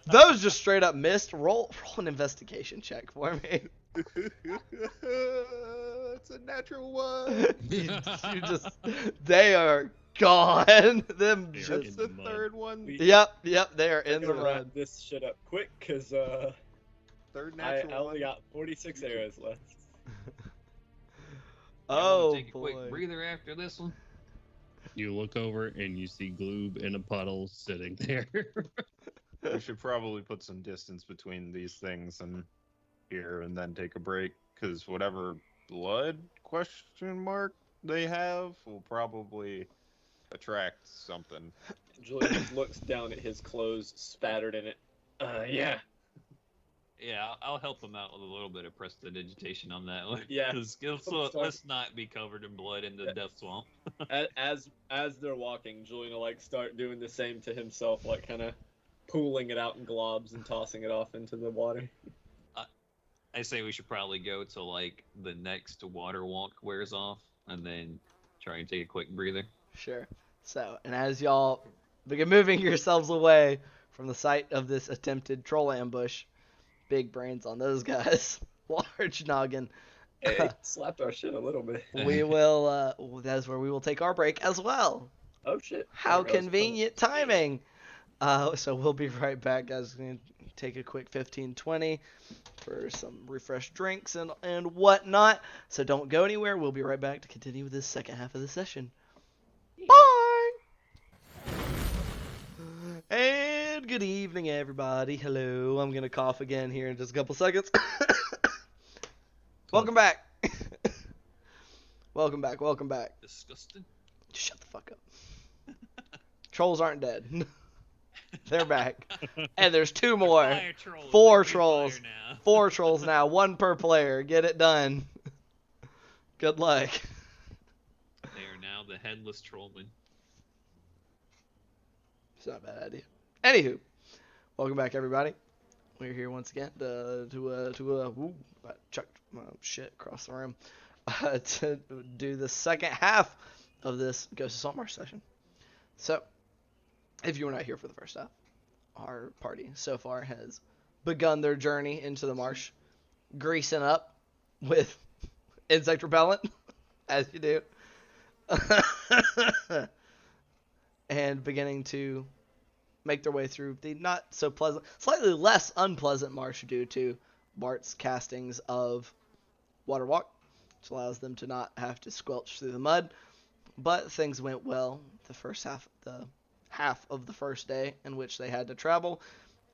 Those just straight up missed. Roll an investigation check for me. It's a natural one. They are gone. Them They're just, That's the in the mud. third one. yep, they are in I'm the gonna wrap mud. this shit up quick, because Third I natural only one. got 46 arrows left. Oh take a quick boy. breather after this one. You look over and you see Gloob in a puddle sitting there. We should probably put some distance between these things and here, and then take a break, because whatever blood question mark they have will probably attract something. Julian just looks down at his clothes, spattered in it. Yeah. Yeah, I'll help him out with a little bit of prestidigitation on that one. Yeah. 'Cause let's not be covered in blood in the death swamp. As they're walking, Julian will start doing the same to himself, kind of pooling it out in globs and tossing it off into the water. I say we should probably go till the next water walk wears off, and then try and take a quick breather. Sure. So, and as y'all begin moving yourselves away from the site of this attempted troll ambush, big brains on those guys, large noggin. Hey, slapped our shit a little bit. We will. That is where we will take our break as well. Oh shit. How There goes. convenient timing. So we'll be right back, guys. We're gonna take a quick 15-20 for some refreshed drinks and whatnot. So don't go anywhere. We'll be right back to continue with this second half of the session. Bye. And good evening, everybody. Hello. I'm gonna cough again here in just a couple seconds. Welcome back. Welcome back. Welcome back. Disgusting. Shut the fuck up. Trolls aren't dead. They're back. And there's 2 more. Fire trolls. 4 Make me trolls. fire now. 4 trolls now. 1 per player. Get it done. Good luck. They are now the headless trollmen. It's not a bad idea. Anywho, welcome back, everybody. We're here once again to I chucked my shit across the room to do the second half of this Ghost of Saltmarsh session. So, if you were not here for the first half, our party so far has begun their journey into the marsh, greasing up with insect repellent, as you do, and beginning to make their way through the not so pleasant, slightly less unpleasant marsh due to Bart's castings of water walk, which allows them to not have to squelch through the mud. But things went well the half of the first day in which they had to travel,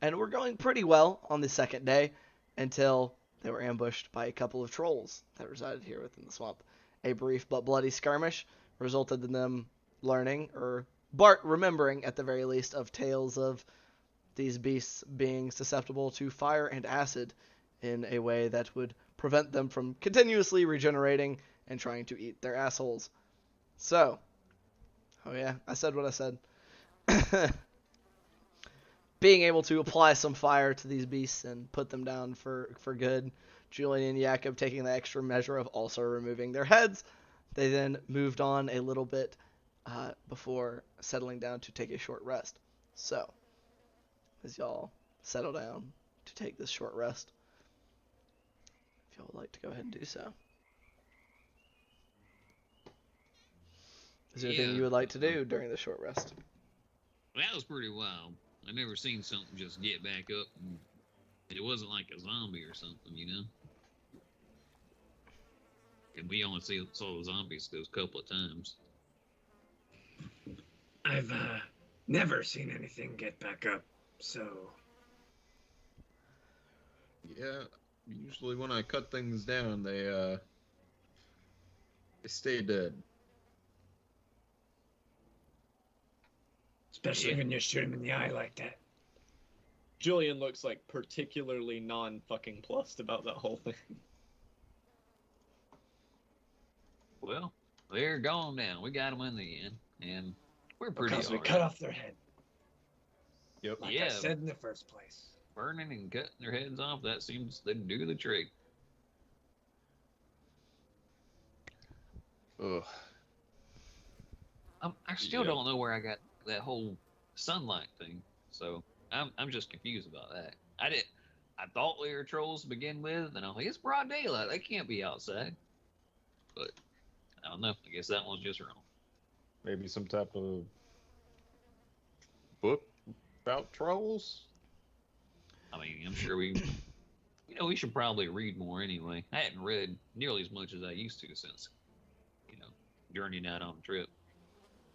and were going pretty well on the second day until they were ambushed by a couple of trolls that resided here within the swamp. A brief but bloody skirmish resulted in them learning, or Bart remembering at the very least, of tales of these beasts being susceptible to fire and acid in a way that would prevent them from continuously regenerating and trying to eat their assholes. So, oh yeah, I said what I said. Being able to apply some fire to these beasts and put them down for good, Julian and Jakob taking the extra measure of also removing their heads, they then moved on a little bit before settling down to take a short rest. So, as y'all settle down to take this short rest, if y'all would like to go ahead and do so. Is there anything you would like to do during the short rest? That was pretty wild. I never seen something just get back up, and it wasn't like a zombie or something, you know? And we only saw zombies those couple of times. I've never seen anything get back up, so... Yeah, usually when I cut things down, they stay dead. Especially when you shoot him in the eye like that. Julian looks like particularly non-fucking plussed about that whole thing. Well, they're gone now. We got them in the end, and we're pretty Because we alright. cut off their head. Yep. Like Yeah. I said in the first place. Burning and cutting their heads off, that seems to do the trick. Ugh. I still Yeah. don't know where I got that whole sunlight thing, so I'm just confused about that. I thought we were trolls to begin with, and I'm like, it's broad daylight, they can't be outside. But I don't know. I guess that one's just wrong. Maybe some type of book about trolls? I mean, I'm sure we should probably read more anyway. I hadn't read nearly as much as I used to since, journeying out on a trip.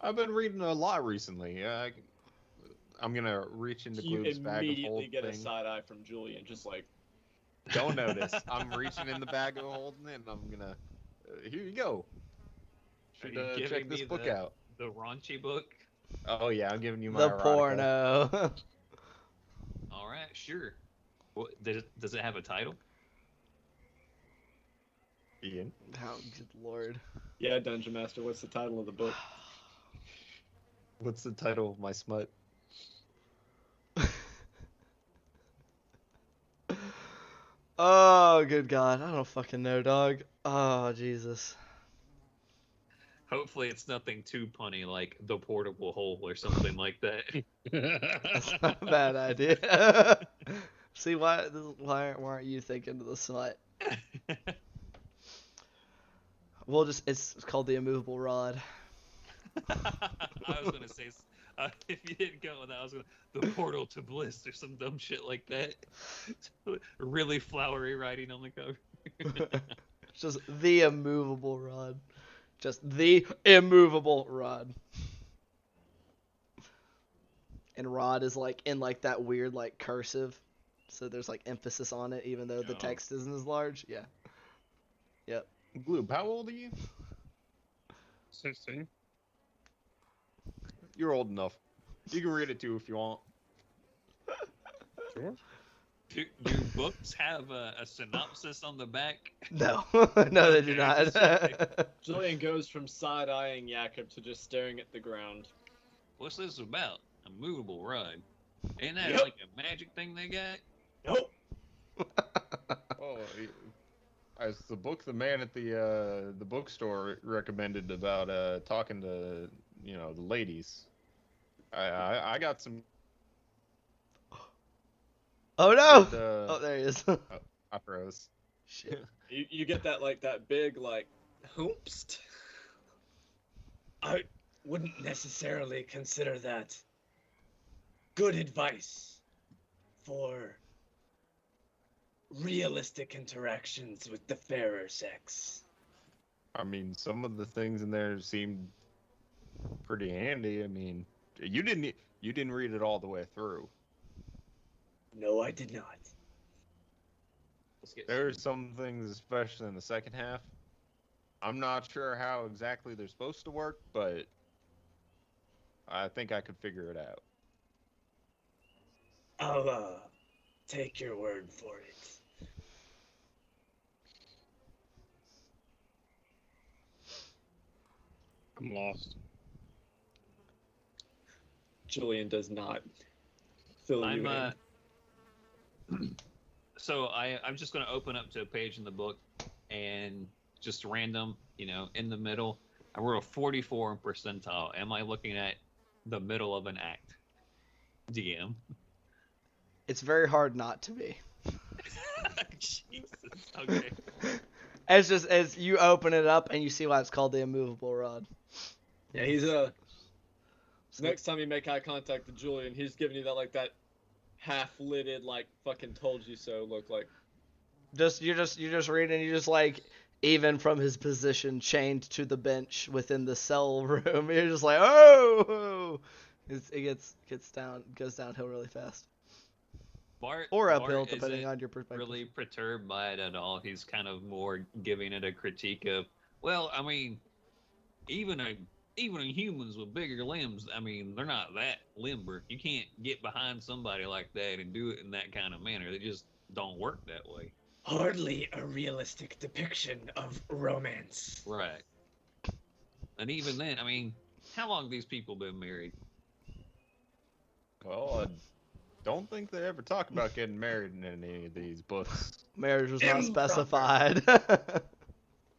I've been reading a lot recently. I'm gonna reach into You Gloob's bag of immediately holding get a thing. side eye from Julian, just like, Don't notice. I'm reaching in the bag of holding it, and I'm gonna. Here you go. Should Are you check giving this me book out. The raunchy book? Oh yeah, I'm giving you my The erotica. porno. All right, sure. What, does it have a title? Ian. Oh, good lord. yeah, Dungeon Master, what's the title of the book? What's the title of my smut? Oh, good God. I don't fucking know, dog. Oh, Jesus. Hopefully, it's nothing too punny like the portable hole or something like that. That's not a bad idea. See, why aren't you thinking of the smut? It's called the immovable rod. I was gonna say, if you didn't go with that, I was gonna the portal to bliss or some dumb shit like that. Really flowery writing on the cover. It's just the immovable rod. Just the immovable rod. And rod is like in like that weird like cursive. So there's like emphasis on it even though the Oh. text isn't as large. Yeah. Yep. Gloob, how old are you? 16. You're old enough. You can read it too if you want. Sure. Do books have a synopsis on the back? No. No, they do Okay, just not. Julian goes from side-eyeing Jakob to just staring at the ground. What's this about? A movable rod. Ain't that Yep. like a magic thing they got? Nope. Oh, as the book the man at the bookstore recommended about talking to the ladies. I got some. Oh no! good, Oh, there he is. I froze. Shit. You get that big, like, hoopst. I wouldn't necessarily consider that good advice for realistic interactions with the fairer sex. I mean, some of the things in there seemed pretty handy. I mean, you didn't read it all the way through. No, I did not. Let's get There are some things, especially in the second half. I'm not sure how exactly they're supposed to work, but I think I could figure it out. I'll take your word for it. I'm lost. Julian does not fill you in. So I'm just going to open up to a page in the book and just random, in the middle. I roll a 44 percentile. Am I looking at the middle of an act? DM. It's very hard not to be. Jesus. Okay. It's just as you open it up and you see why it's called the immovable rod. Yeah, he's next time you make eye contact with Julian, he's giving you that half-lidded, fucking told you so look like. You're just reading. You just even from his position chained to the bench within the cell room, you're just like, oh, it goes downhill really fast, or uphill depending on your perspective. Really perturbed by it at all. He's kind of more giving it a critique of, well, I mean, even humans with bigger limbs, I mean, they're not that limber. You can't get behind somebody like that and do it in that kind of manner. They just don't work that way. Hardly a realistic depiction of romance. Right. And even then, I mean, how long have these people been married? Well, I don't think they ever talk about getting married in any of these books. Marriage was not specified.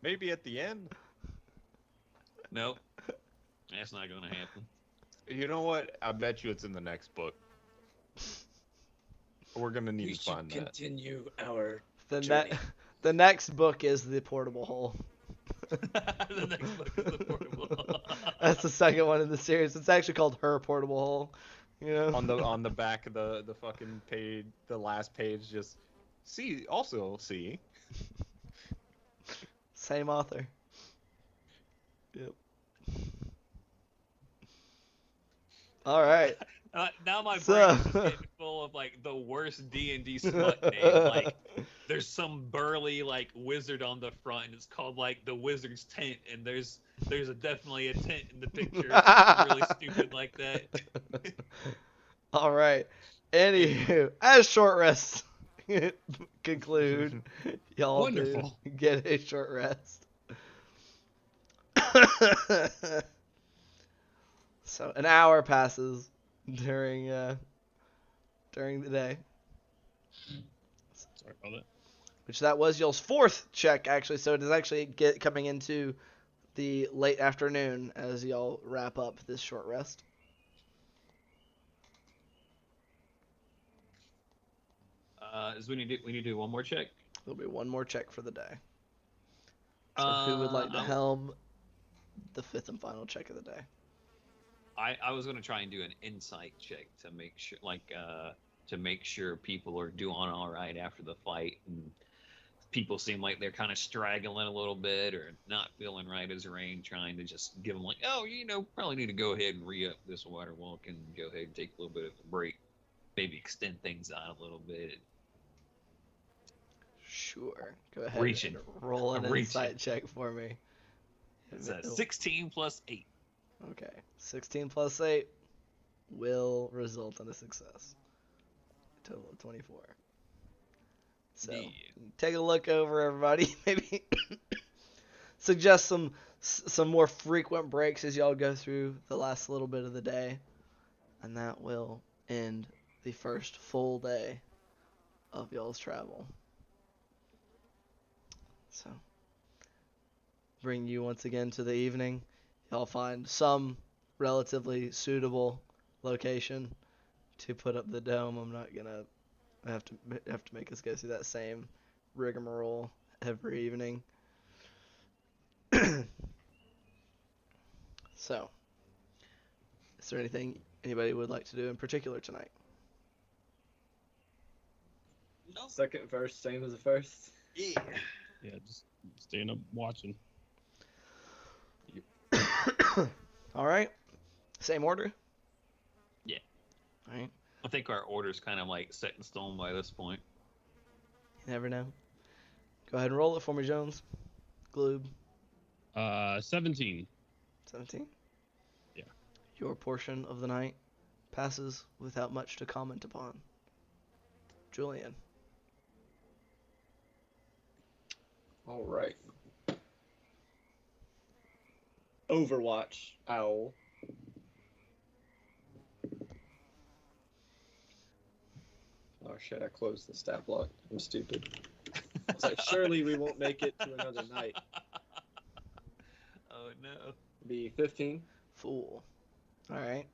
Maybe at the end. Nope. That's not going to happen. You know what? I bet you it's in the next book. We're gonna need to find that. Continue our The next book is the portable hole. The next book is the portable hole. That's the second one in the series. It's actually called Her Portable Hole. On the back of the fucking page, the last page, just see. Same author. Yep. All right. Now my brain is getting full of the worst D&D smut name. There's some burly wizard on the front, and it's called the wizard's tent, and there's definitely a tent in the picture. Something really stupid like that. All right. Anywho, as short rests conclude, y'all Wonderful. do get a short rest. So an hour passes during the day. Sorry about that. Which that was y'all's fourth check, actually. So it is actually coming into the late afternoon as y'all wrap up this short rest. We need to do one more check. There'll be one more check for the day. So who would like to helm the fifth and final check of the day? I was going to try and do an insight check to make sure people are doing all right after the fight, and people seem like they're kind of straggling a little bit or not feeling right as rain, trying to just give them probably need to go ahead and re-up this water walk and go ahead and take a little bit of a break, maybe extend things out a little bit. Sure. Go ahead and roll an insight check for me. It's a 16 plus 8. Okay. 16 plus 8 will result in a success. A total of 24. So, take a look over, everybody. Maybe suggest some more frequent breaks as y'all go through the last little bit of the day. And that will end the first full day of y'all's travel. So, bring you once again to the evening. Y'all find some relatively suitable location to put up the dome. I'm not gonna have to make us go through that same rigmarole every evening. So, is there anything anybody would like to do in particular tonight? No. Second verse, same as the first. Yeah. Yeah, just staying up watching. All right. Same order? Yeah. All right. I think our order's kind of like set in stone by this point. You never know. Go ahead and roll it for me, Jones. Gloob. 17. 17? Yeah. Your portion of the night passes without much to comment upon. Julian. All right. Overwatch owl. Oh shit! I closed the stat block. I'm stupid. I was like, surely we won't make it to another night. Oh no. Be 15. Fool. All right.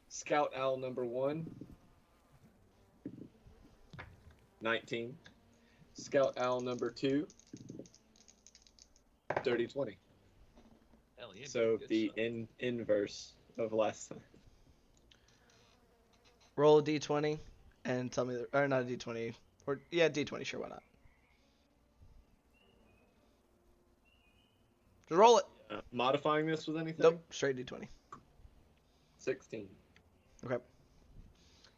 Scout owl number 1. 19. Scout owl number 2. Dirty 20. Hell yeah. So good the stuff. inverse of last time. Roll a d20 and tell me, or not a d20, or yeah, d20, sure, why not? Just roll it. Modifying this with anything? Nope, straight d20. 16. Okay.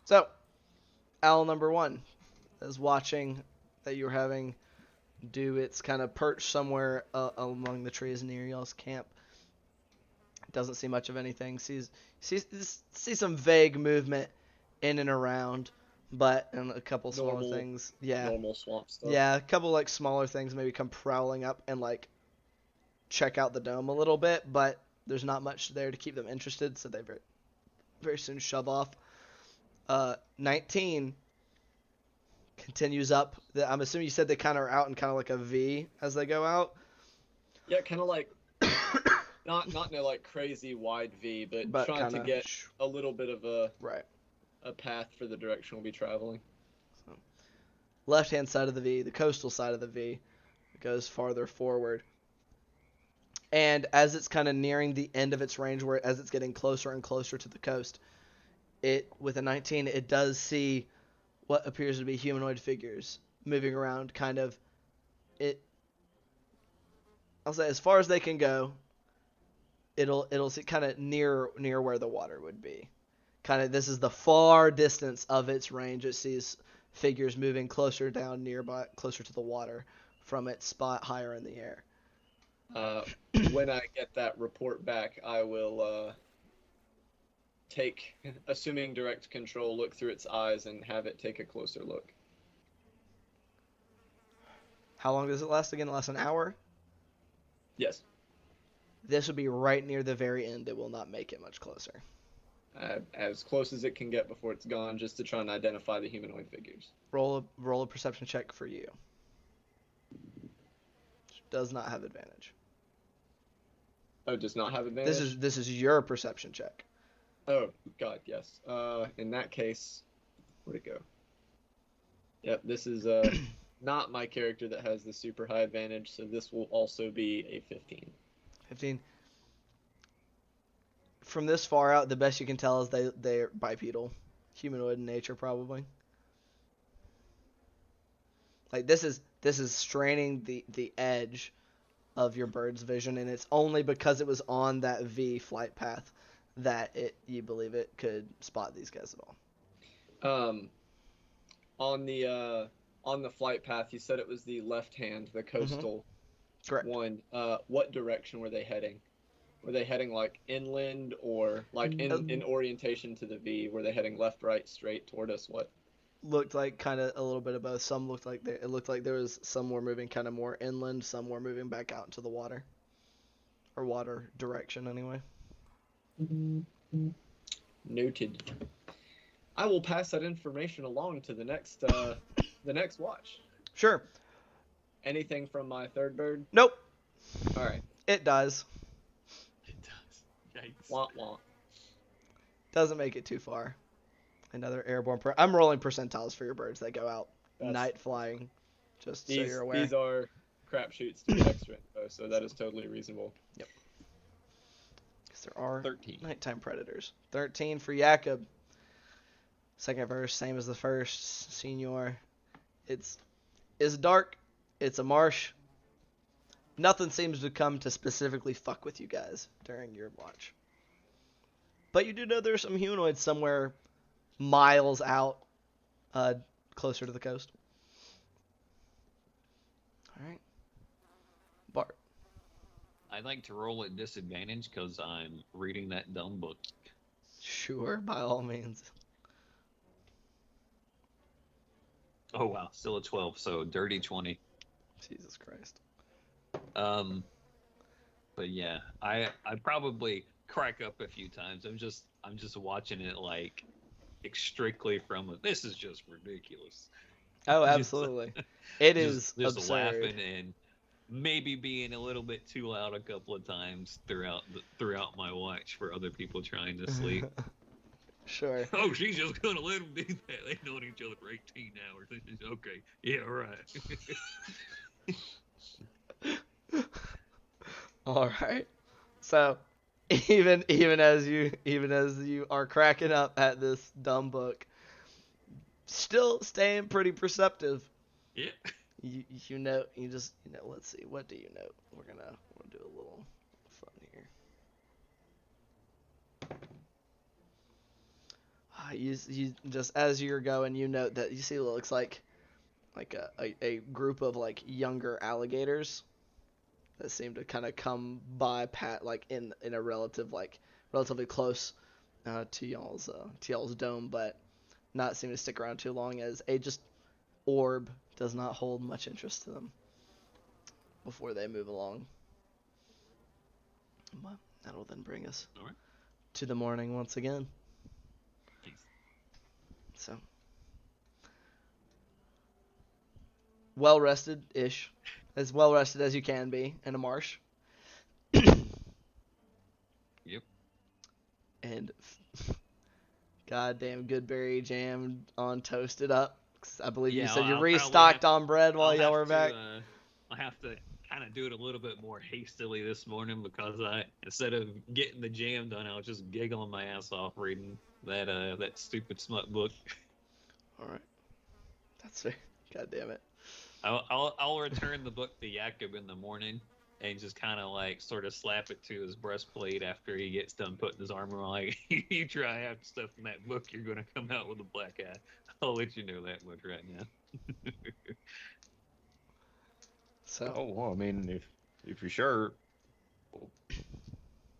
So, owl number 1 is watching that you're having do its kind of perch somewhere among the trees near y'all's camp. Doesn't see much of anything. Sees some vague movement in and around, but and a couple smaller Normal- things. Yeah. Normal swamp stuff. Yeah, a couple like smaller things maybe come prowling up and like check out the dome a little bit, but there's not much there to keep them interested, so they very, very soon shove off. 19 continues up. I'm assuming you said they kind of are out in kind of like a V as they go out. Yeah, kind of like not in a like crazy wide V, but trying to kinda, get a little bit of a right. path for the direction we'll be traveling. Left-hand side of the V, the coastal side of the V, goes farther forward. And as it's kind of nearing the end of its range, as it's getting closer and closer to the coast, with a 19, it does see what appears to be humanoid figures moving around, kind of. I'll say as far as they can go. It'll see kind of near where the water would be. Kind of this is the far distance of its range. It sees figures moving closer down nearby, closer to the water from its spot higher in the air. When I get that report back, I will take, assuming direct control, look through its eyes and have it take a closer look. How long does it last again? It lasts an hour? Yes. This would be right near the very end. It will not make it much closer. As close as it can get before it's gone, just to try and identify the humanoid figures. Roll a perception check for you. Does not have advantage. Oh, does not have advantage? This is your perception check. Oh, God, yes. In that case, where'd it go? Yep, this is not my character that has the super high advantage, so this will also be a 15. 15. From this far out, the best you can tell is they're bipedal, humanoid in nature, probably. Like this is straining the edge of your bird's vision, and it's only because it was on that V flight path that you believe it could spot these guys at all. On the flight path, you said it was the left hand, the coastal Correct. one. What direction were they heading? Were they heading like inland or like in orientation to the V? Were they heading left, right, straight toward us? What? Looked like kind of a little bit of both. Some looked like it looked like there was some were moving kind of more inland, some were moving back out into the water, or water direction anyway. Noted. I will pass that information along to the next watch. Sure. Anything from my third bird? Nope. All right. It does. It does. Yikes. Wah wah. Doesn't make it too far. Another airborne. I'm rolling percentiles for your birds that go out night flying. Just so you're aware. These are crapshoots to get extra info, so that is totally reasonable. Yep. there are 13. nighttime predators. 13 for Jakob. Second verse, same as the first, Senor. It's dark. It's a marsh. Nothing seems to come to specifically fuck with you guys during your watch. But you do know there's some humanoids somewhere miles out, closer to the coast. All right. Bart. I'd like to roll at disadvantage because I'm reading that dumb book. Sure, by all means. Oh wow, still a 12, so dirty 20. Jesus Christ. But yeah, I probably crack up a few times. I'm just watching it like strictly from this is just ridiculous. Oh, absolutely. It is just absurd. laughing and maybe being a little bit too loud a couple of times throughout my watch for other people trying to sleep. Sure. Oh, she's just gonna let them do that. They've known each other for 18 hours. Okay, yeah, right. All right. So, even as you are cracking up at this dumb book, still staying pretty perceptive. Yeah. You know, let's see, what do you note? We'll do a little fun here. You just, as you're going, you note that you see what looks like a group of like younger alligators that seem to kind of come by like in a relatively close to y'all's dome, but not seem to stick around too long, as a just orb does not hold much interest to them before they move along. Well, that'll then bring us to the morning once again. So, well rested-ish, as well rested as you can be in a marsh. Yep. And goddamn good berry jam on toasted up. I believe you said you restocked on bread while y'all were back. I'll have to kind of do it a little bit more hastily this morning because instead of getting the jam done, I was just giggling my ass off reading that stupid smut book. All right, that's fair. God damn it. I'll return the book to Jakob in the morning and just kind of like sort of slap it to his breastplate after he gets done putting his armor on. Like, you try after stuff in that book, you're gonna come out with a black eye. I'll let you know that much right now. So. Oh well, I mean, if you're sure,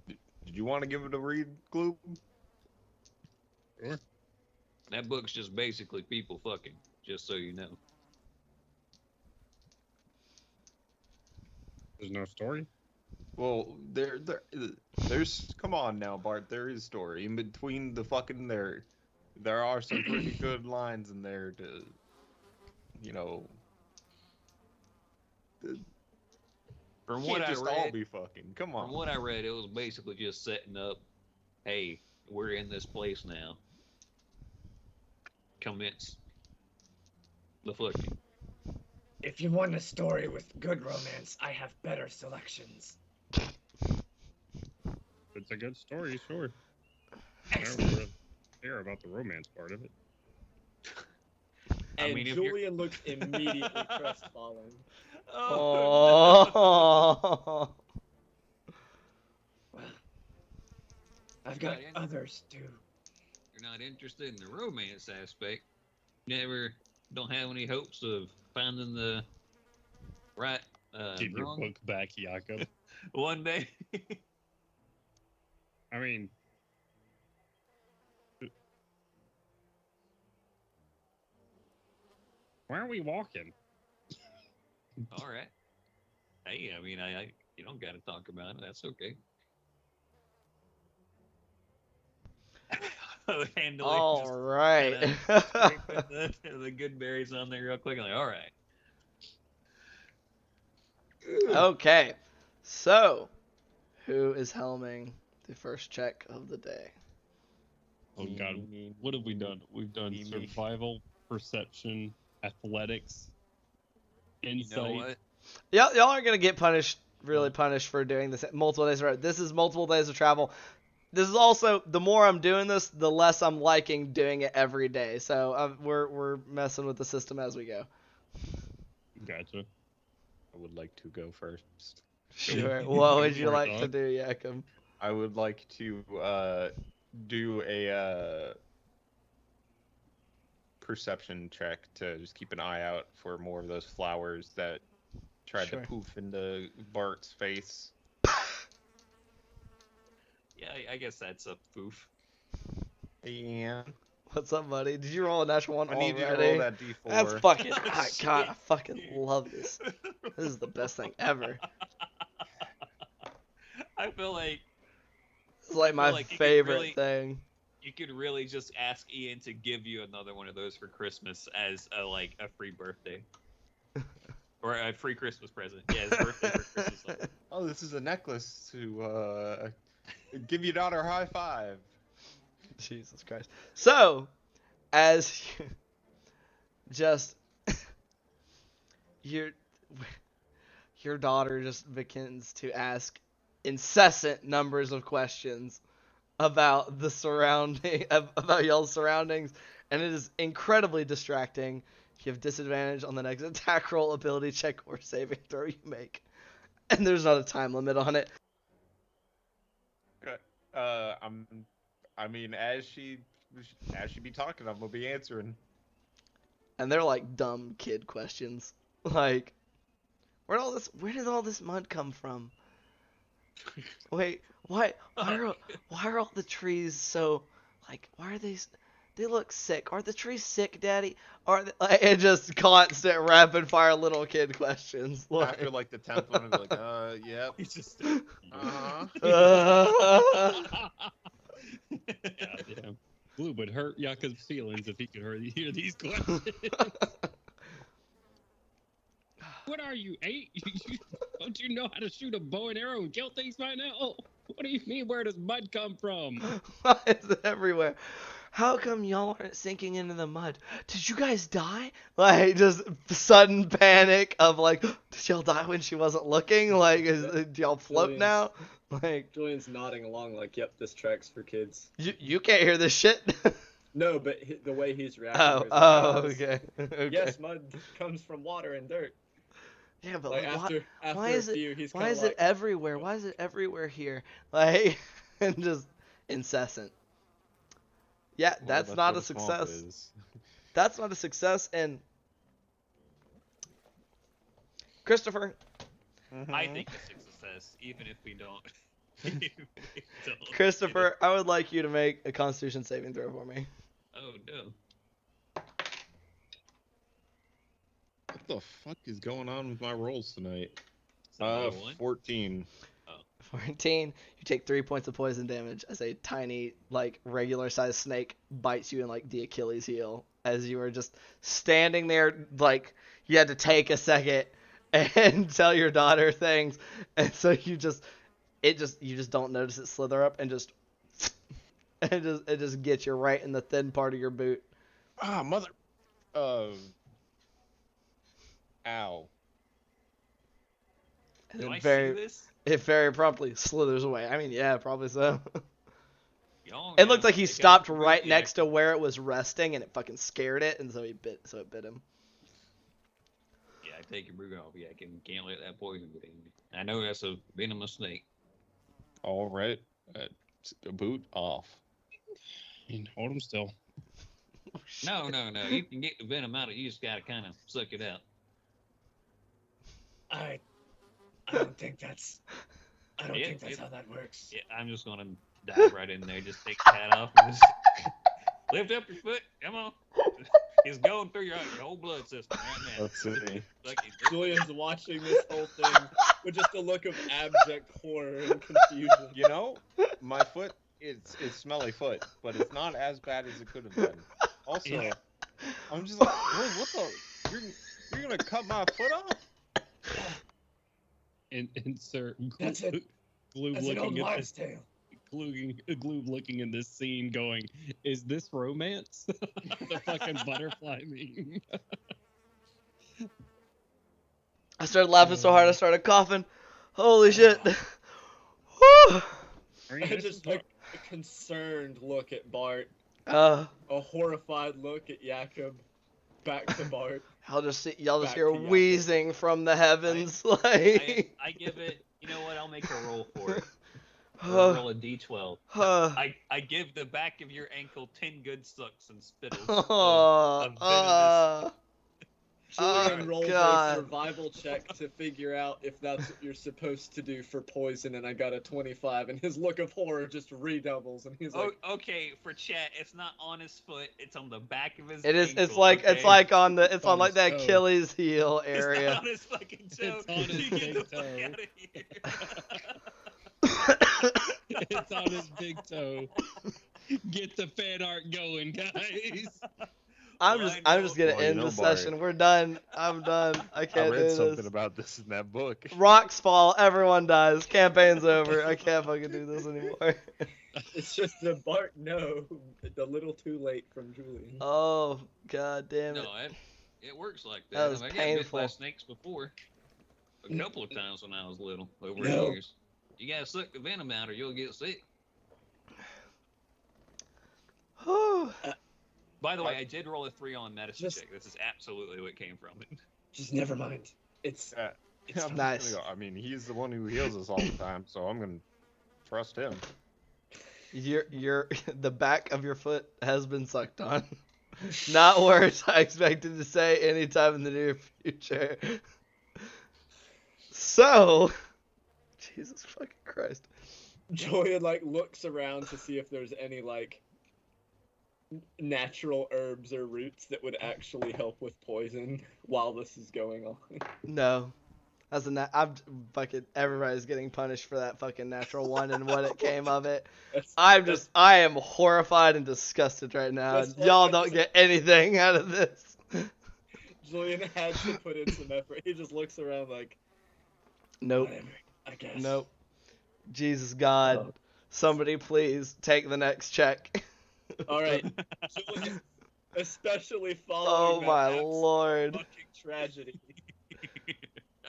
did you want to give it a read, Gloop? Sure. That book's just basically people fucking, just so you know. There's no story? Well, there's come on now, Bart. There is story in between the fucking there are some pretty good lines in there to, you know. From Can't what I just read, all be fucking. Come on. From what I read, it was basically just setting up, hey, we're in this place now. Commence the fucking. If you want a story with good romance, I have better selections. It's a good story, sure. Excellent. I don't really care about the romance part of it. And I mean, if Julian looks immediately crestfallen. Oh. Well, I've got others too. You're not interested in the romance aspect. Don't have any hopes of finding the right Give your wrong book back, Jakob. one day. I mean, why aren't we walking? All right. Hey, I mean, I you don't got to talk about it. That's okay. All right. The good berries on there real quick. I'm like, all right. Okay. So, who is helming the first check of the day? Oh god, what have we done? We've done survival, perception, athletics, insight. You know what? Y'all aren't gonna get punished really punished for doing this multiple days. This is multiple days of travel. This is also, the more I'm doing this, the less I'm liking doing it every day. So we're messing with the system as we go. Gotcha. I would like to go first. Sure. What would you for it, like to dog. do, Yakum? I would like to do a perception check to just keep an eye out for more of those flowers that tried Sure. to poof into Bart's face. Yeah, I guess that's a poof. Yeah. What's up, buddy? Did you roll a natural one I already? need you to roll that D4. That's fucking. Oh, God, shit. I fucking love this. This is the best thing ever. I feel like It's like my like you could favorite really- thing. you could really just ask Ian to give you another one of those for Christmas as a free birthday. Or a free Christmas present. Yeah, his birthday for Christmas. Oh, this is a necklace to give your daughter a high five. Jesus Christ. So, as you just your daughter just begins to ask incessant numbers of questions about the about y'all's surroundings, and it is incredibly distracting. You have disadvantage on the next attack roll, ability check, or saving throw you make, and there's not a time limit on it. I mean, as she be talking, I'm gonna be answering. And they're like dumb kid questions, like, where did all this mud come from? Wait, why are all the trees so, like, why are they look sick? Are the trees sick, Daddy? Are they, like, and just constant rapid fire little kid questions. After like the 10th one, I'll be like, yep. He's just Goddamn. Blue would hurt Yaka's feelings if he could hear these questions. What are you, 8? Don't you know how to shoot a bow and arrow and kill things by now? Oh, what do you mean, where does mud come from? Why is it everywhere? How come y'all aren't sinking into the mud? Did you guys die? Like, just sudden panic of like, did y'all die when she wasn't looking? Like, do y'all float Julian's- now? Like, Julian's nodding along like, yep, this tracks for kids. you can't hear this shit. No, but the way he's reacting. Oh, is like, okay. Yes, mud comes from water and dirt. Yeah, but Like like, after why a is it? few, he's Why kinda is like, it everywhere? Why is it everywhere here? Like, and just incessant. Yeah, that's not a success. That's not a success. And Christopher, I think it's a success, even if we don't. if we don't. Christopher, I would like you to make a Constitution saving throw for me. Oh no. What the fuck is going on with my rolls tonight? Is that another one? 14. 14. You take 3 points of poison damage as a tiny, like, regular-sized snake bites you in, like, the Achilles heel. As you were just standing there, like, you had to take a second and tell your daughter things. And so you just don't notice it slither up and just, it just gets you right in the thin part of your boot. Ah, mother. Ow. And Do then I very, see this? it very promptly slithers away. I mean, yeah, probably so. Y'all It looked like he take out stopped the right boot, next to where it was resting, and it fucking scared it, and so it bit him. Yeah, I take your boot off. Yeah, I can't let that poison get in me. I know that's a venomous snake. All right. Boot off. Hold him still. No. You can get the venom out of it. You just gotta kind of suck it out. I don't think that's. I don't Yeah, think that's yeah. how that works. Yeah, I'm just gonna dive right in there. Just take the hat off and just lift up your foot. Come on. It's going through your whole blood system right now. Let's see. Julian's watching this whole thing with just a look of abject horror and confusion. You know, my foot it's smelly foot, but it's not as bad as it could have been. Also, Yeah. I'm just like, what the? You're gonna cut my foot off? Insert That's it. Gloob That's an old looking at wives' this. tale. Gloob looking in this scene, going, "Is this romance?" The fucking butterfly meme. I started laughing so hard I started coughing. Holy shit. Whew. Are you guys Just like a concerned look at Bart, Uh, a horrified look at Jakob, back to Bart. y'all just Back hear to Jakob. wheezing from the heavens, like. I give it. You know what? I'll make a roll for it. Or Uh, roll a d12. uh, I give the back of your ankle 10 good sucks and spittles oh, of venomous. Julian rolls God. a survival check to figure out if that's what you're supposed to do for poison, and I got a 25, and his look of horror just redoubles, and he's like, Okay, for chat, it's not on his foot, it's on the back of his It is. ankle, it's like okay? on the on like his the toe. Achilles heel It's area. not on his fucking toe. It's on his You get big the fuck toe. out of here. It's on his big toe. Get the fan art going, guys. I'm Well, just I gonna know- Well, you end know, the Bart. session. We're done. I'm done. I I can't read do something this. about this in that book. Rocks fall. Everyone dies. Campaign's over. I can't fucking do this anymore. it's just the Bart no, a little too late from Julian. Oh, god damn it. No, it works like that. That was I got bit by painful. snakes before. A couple of times when I was little, over the No. years. You gotta suck the venom out or you'll get sick. Whew. By the way, I did roll a 3 on medicine Just- check. This is absolutely what came from it. Just never mind. It's Yeah. It's I'm nice. just gonna go, I mean, he's the one who heals us all the time, so I'm gonna trust him. Your the back of your foot has been sucked on. Not words I expected to say anytime in the near future. So, Jesus fucking Christ. Julian like looks around to see if there's any like natural herbs or roots that would actually help with poison while this is going on. No. I'm fucking, everybody's getting punished for that fucking natural one and what it came of it. I am horrified and disgusted right now. That's what Y'all I don't was- get anything out of this. Julian had to put in some effort. He just looks around like, Nope. whatever, I guess. Nope. Jesus God. Oh. Somebody please take the next check. All right, Julian, especially Oh following that my absolute lord. fucking tragedy.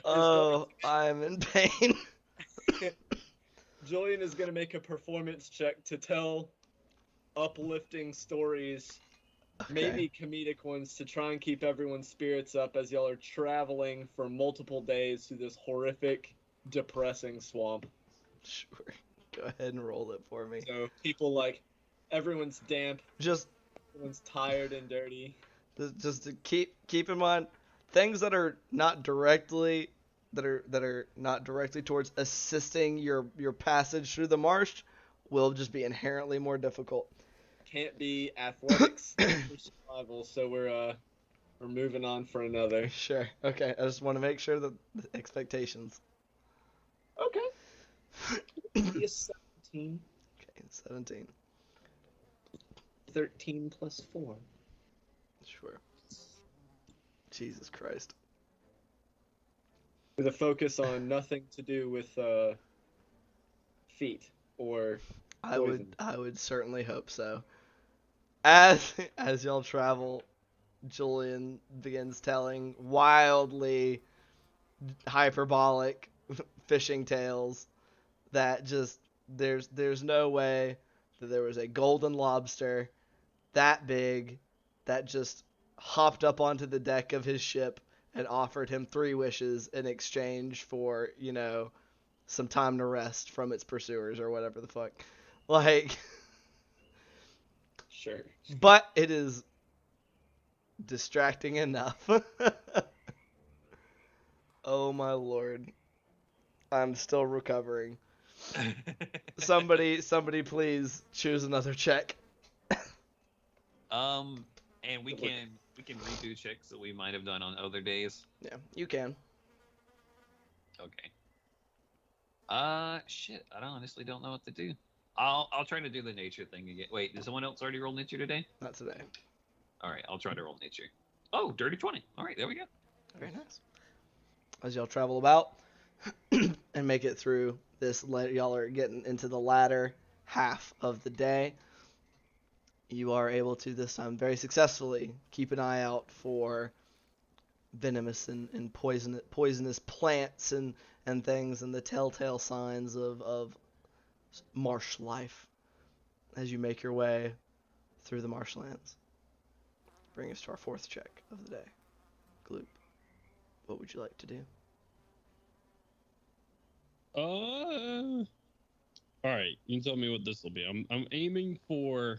Oh, I'm in pain. Julian is gonna make a performance check to tell uplifting stories, maybe comedic ones, to try and keep everyone's spirits up as y'all are traveling for multiple days through this horrific, depressing swamp. Sure. Go ahead and roll it for me. So people like, everyone's damp, Just everyone's tired and dirty. just to keep in mind, things that are not directly towards assisting your passage through the marsh will just be inherently more difficult. Can't be athletics or survival, so we're moving on for another. Sure. Okay. I just want to make sure that the expectations. Okay. Yes, 17. Okay. 17. 13 plus 4. Sure. Jesus Christ. With a focus on nothing to do with feet or I poison. would certainly hope so. As y'all travel, Julian begins telling wildly hyperbolic fishing tales that just there's no way that there was a golden lobster that big that just hopped up onto the deck of his ship and offered him 3 wishes in exchange for, some time to rest from its pursuers or whatever the fuck. Like, Sure. but it is distracting enough. Oh my lord. I'm still recovering. Somebody please choose another check. And we can redo checks that we might have done on other days. Yeah, you can. Okay. Shit, I honestly don't know what to do. I'll try to do the nature thing again. Wait, did someone else already roll nature today? Not today. All right, I'll try to roll nature. Oh, dirty 20. All right, there we go. Very nice. As y'all travel about and make it through this, y'all are getting into the latter half of the day. You are able to, this time very successfully, keep an eye out for venomous and poisonous plants and and things, and the telltale signs of marsh life as you make your way through the marshlands. Bring us to our fourth check of the day. Gloop, what would you like to do? All right, you can tell me what this will be. I'm aiming for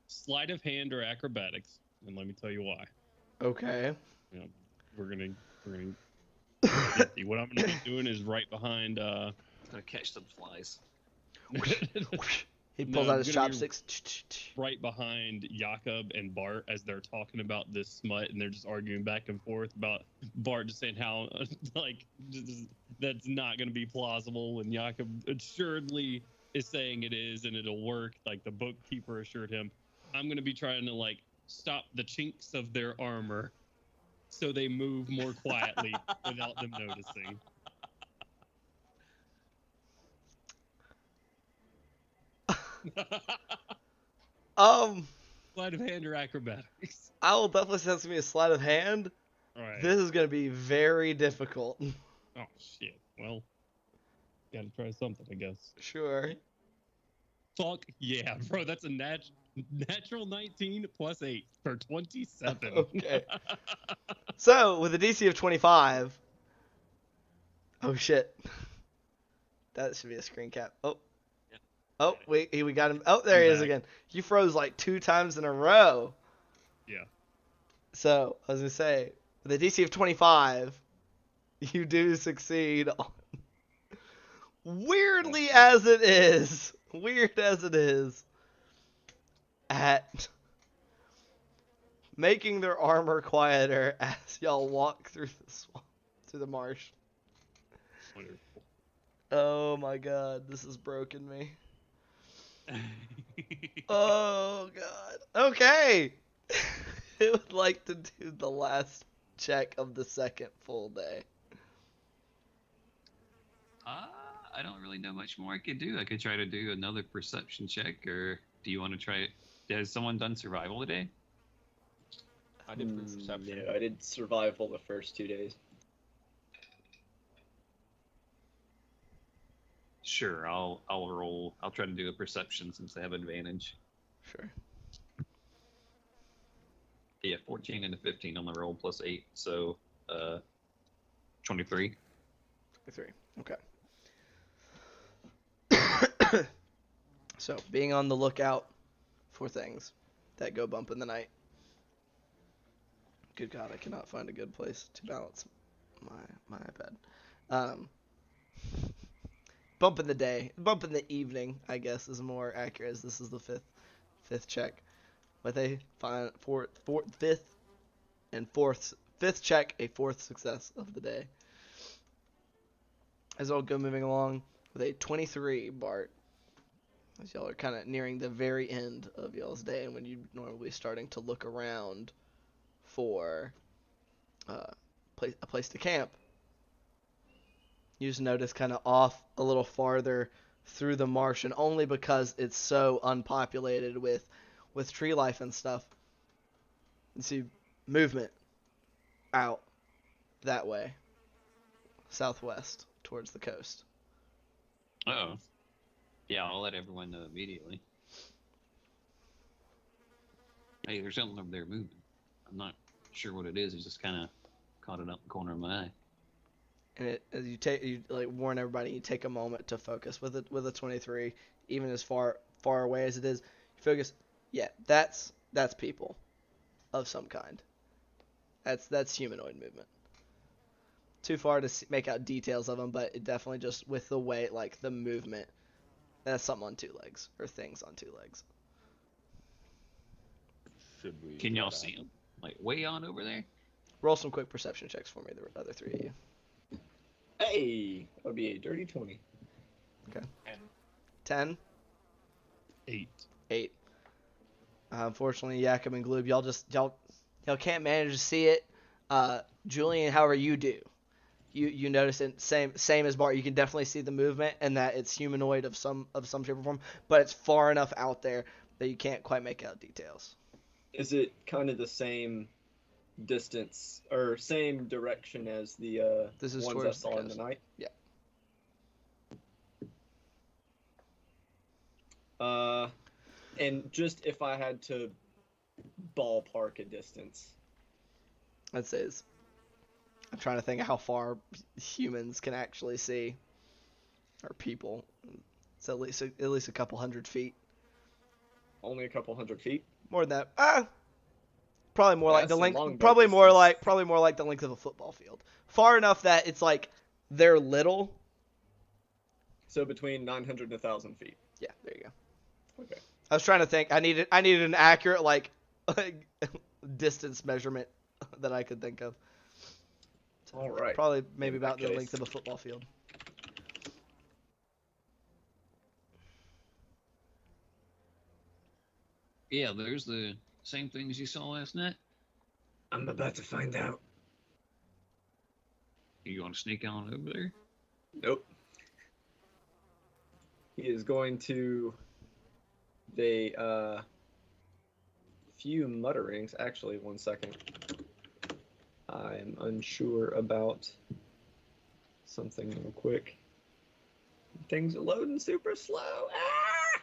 sleight of hand or acrobatics, and let me tell you why. Okay. You know, we're gonna what I'm gonna be doing is right behind. Gonna catch some flies. He pulls No, out I'm his gonna be chopsticks. right behind Jakob and Bart as they're talking about this smut, and they're just arguing back and forth about Bart just saying how that's not going to be plausible, and Jakob assuredly is saying it is and it'll work. Like the bookkeeper assured him. I'm going to be trying to stop the chinks of their armor so they move more quietly without them noticing. Sleight of hand or acrobatics? I will definitely say that's gonna be a sleight of hand. All right. This is gonna be very difficult. Oh shit. Well, gotta try something, I guess. Sure. Fuck yeah, bro. That's a natural 19 plus 8 for 27. Okay. So with a DC of 25. Oh shit. That should be a screen cap. Oh. Yeah. Oh, we got him. Oh, there he is again. You froze like 2 times in a row. Yeah. So, I was going to say, with a DC of 25, you do succeed on... Weirdly as it is, at making their armor quieter as y'all walk through the swamp, through the marsh. Wonderful. Oh my god, this has broken me. Oh god. Okay. I would like to do the last check of the second full day. I don't really know much more I could do. I could try to do another perception check, or do you want to try it? Has someone done survival today? I did perception. Yeah, I did survival the first 2 days. Sure, I'll roll. I'll try to do a perception since I have advantage. Sure. Yeah, 14 and a 15 on the roll plus 8, so 23. 23. Okay. So, being on the lookout for things that go bump in the night. Good God, I cannot find a good place to balance my iPad. Bump in the day, bump in the evening, I guess, is more accurate, as this is the fifth check. With a fifth check, a fourth success of the day. As I'll go moving along with a 23, Bart. As y'all are kind of nearing the very end of y'all's day, and when you're normally starting to look around for a place to camp, you just notice kind of off a little farther through the marsh, and only because it's so unpopulated with tree life and stuff, you see movement out that way, southwest towards the coast. Uh-oh. Yeah, I'll let everyone know immediately. Hey, there's something over there moving. I'm not sure what it is. It's just kind of caught it up in the corner of my eye. And as you warn everybody, you take a moment to focus with a 23, even as far away as it is. You focus. Yeah, that's people of some kind. That's humanoid movement. Too far to make out details of them, but it definitely just with the way, like the movement. That's something on 2 legs, or things on 2 legs. Should we? Can y'all see them? Like way on over there? Roll some quick perception checks for me, the other 3 of you. Hey, that would be a dirty 20. Okay. 10? 8. 8. Unfortunately, Jakob and Gloob, y'all can't manage to see it. Julian, however, you do. You notice it same as Bart. You can definitely see the movement and that it's humanoid of some shape or form, but it's far enough out there that you can't quite make out details. Is it kind of the same distance or same direction as the This is ones I towards the saw in the coast. night? Yeah. And just if I had to ballpark a distance. I'd say I'm trying to think of how far humans can actually see, or people. It's at least a couple hundred feet. Only a couple hundred feet. More than that. Probably more like That's the some length. longbow Probably more distance. like the length of a football field. Far enough that it's like they're little. So between 900 and 1,000 feet. Yeah, there you go. Okay. I was trying to think. I needed an accurate like distance measurement that I could think of. All right. Probably maybe In that about the case. length of a football field. Yeah, there's the same things you saw last night. I'm about to find out. You want to sneak on over there? Nope. He is going to. Few mutterings. Actually, 1 second. I'm unsure about something real quick. Things are loading super slow. Ah!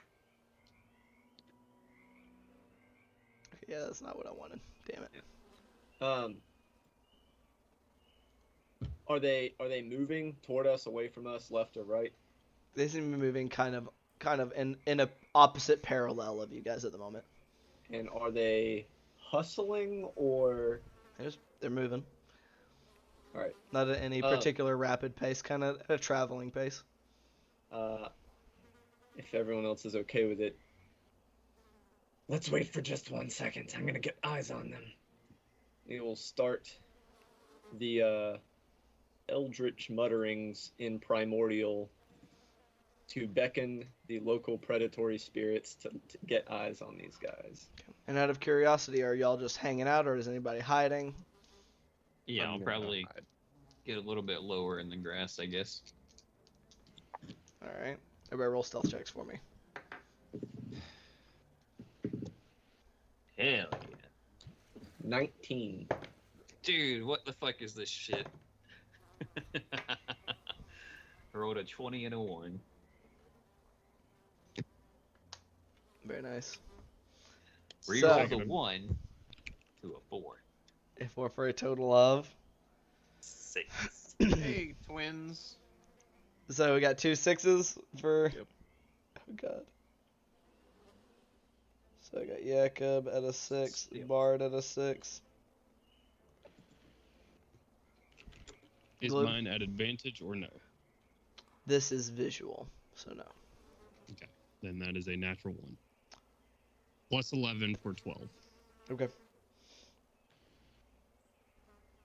Yeah, that's not what I wanted. Damn it. Are they moving toward us, away from us, left or right? They seem to be moving kind of in a opposite parallel of you guys at the moment. And are they hustling or? They're moving. All right. Not at any particular rapid pace, kind of at a traveling pace. If everyone else is okay with it, Let's wait for just 1 second. I'm gonna get eyes on them. it will start the eldritch mutterings in primordial to beckon the local predatory spirits to get eyes on these guys. And out of curiosity, are y'all just hanging out, or is anybody hiding? Yeah, I'm I'll gonna probably hide. get a little bit lower in the grass, I guess. All right. Everybody roll stealth checks for me. Hell yeah. 19. Dude, what the fuck is this shit? I rolled a 20 and a 1. Very nice. Reroll So, the 1 to a 4. if we're for a total of. 6. Hey, twins. So we got 2 6s for. Yep. Oh god. So I got Jakob at a 6, Yep. Bard at a 6. Is Glue. mine at advantage or no? This is visual, so no. Okay, then that is a natural 1. Plus 11 for 12. Okay.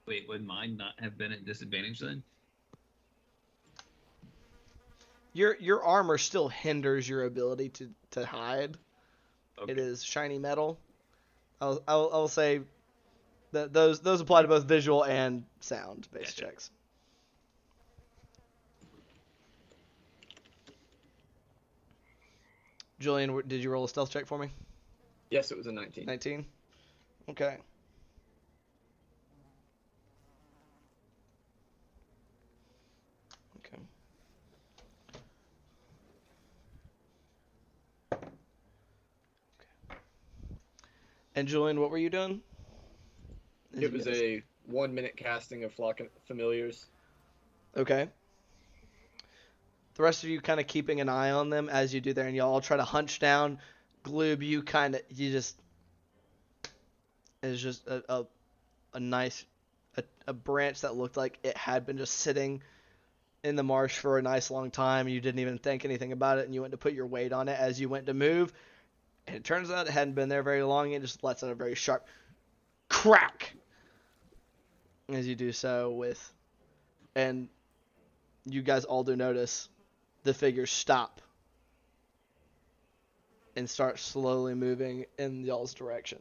Wait, would mine not have been at disadvantage then? Your armor still hinders your ability to hide. Okay. It is shiny metal. I'll say that those apply to both visual and sound based Gotcha. checks. Julian, did you roll a stealth check for me? Yes, it was a 19. 19. Okay. Okay. And Julian, what were you doing? It was a 1 minute casting of Flock of Familiars. Okay. The rest of you kind of keeping an eye on them as you do there, and y'all try to hunch down. Gloob, you just is just a nice a branch that looked like it had been just sitting in the marsh for a nice long time. You didn't even think anything about it, and you went to put your weight on it as you went to move, and it turns out it hadn't been there very long. It just lets out a very sharp crack as you do so and you guys all do notice the figures stop and start slowly moving in y'all's direction.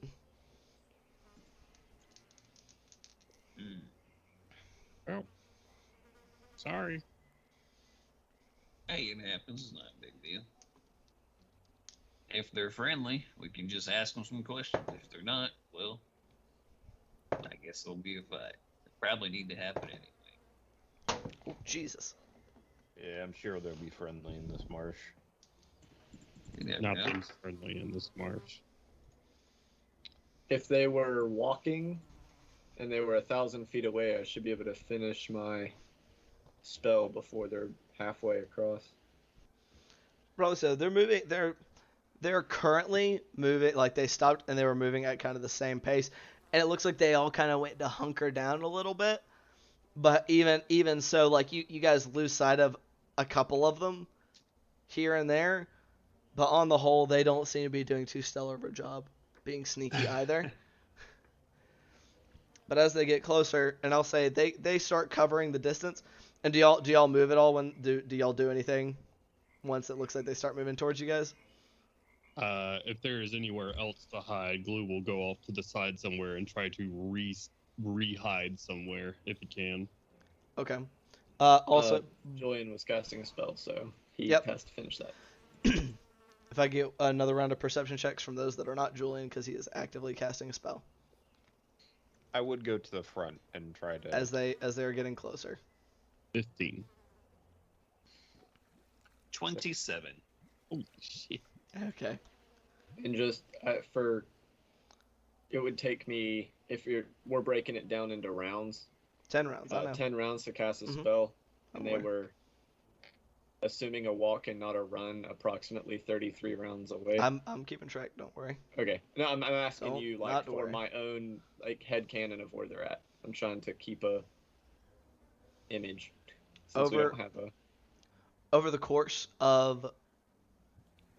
Oh. Sorry. Hey, it happens. It's not a big deal. If they're friendly, we can just ask them some questions. If they're not, well, I guess it'll be a fight. Probably need to happen anyway. Oh, Jesus. Yeah, I'm sure they'll be friendly in this marsh. You never know. Nothing's friendly in this marsh. If they were walking and they were 1,000 feet away, I should be able to finish my spell before they're halfway across. Probably so. They're moving. They're currently moving. Like they stopped and they were moving at kind of the same pace, and it looks like they all kind of went to hunker down a little bit. But even so, like you guys lose sight of a couple of them here and there. But on the whole, they don't seem to be doing too stellar of a job being sneaky either. But as they get closer, and I'll say they start covering the distance. And do y'all move at all when do y'all do anything once it looks like they start moving towards you guys? If there is anywhere else to hide, Glue will go off to the side somewhere and try to re-hide somewhere if he can. Okay. Also, Julian was casting a spell, so he Yep. has to finish that. if I get another round of perception checks from those that are not Julian, because he is actively casting a spell I would go to the front and try to. as they are getting closer. 15. 27. Holy shit. Okay. And just it would take me, if we're breaking it down into rounds, 10 rounds. I know. 10 rounds to cast a Mhm. spell, I'm and they aware. were, assuming a walk and not a run, approximately 33 rounds away. I'm keeping track. Don't worry. Okay. No, I'm asking Don't- you, not like, to for worry. my own, like, headcanon of where they're at. I'm trying to keep a image, since we Over- don't have a... Over the course of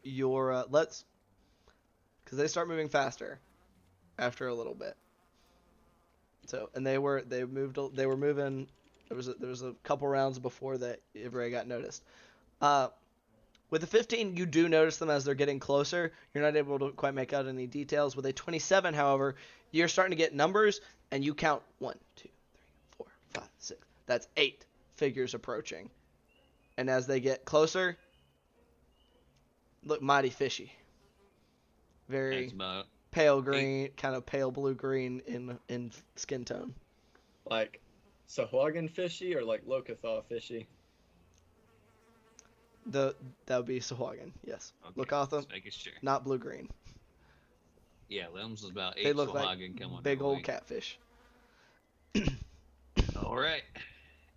your because they start moving faster after a little bit. So and they were moving. There was a couple rounds before that Ivray got noticed. With the 15, you do notice them as they're getting closer. You're not able to quite make out any details. With a 27, however, you're starting to get numbers, and you count 1, 2, 3, 4, 5, 6. That's 8 figures approaching. And as they get closer, look mighty fishy. Very That's about pale green, kind of pale blue green in skin tone. Like, Sahuagin fishy or, like, Lokotha fishy? That would be Sahuagin, yes. okay. Lokotha, Just making sure. not blue green. Yeah, Limbs was about 8 They look Sahuagin like coming big their old way. catfish. All right.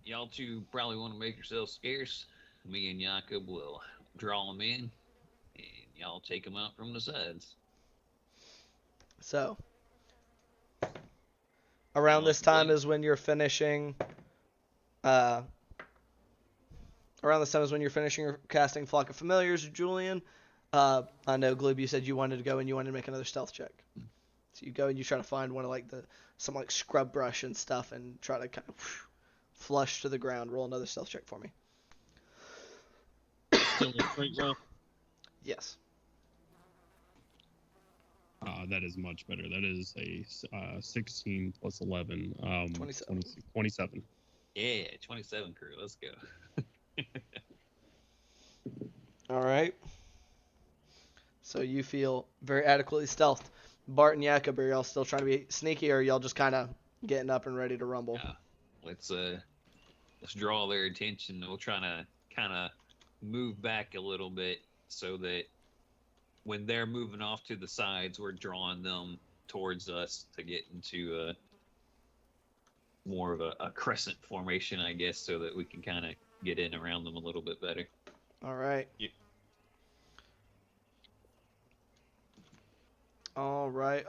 Y'all two probably want to make yourselves scarce. Me and Jakob will draw them in, and y'all take them out from the sides. So, around this time Blake. is when you're finishing. Around this time is when you're finishing your casting Flock of Familiars, Julian. I know, Gloob, you said you wanted to go and you wanted to make another stealth check. So you go and you try to find one of some scrub brush and stuff and try to kind of flush to the ground. Roll another stealth check for me. Still a straight roll. Yes. That is much better. That is a 16 plus 11. 27. 27. Yeah, 27 crew. Let's go. All right. So you feel very adequately stealthed. Bart and Jakob, are y'all still trying to be sneaky, or are y'all just kind of getting up and ready to rumble? Let's draw their attention. We'll try to kind of move back a little bit so that when they're moving off to the sides, we're drawing them towards us to get into more of a crescent formation, I guess, so that we can kind of get in around them a little bit better. All right. Yeah. All right.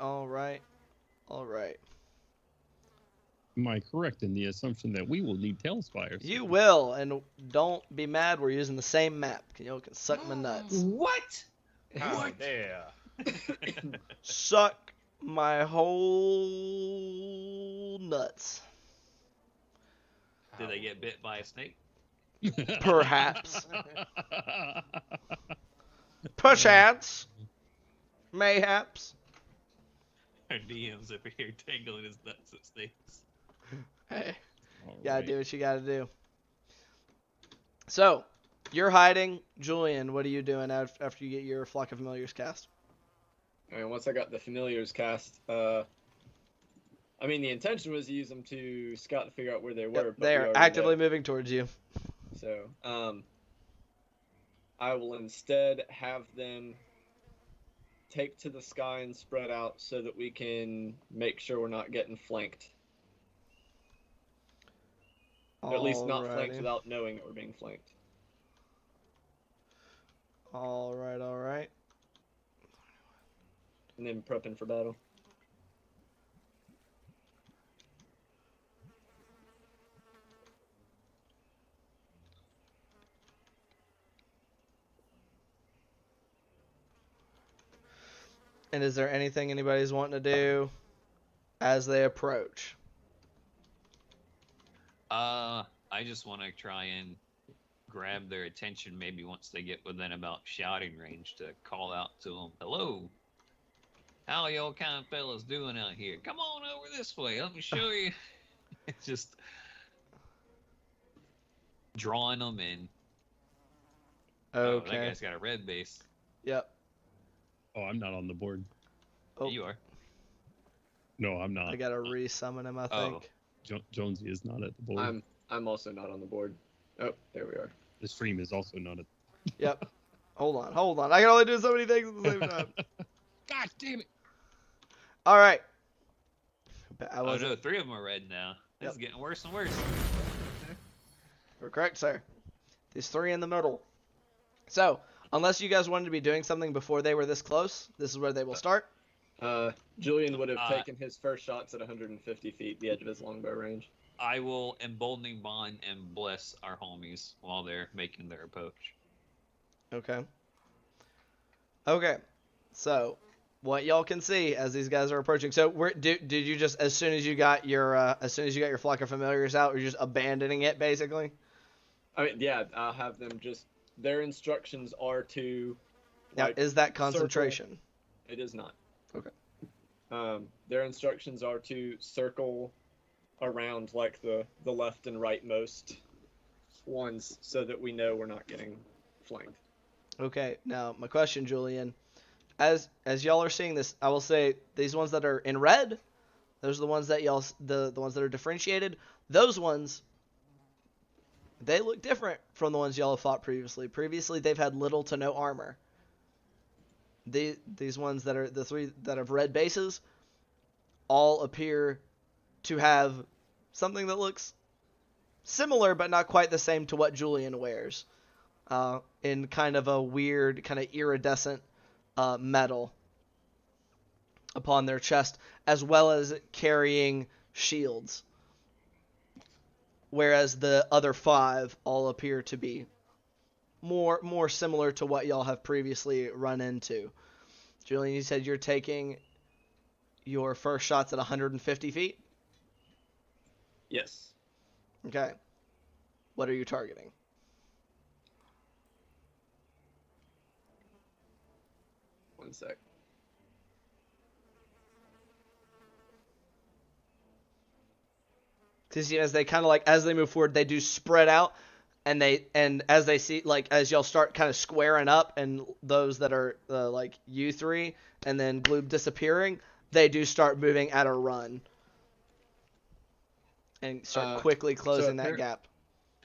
Am I correct in the assumption that we will need tail spires? You will, and don't be mad. We're using the same map. You can suck my nuts. What? How dare. Suck my whole nuts. Did they get bit by a snake? Perhaps. Perchance. Mayhaps. Our DM's over here tangling his nuts at snakes. Hey, All gotta right. do what you gotta do. So, you're hiding. Julian, what are you doing after you get your Flock of Familiars cast? I mean, once I got the familiars cast, I I mean, the intention was to use them to scout to figure out where they were. Yep, But they we are already actively know. moving towards you. So, I will instead have them take to the sky and spread out so that we can make sure we're not getting flanked. Or at least not flanked Alrighty. without knowing that we're being flanked. All right. And then prepping for battle. And is there anything anybody's wanting to do as they approach? I just want to try and grab their attention maybe once they get within about shouting range to call out to them, hello, how y'all kind of fellas doing out here? Come on over this way, let me show you. It's just drawing them in. Oh, that Okay. guy's got a red base. Yep. Oh, I'm not on the board. Oh, You are. No, I'm not. I gotta re-summon him, I Oh. think. Jonesy is not at the board. I'm also not on the board. Oh, there we are. The stream is also not at. Yep. Hold on. I can only do so many things at the same time. God damn it! All right. Oh no, 3 of them are red now. This is getting worse and worse. You're correct, sir. These 3 in the middle. So, unless you guys wanted to be doing something before they were this close, this is where they will start. Julian would have taken his first shots at 150 feet, the edge of his longbow range. I will emboldening bond and bless our homies while they're making their approach. Okay. So, what y'all can see as these guys are approaching. So, did you just as soon as you got your flock of familiars out, you're just abandoning it basically? I mean, yeah, I'll have them just. Their instructions are to. Now, like, is that concentration? circle. It is not. Okay. Their instructions are to circle around like the left and rightmost ones so that we know we're not getting flanked. Okay. Now, my question, Julian, as y'all are seeing this, I will say these ones that are in red, those are the ones that the ones that are differentiated. Those ones, they look different from the ones y'all have fought previously. Previously, they've had little to no armor. These ones that are the 3 that have red bases all appear to have something that looks similar but not quite the same to what Julian wears, in kind of a weird, kind of iridescent metal upon their chest, as well as carrying shields. Whereas the other 5 all appear to be more similar to what y'all have previously run into. Julian, you said you're taking your first shots at 150 feet? Yes. Okay. What are you targeting? One sec. Because as they kind of as they move forward, they do spread out, and as they see, as y'all start kind of squaring up, and those that are you 3 and then Gloob disappearing, they do start moving at a run and start quickly closing that gap.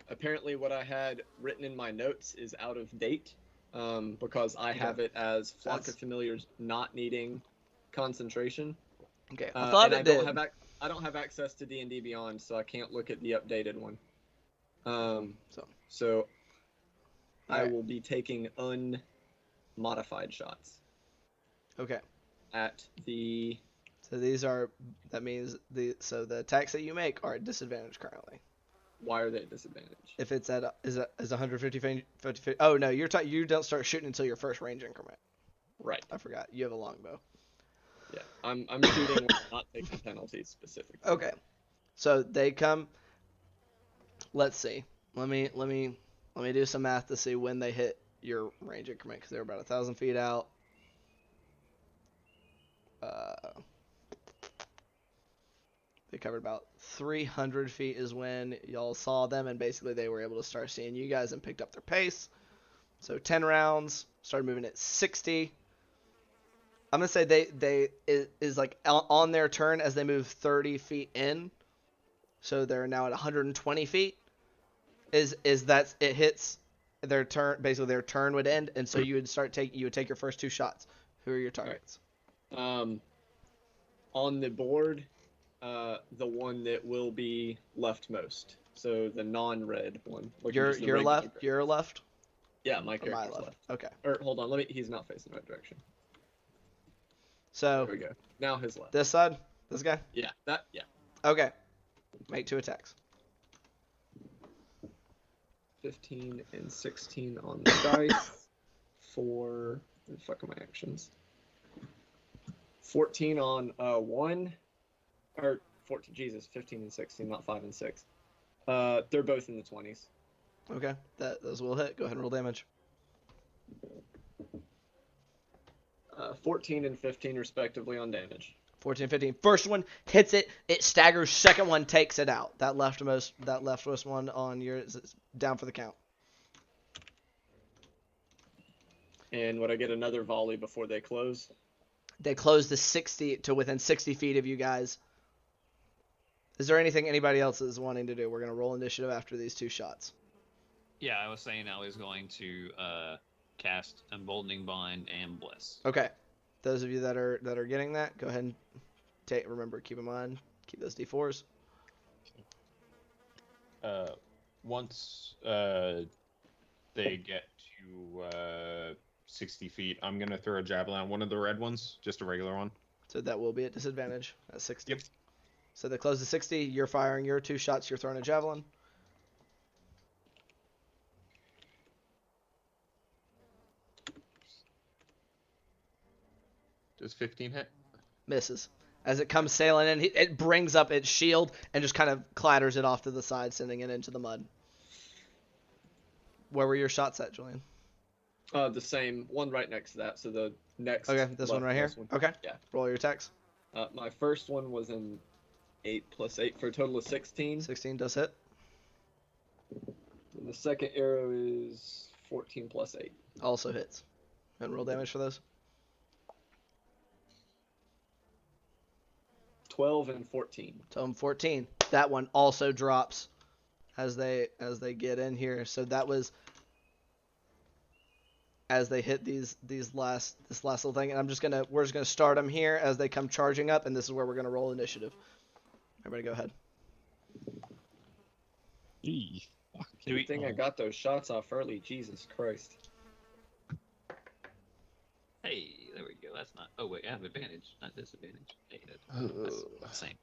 Apparently what I had written in my notes is out of date, because I have it as Flock of Familiars not needing concentration. Okay, I thought it did. I don't have access to D&D Beyond, so I can't look at the updated one. So I will be taking unmodified shots. Okay. At the. So that means the attacks that you make are at disadvantage currently. Why are they at disadvantage? If it's at is 150 feet. Oh no, you don't start shooting until your first range increment. Right. I forgot. You have a longbow. Yeah, I'm shooting when I'm not taking penalties specifically. Okay. So they come. Let's see. Let me do some math to see when they hit your range increment, because they're about 1,000 feet out. They covered about 300 feet is when y'all saw them, and basically they were able to start seeing you guys and picked up their pace. So 10 rounds, started moving at 60. I'm gonna say they is like on their turn as they move 30 feet in, so they're now at 120 feet. Is that it hits their turn? Basically, their turn would end, and so you would take your first 2 shots. Who are your targets? On the board, the one that will be leftmost. So the non-red one. Like Your just the regular left. grid. Your left. Yeah, my Or my character's left. left. Okay. Or hold on, he's not facing the right direction. So There we go. Now his left. this side. This guy. Yeah, yeah. Okay. Make 2 attacks. 15 and 16 on the dice for where the fuck are my actions? 14 on 1 or 14. Jesus, 15 and 16, not 5 and 6. They're both in the 20s. Okay. Those will hit. Go ahead and roll damage. 14 and 15 respectively on damage. 14, 15. First one hits it. It staggers. Second one takes it out. That leftmost one on yours is down for the count. And would I get another volley before they close? They close to within 60 feet of you guys. Is there anything anybody else is wanting to do? We're gonna roll initiative after these 2 shots. Yeah, I was saying I was going to cast Emboldening Bind and Bless. Okay. Those of you that are getting that, go ahead and remember, keep in mind, keep those D4s. Once they get to 60 feet, I'm gonna throw a javelin at one of the red ones, just a regular one. So that will be at disadvantage at 60. Yep. So they close to 60. You're firing your 2 shots. You're throwing a javelin. Does 15 hit? Misses. As it comes sailing in, it brings up its shield and just kind of clatters it off to the side, sending it into the mud. Where were your shots at, Julian? The same one right next to that. So the next. Okay, this one right here. one. Okay. Yeah. Roll your attacks. My first one was an 8 plus 8 for a total of 16. 16 does hit. And the second arrow is 14 plus 8. Also hits. And roll damage for those. 12 and 14. So 14. That one also drops as they get in here. So that was as they hit this last little thing. And we're just gonna start them here as they come charging up, and this is where we're gonna roll initiative. Everybody go ahead. Eee, fuck. Good thing I got those shots off early. Jesus Christ. Hey, there we go. That's not. Oh wait, I have advantage, not disadvantage. Hey, that's the same.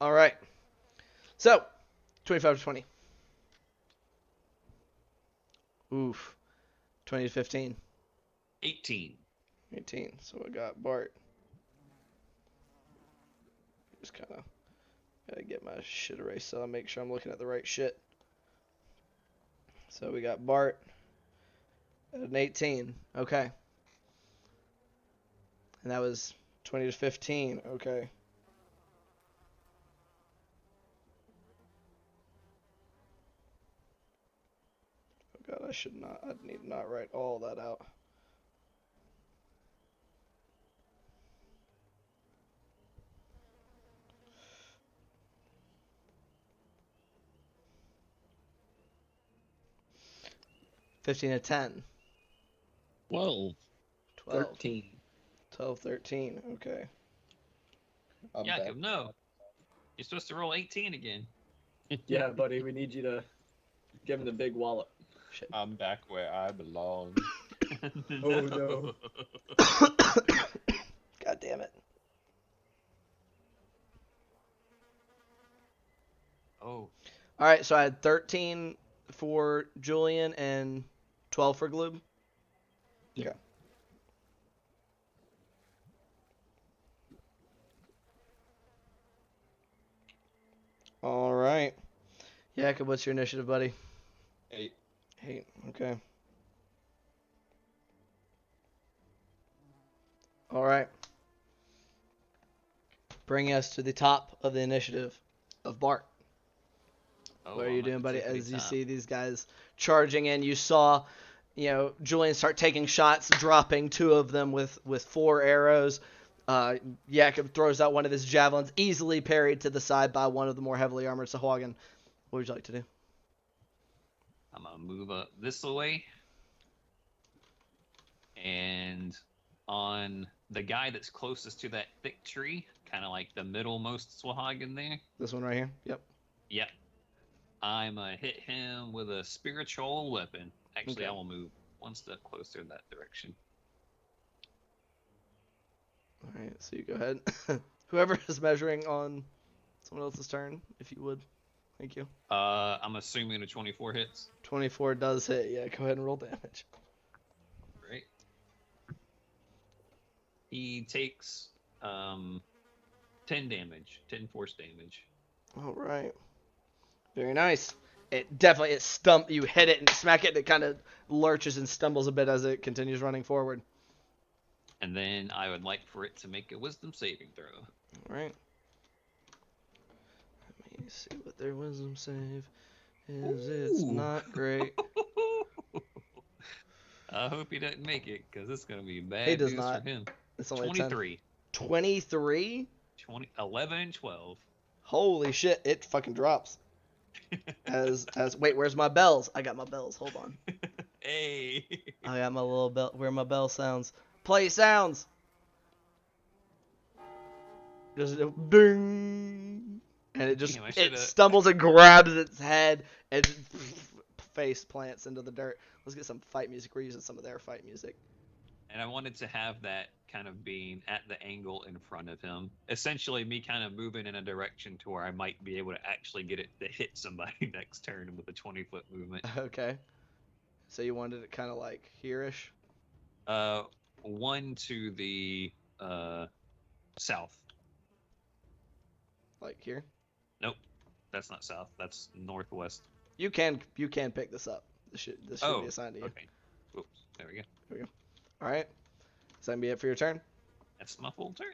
All right. So, 25 to 20. Oof. 20 to 15. 18. 18. So I got Bart. Just kind of gotta get my shit erased so I make sure I'm looking at the right shit. So we got Bart at an 18. Okay. And that was 20 to 15. Okay. Oh god, I need to not write all that out. $15 to 10. 12. 12. 13. 12, 13. Okay. I'm Jacob, back. no. You're supposed to roll 18 again. Yeah, buddy, we need you to give him the big wallop. Shit. I'm back where I belong. Oh, no. God damn it. Oh. All right, so I had 13 for Julian and 12 for Gloob. Yeah. Okay. All right. Jacob, what's your initiative, buddy? 8. 8. Okay. All right. bringing us to the top of the initiative of Bart. Oh, What are I'm you at doing, the buddy? tippity As you top. see these guys charging in, you saw, Julian start taking shots, dropping 2 of them with 4 arrows. Jakob throws out one of his javelins, easily parried to the side by one of the more heavily armored Sahuagin. What would you like to do? I'm gonna move up this way, and on the guy that's closest to that thick tree, kind of like the middlemost Sahuagin there. This one right here? Yep. Yep. I'm gonna hit him with a spiritual weapon. Actually, Okay. I will move 1 step closer in that direction. All right, so you go ahead. Whoever is measuring on someone else's turn, if you would. Thank you. I'm assuming a 24 hits. 24 does hit. Yeah, go ahead and roll damage. Right. He takes 10 damage, 10 force damage. All right. Very nice. It you hit it and smack it, and it kind of lurches and stumbles a bit as it continues running forward. And then I would like for it to make a wisdom saving throw. All right. Let me see what their wisdom save is. It's Ooh. not great. I hope he doesn't make it, because it's going to be bad He does news not. for him. It's only 23. 23? 11 and 12. Holy shit, it fucking drops. Wait, where's my bells? I got my bells. Hold on. Hey. I got my little bell. Where are my bell sounds? Play sounds. Just a ding, and it just Damn, I it shoulda- stumbles and grabs its head and face plants into the dirt. Let's get some fight music. We're using some of their fight music. And I wanted to have that kind of being at the angle in front of him. Essentially, me kind of moving in a direction to where I might be able to actually get it to hit somebody next turn with a 20-foot movement. Okay. So you wanted it kind of like here-ish? 1 to the south. Like here? Nope, that's not south. That's northwest. You can pick this up. This should be assigned to you. Okay. Oops. There we go. All right. Is that gonna be it for your turn? That's my full turn.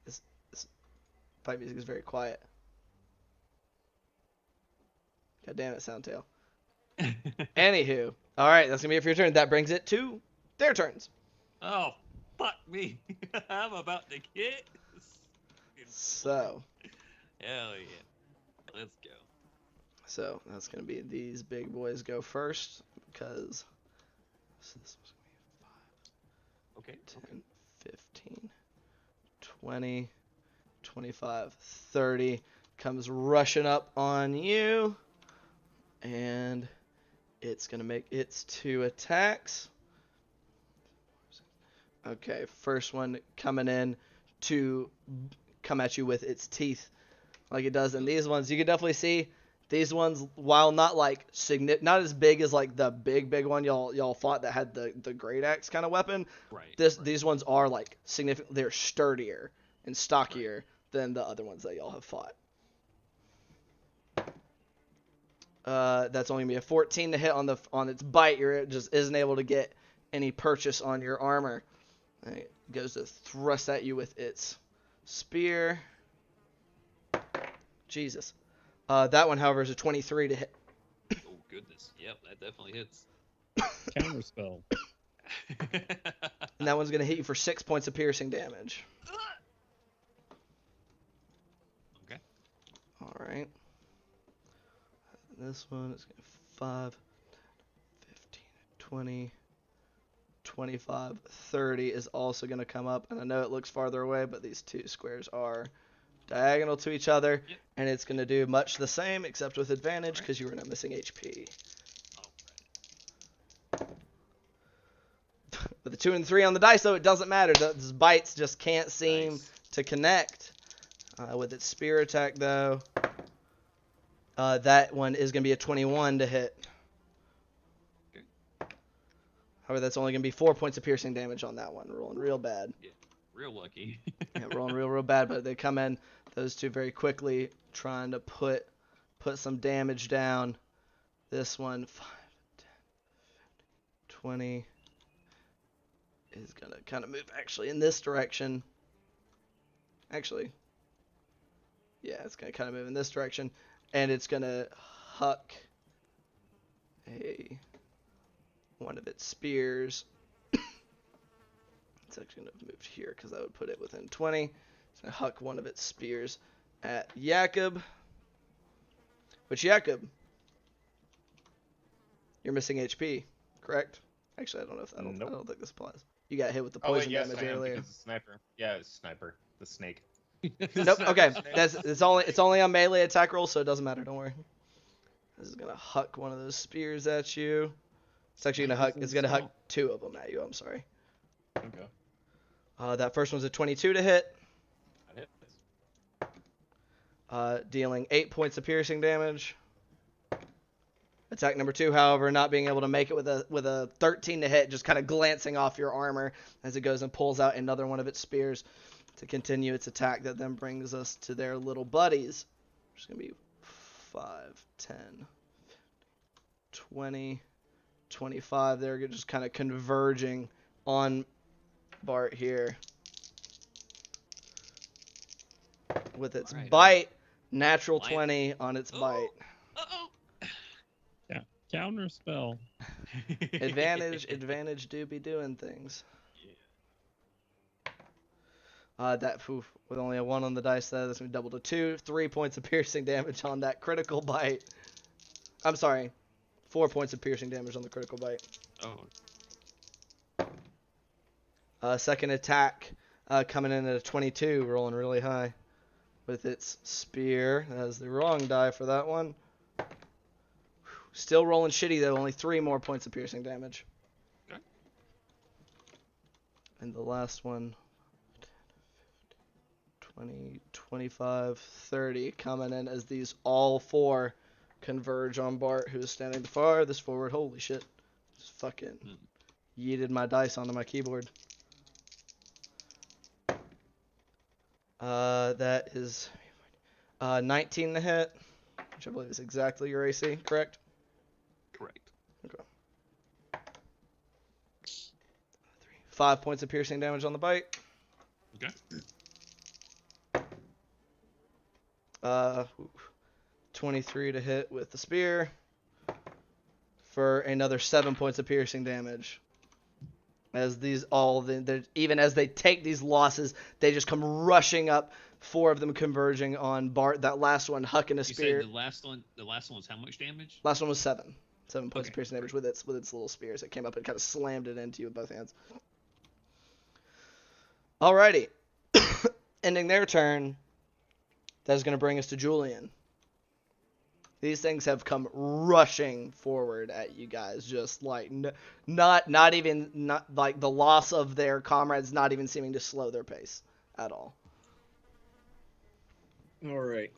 This fight music is very quiet. God damn it, Soundtail. Anywho, all right, that's gonna be it for your turn. That brings it to their turns. Oh, fuck me. I'm about to get. So Hell yeah. Let's go. So that's going to be these big boys go first because this was going to be 5, Okay. 10, 15, 20, 25, 30. Comes rushing up on you. And it's going to make its 2 attacks. Okay, first one coming in to come at you with its teeth like it does. And these ones, you can definitely see these ones, while not like not as big as like the big one y'all fought that had the great axe kind of weapon. Right. These ones are like significant. They're sturdier and stockier than the other ones that y'all have fought. That's only gonna be a 14 to hit on its bite. It just isn't able to get any purchase on your armor. It goes to thrust at you with its spear. Jesus. That one, however, is a 23 to hit. Oh, goodness. Yep, that definitely hits. Counterspell. And that one's going to hit you for 6 points of piercing damage. Okay. All right. This one is 5, 15, 20, 25, 30 is also going to come up. And I know it looks farther away, but these 2 squares are diagonal to each other. Yep. And it's going to do much the same, except with advantage because you were not missing HP. With the 2 and 3 on the dice, though, it doesn't matter. Those bites just can't seem Nice. to connect. With its spear attack, though, that one is going to be a 21 to hit. Okay. However, that's only going to be 4 points of piercing damage on that one. Rolling real bad. Real lucky. Yeah, rolling real bad, but they come in, those 2 very quickly, trying to put some damage down. This one, 5, 10, 15, 20, is going to kind of move actually in this direction. Actually, yeah, it's going to kind of move in this direction. And it's going to huck one of its spears. It's actually going to move here because that would put it within 20. It's going to huck one of its spears at Jakob. Which, Jakob, you're missing HP, correct? Actually, I don't know if I don't think this applies. You got hit with the poison damage earlier. Because the sniper. Yeah, it's sniper. The snake. Nope. Okay, it's only on melee attack roll, so it doesn't matter. Don't worry. This is gonna huck one of those spears at you. It's actually gonna huck. It's gonna huck 2 of them at you. I'm sorry. Okay. That first one's a 22 to hit. That hits. Dealing 8 points of piercing damage. Attack number 2, however, not being able to make it with a 13 to hit, just kind of glancing off your armor as it goes and pulls out another one of its spears to continue its attack. That then brings us to their little buddies. Which is going to be 5, 10, 20, 25. They're just kind of converging on Bart here. With its bite, natural 20 on its bite. Uh-oh. Counter spell. Advantage do be doing things. With only a 1 on the dice, that's going to double to 2. 3 points of piercing damage on that critical bite. I'm sorry, 4 points of piercing damage on the critical bite. Oh. Second attack, coming in at a 22, rolling really high. With its spear, that is the wrong die for that one. Still rolling shitty though, only 3 more points of piercing damage. Okay. And the last one, 20, 25, 30, coming in as these all 4 converge on Bart, who is standing the farthest forward. Holy shit. Just fucking yeeted my dice onto my keyboard. That is 19 to hit, which I believe is exactly your AC, correct? Correct. Okay. 5 points of piercing damage on the bite. Okay. 23 to hit with the spear for another 7 points of piercing damage. As these even as they take these losses, they just come rushing up. 4 of them converging on Bart. That last one hucking a spear. You said the last one was how much damage? Last one was 7. 7 points of piercing damage with its little spears. It came up and kind of slammed it into you with both hands. Alrighty. Ending their turn. That is going to bring us to Julian. These things have come rushing forward at you guys, just like not like the loss of their comrades, not even seeming to slow their pace at all. All right.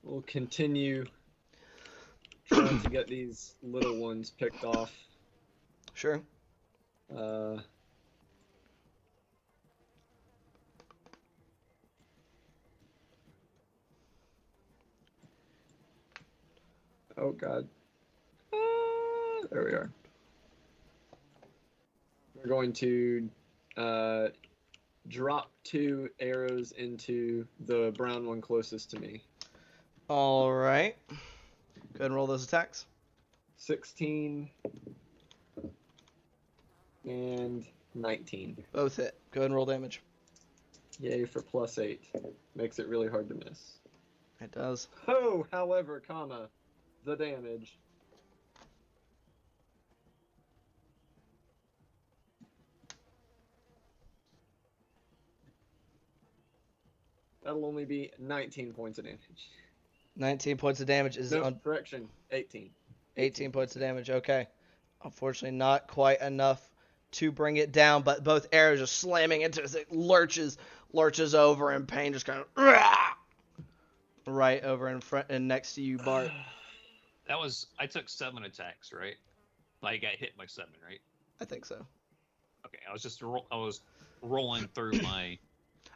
We'll continue trying to get these little ones picked off. Sure. Oh God. There we are. We're going to drop 2 arrows into the brown one closest to me. All right. Go ahead and roll those attacks. 16 and 19. Both hit. Go ahead and roll damage. Yay for +8. Makes it really hard to miss. It does. Oh, however, comma, the damage. That'll only be 19 points of damage. 19 points of damage is No, correction, 18. 18 points of damage. Okay. Unfortunately, not quite enough to bring it down, but both arrows are slamming into it as it lurches over in pain, just kind of right over in front and next to you, Bart. I took 7 attacks, right? Like I got hit by 7, right? I think so. Okay, I was rolling through my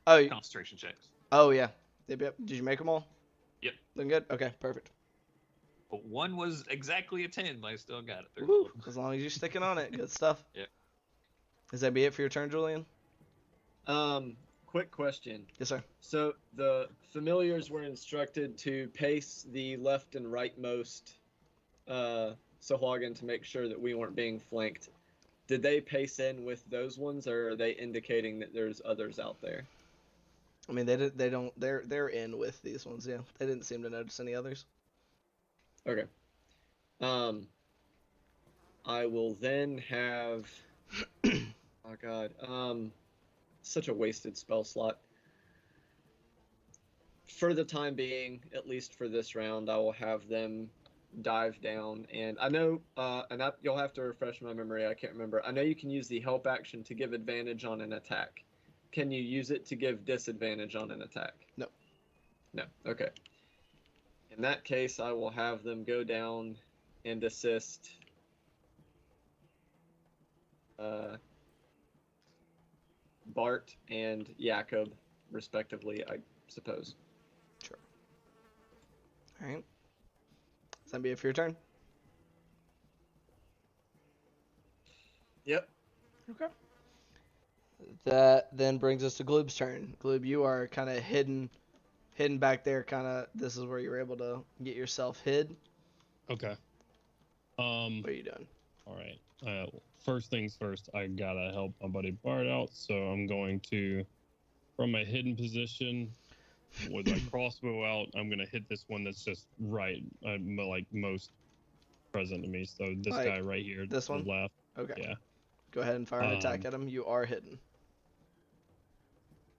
concentration checks. Oh yeah. Yep. Did you make them all? Yep. Looking good? Okay, perfect. But 1 was exactly a 10, but I still got it through. Woo, as long as you're sticking on it. Good stuff. Yep. Is that be it for your turn, Julian? Quick question. Yes, sir. So the familiars were instructed to pace the left and rightmost Sahuagin to make sure that we weren't being flanked. Did they pace in with those ones, or are they indicating that there's others out there? I mean, they're in with these ones. Yeah, they didn't seem to notice any others. Okay. I will then have. Oh God. Such a wasted spell slot. For the time being, at least for this round, I will have them dive down. And I know, you'll have to refresh my memory. I can't remember. I know you can use the help action to give advantage on an attack. Can you use it to give disadvantage on an attack? No. No. Okay. In that case, I will have them go down and assist. Bart and Jakob, respectively, I suppose. Sure. All right. Does that be it for your turn? Yep. Okay. That then brings us to Gloob's turn. Gloob, you are kind of hidden back there. This is where you're able to get yourself hid. Okay. What are you doing? All right. First things first, I gotta help my buddy Bart out, so I'm going to, from my hidden position, with my crossbow out, I'm gonna hit this one that's just right, like most present to me. So this guy right here, this to one? the left. Okay. Yeah. Go ahead and fire an attack at him. You are hidden.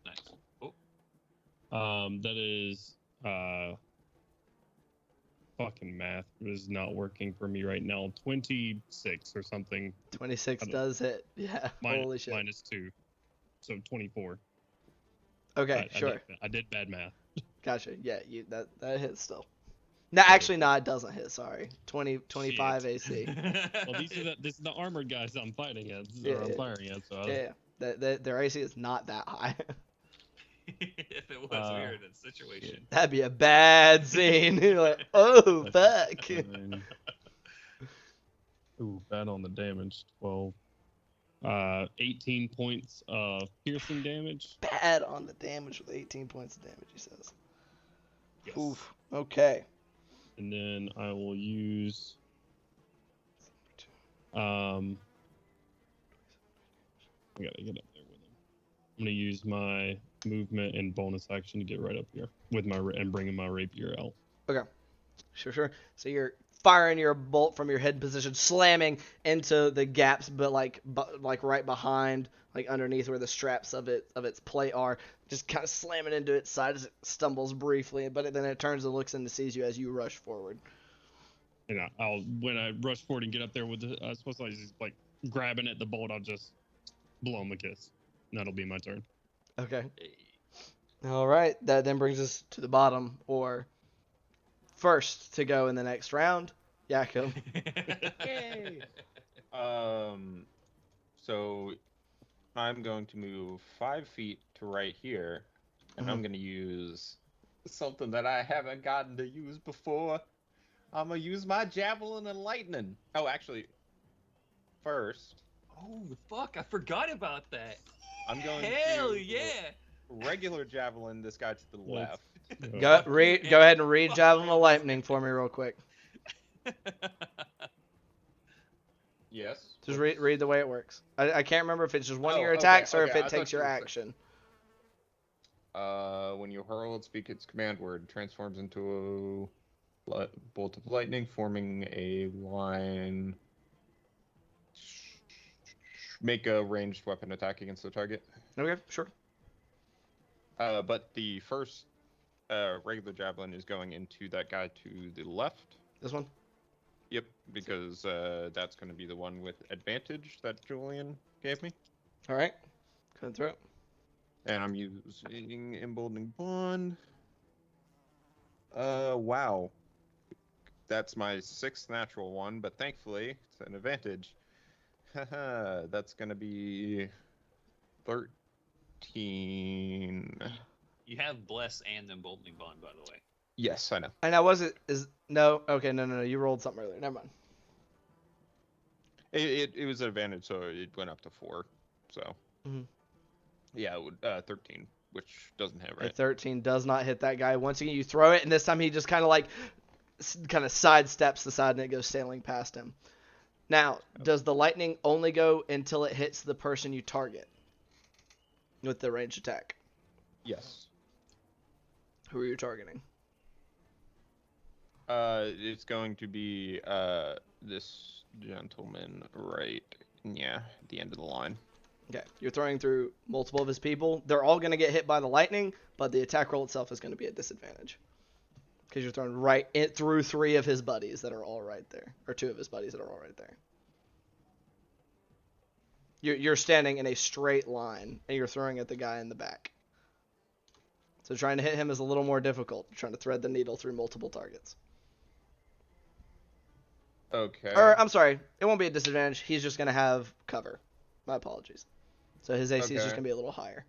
Nice. Oh. That is fucking math is not working for me right now. 26 or something. 26 does hit. Yeah. Holy shit. -2. So 24. Okay, sure. I did bad math. Gotcha. Yeah, that hits still. No, actually, no, it doesn't hit. Sorry. 25 AC. Well, this is the armored guys I'm fighting at, I'm firing at. So their AC is not that high. If it was, we were in a situation. That'd be a bad scene. You're like, oh, fuck. Ooh, bad on the damage. 12. 18 points of piercing damage. Bad on the damage with 18 points of damage, he says. Yes. Oof. Okay. And then I will use... I gotta get up there with him. I'm gonna use my movement and bonus action to get right up here with and bringing my rapier out. Okay. Sure. So you're firing your bolt from your head position, slamming into the gaps, but like right behind, like underneath where the straps of its plate are, just kind of slamming into its side as it stumbles briefly, but then it turns and looks and sees you as you rush forward. And when I rush forward and get up there with I was supposed to like grabbing at the bolt, I'll just blow him a kiss. And that'll be my turn. Okay. All right. That then brings us to the bottom, or first to go in the next round. Jakob. Yay! So I'm going to move 5 feet to right here, and I'm going to use something that I haven't gotten to use before. I'm going to use my javelin and lightning. Oh, actually, first. Oh, fuck, I forgot about that. I'm going Hell to yeah! regular javelin this guy to the left. Go ahead and read Javelin of Lightning for me real quick. Yes. Just read the way it works. I can't remember if it's just one of your attacks or if it takes your action. When you hurl it, speak its command word. It transforms into a bolt of lightning, forming a line. Make a ranged weapon attack against the target. Okay, sure. But the first regular javelin is going into that guy to the left. This one? Yep, because that's going to be the one with advantage that Julian gave me. All right. Go ahead and throw it. And I'm using Emboldening Bond. Wow. That's my 6th natural one, but thankfully it's an advantage. Haha, that's going to be 13. You have Bless and Emboldening Bond, by the way. Yes, I know. And now no, okay, no, you rolled something earlier. Never mind. It was an advantage, so it went up to 4. So, Mhm. yeah, it would 13, which doesn't hit, A right? 13 does not hit that guy. Once again, you throw it, and this time he just kind of like sidesteps the side, and it goes sailing past him. Now, does the lightning only go until it hits the person you target with the ranged attack? Yes. Who are you targeting? It's going to be this gentleman right, yeah, at the end of the line. Okay, you're throwing through multiple of his people. They're all going to get hit by the lightning, but the attack roll itself is going to be at disadvantage. Because you're throwing right through 3 of his buddies that are all right there. Or 2 of his buddies that are all right there. You're standing in a straight line, and you're throwing at the guy in the back. So trying to hit him is a little more difficult. You're trying to thread the needle through multiple targets. Okay. Or, I'm sorry, it won't be a disadvantage. He's just going to have cover. My apologies. So his AC is just Okay. going to be a little higher.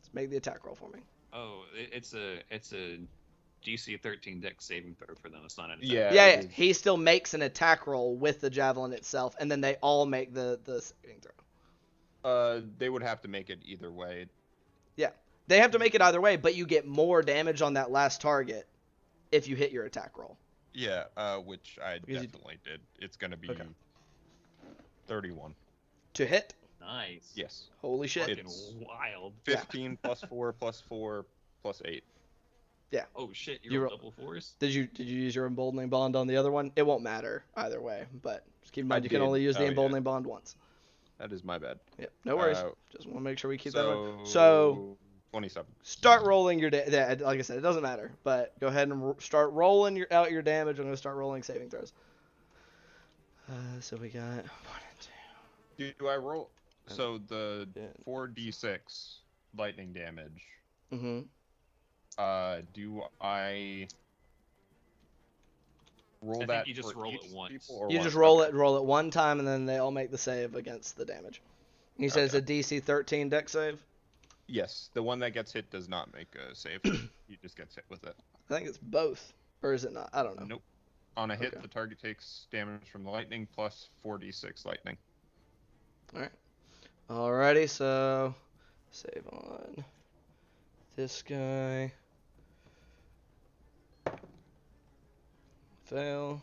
Let's make the attack roll for me. Oh, it's a DC 13 dex saving throw for them. It's not an attack. Yeah. Yeah, it is. he still makes an attack roll with the javelin itself, and then they all make the saving throw. They would have to make it either way. They have to make it either way, but you get more damage on that last target if you hit your attack roll. Yeah, which I Because you- definitely did. It's gonna be Okay. 31. To hit? Nice. Yes. Holy shit. Fucking It's- wild. 15 plus 4 plus 4 plus 8. Oh shit, You you're roll- double fours? Did you use your emboldening bond on the other one? It won't matter either way, but just keep in mind I you can did. only use the Oh, yeah. emboldening bond once. That is my bad. Yeah, no worries. Uh, Just want to make sure we keep that on. So, So 27. start rolling your like I said, it doesn't matter, but go ahead and start rolling out your damage. I'm going to start rolling saving throws. So we got 1 and Do I roll? So the 2. 4d6 lightning damage. Mm-hmm. Do I roll I think that you just for roll each it once. people or You once? just roll Okay. it one time, and then they all make the save against the damage. You said it's a DC 13 deck save? Yes, the one that gets hit does not make a save. He just gets hit with it. I think it's both. Or is it not? I don't know. Nope. On a hit, Okay. the target takes damage from the lightning plus 4d6 lightning. Alrighty, so save on this guy. Fail.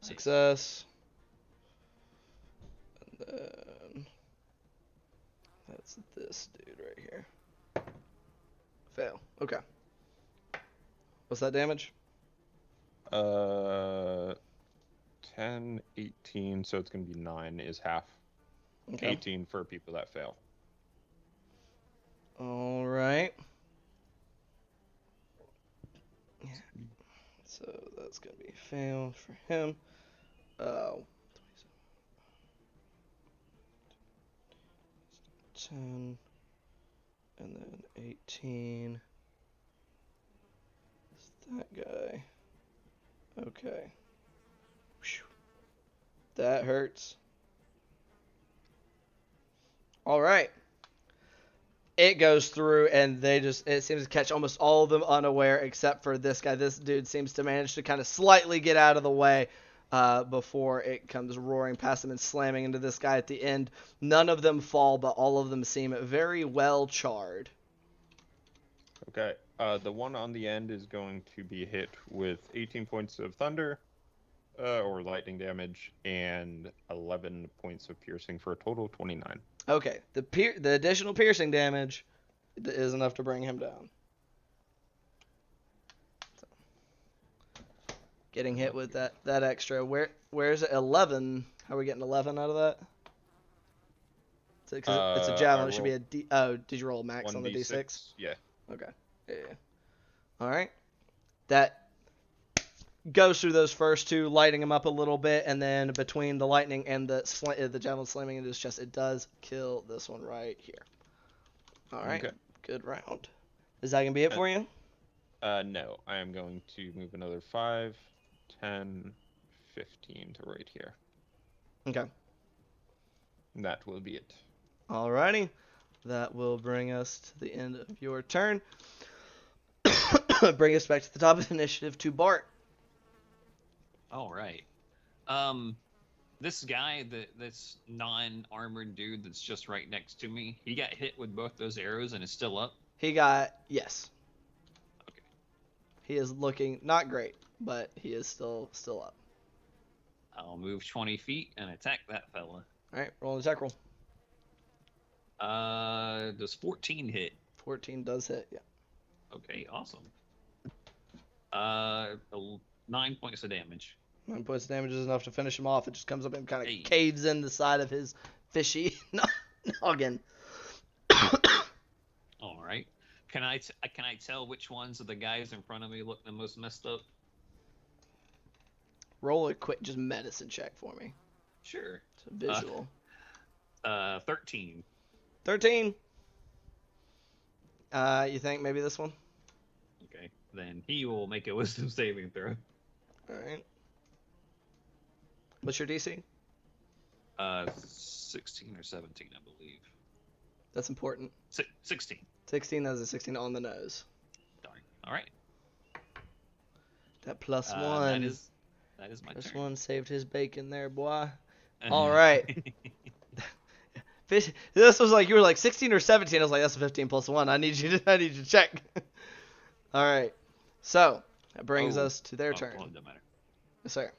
Success. And then that's this dude right here. Fail. Okay. What's that damage? 10, 18, so it's going to be 9 is half. Okay. 18 for people that fail. Alright. Yeah. So that's going to be fail for him. 10. And then 18. It's that guy. Okay. Whew. That hurts. Alright. It goes through, and it seems to catch almost all of them unaware except for this guy. This dude seems to manage to kind of slightly get out of the way before it comes roaring past him and slamming into this guy at the end. None of them fall, but all of them seem very well charred. Okay. The one on the end is going to be hit with 18 points of thunder, or lightning damage, and 11 points of piercing for a total of 29. Okay, the additional piercing damage is enough to bring him down. So, getting hit with that extra. Where's it? 11? How are we getting 11 out of that? It's a javelin. It should be a D. Oh, did you roll a max on the D6? Yeah. Okay. Yeah. All right. That goes through those first two, lighting him up a little bit, and then between the lightning and the javelin slamming into his chest, it does kill this one right here. All right. Okay. Good round. Is that gonna be it for you? No, I am going to move another 5, 10, 15 to right here. Okay. And that will be it. Alrighty. That will bring us to the end of your turn. Bring us back to the top of the initiative to Bart. All right. this guy, this non-armored dude that's just right next to me, he got hit with both those arrows and is still up. Yes. Okay. He is looking not great, but he is still up. I'll move 20 feet and attack that fella. All right, roll an attack roll. Does 14 hit? 14 does hit. Yeah. Okay, awesome. 9 points of damage. 9 points of damage is enough to finish him off. It just comes up and kind of Hey. caves in the side of his fishy noggin. All right. Can I tell which ones of the guys in front of me look the most messed up? Roll a quick just medicine check for me. Sure. It's a visual. 13. 13. You think maybe this one? Okay. Then he will make a wisdom saving throw. All right. What's your DC? 16 or 17, I believe. That's important. 16. 16, that was a 16 on the nose. Darn. All right. That plus one. That is my Plus turn. one saved his bacon there, boy. All right. Fish, this was like, you were like 16 or 17. I was like, that's a 15 plus one. I need you to check. All right. So that brings us to their turn. Well, it doesn't matter. Yes, sir.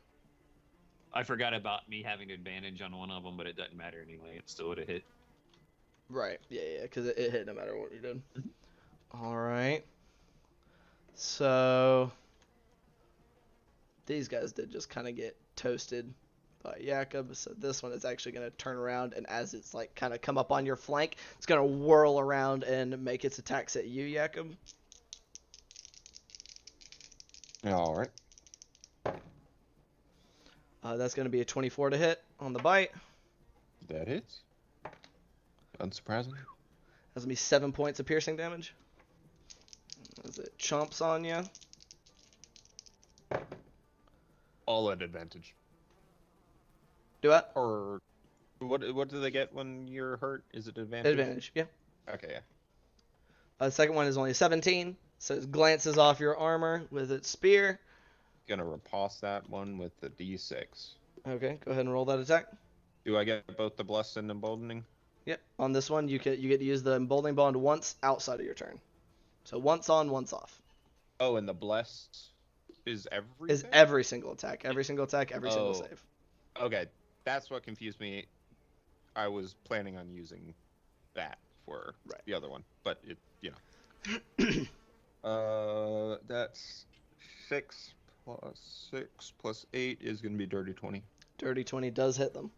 I forgot about me having advantage on one of them, but it doesn't matter anyway. It still would have hit. Right. Yeah, because it hit no matter what you did. All right. So these guys did just kind of get toasted by Jakob. So this one is actually going to turn around, and as it's like kind of come up on your flank, it's going to whirl around and make its attacks at you, Jakob. All right. That's going to be a 24 to hit on the bite. That hits. Unsurprising. That's going to be 7 points of piercing damage. As it chomps on you. All at advantage. Do what? Or what do they get when you're hurt? Is it advantage? Advantage, yeah. Okay, yeah. The second one is only 17, so it glances off your armor with its spear. Gonna riposte that one with the D6. Okay, go ahead and roll that attack. Do I get both the blessed and emboldening? Yep. On this one, you get to use the emboldening bond once outside of your turn. So once on, once off. Oh, and the blessed is every Is every single attack, every single Oh. save. Okay, that's what confused me. I was planning on using that for the other one, but it, that's 6 plus 6 plus 8 is gonna be dirty 20. Dirty 20 does hit them.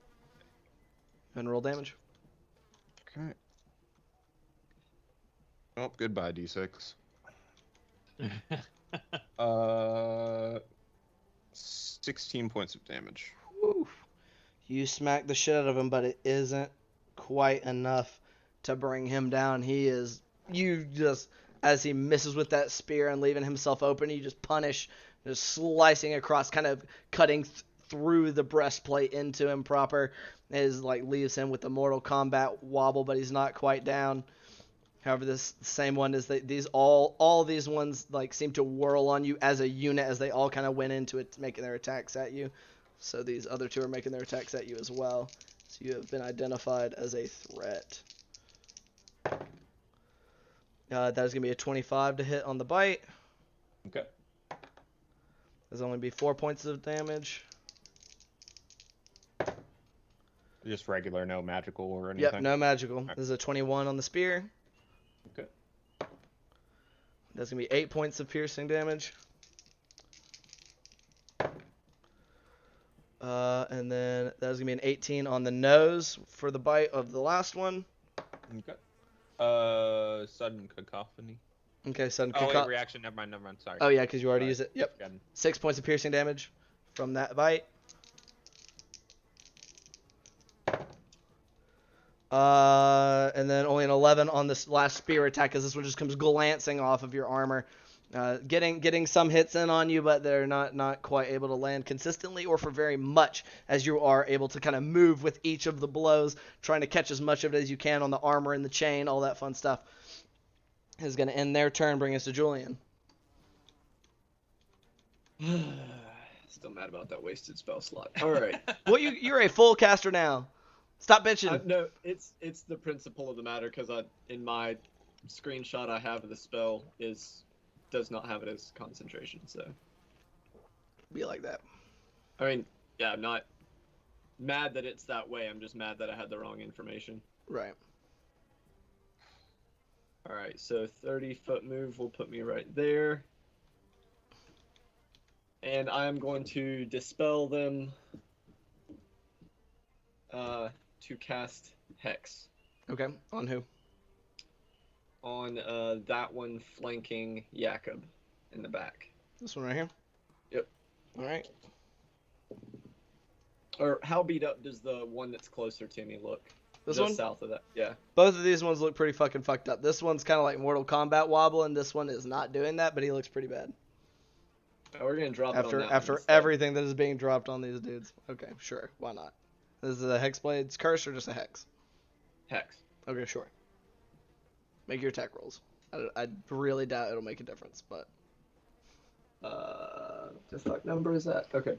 And roll damage. Okay. Oh, goodbye, D6. 16 points of damage. Woo. You smack the shit out of him, but it isn't quite enough to bring him down. As he misses with that spear and leaving himself open, you just punish, just slicing across, kind of cutting through the breastplate into him proper. Leaves him with the Mortal Kombat wobble, but he's not quite down. However, this same one is all these ones seem to whirl on you as a unit as they all kind of went into it, making their attacks at you. So these other two are making their attacks at you as well. So you have been identified as a threat. That is going to be a 25 to hit on the bite. Okay. There's only be 4 points of damage. Just regular, no magical or anything? Yep, no magical. Okay. This is a 21 on the spear. Okay. That's going to be 8 points of piercing damage. And then that's going to be an 18 on the nose for the bite of the last one. Okay. Sudden cacophony. Okay, sudden Oh, wait, reaction. Never mind. Sorry. Oh, yeah, because you already used it. Yep. Again. 6 points of piercing damage from that bite. And then only an 11 on this last spear attack, because this one just comes glancing off of your armor. Getting some hits in on you, but they're not quite able to land consistently or for very much, as you are able to kind of move with each of the blows, trying to catch as much of it as you can on the armor and the chain, all that fun stuff. Is going to end their turn, bring us to Julian. Still mad about that wasted spell slot. All right. Well, you're a full caster now. Stop bitching. No, it's the principle of the matter because in my screenshot I have of the spell does not have it as concentration. So Be like that. I mean, yeah, I'm not mad that it's that way. I'm just mad that I had the wrong information. Right. All right, so 30-foot move will put me right there. And I'm going to dispel them to cast Hex Okay. On who? on that one flanking Jakob in the back. This one right here? Yep. All right. Or how beat up does the one that's closer to me look? This Just one? south of that, yeah. Both of these ones look pretty fucking fucked up. This one's kind of like Mortal Kombat wobble, and this one is not doing that, but he looks pretty bad. Oh, we're gonna drop it on that one After instead. everything that is being dropped on these dudes. Okay, sure. Why not? Is it a Hexblade's curse or just a hex? Hex. Okay, sure. Make your attack rolls. I really doubt it'll make a difference, but The fuck number is that? Okay.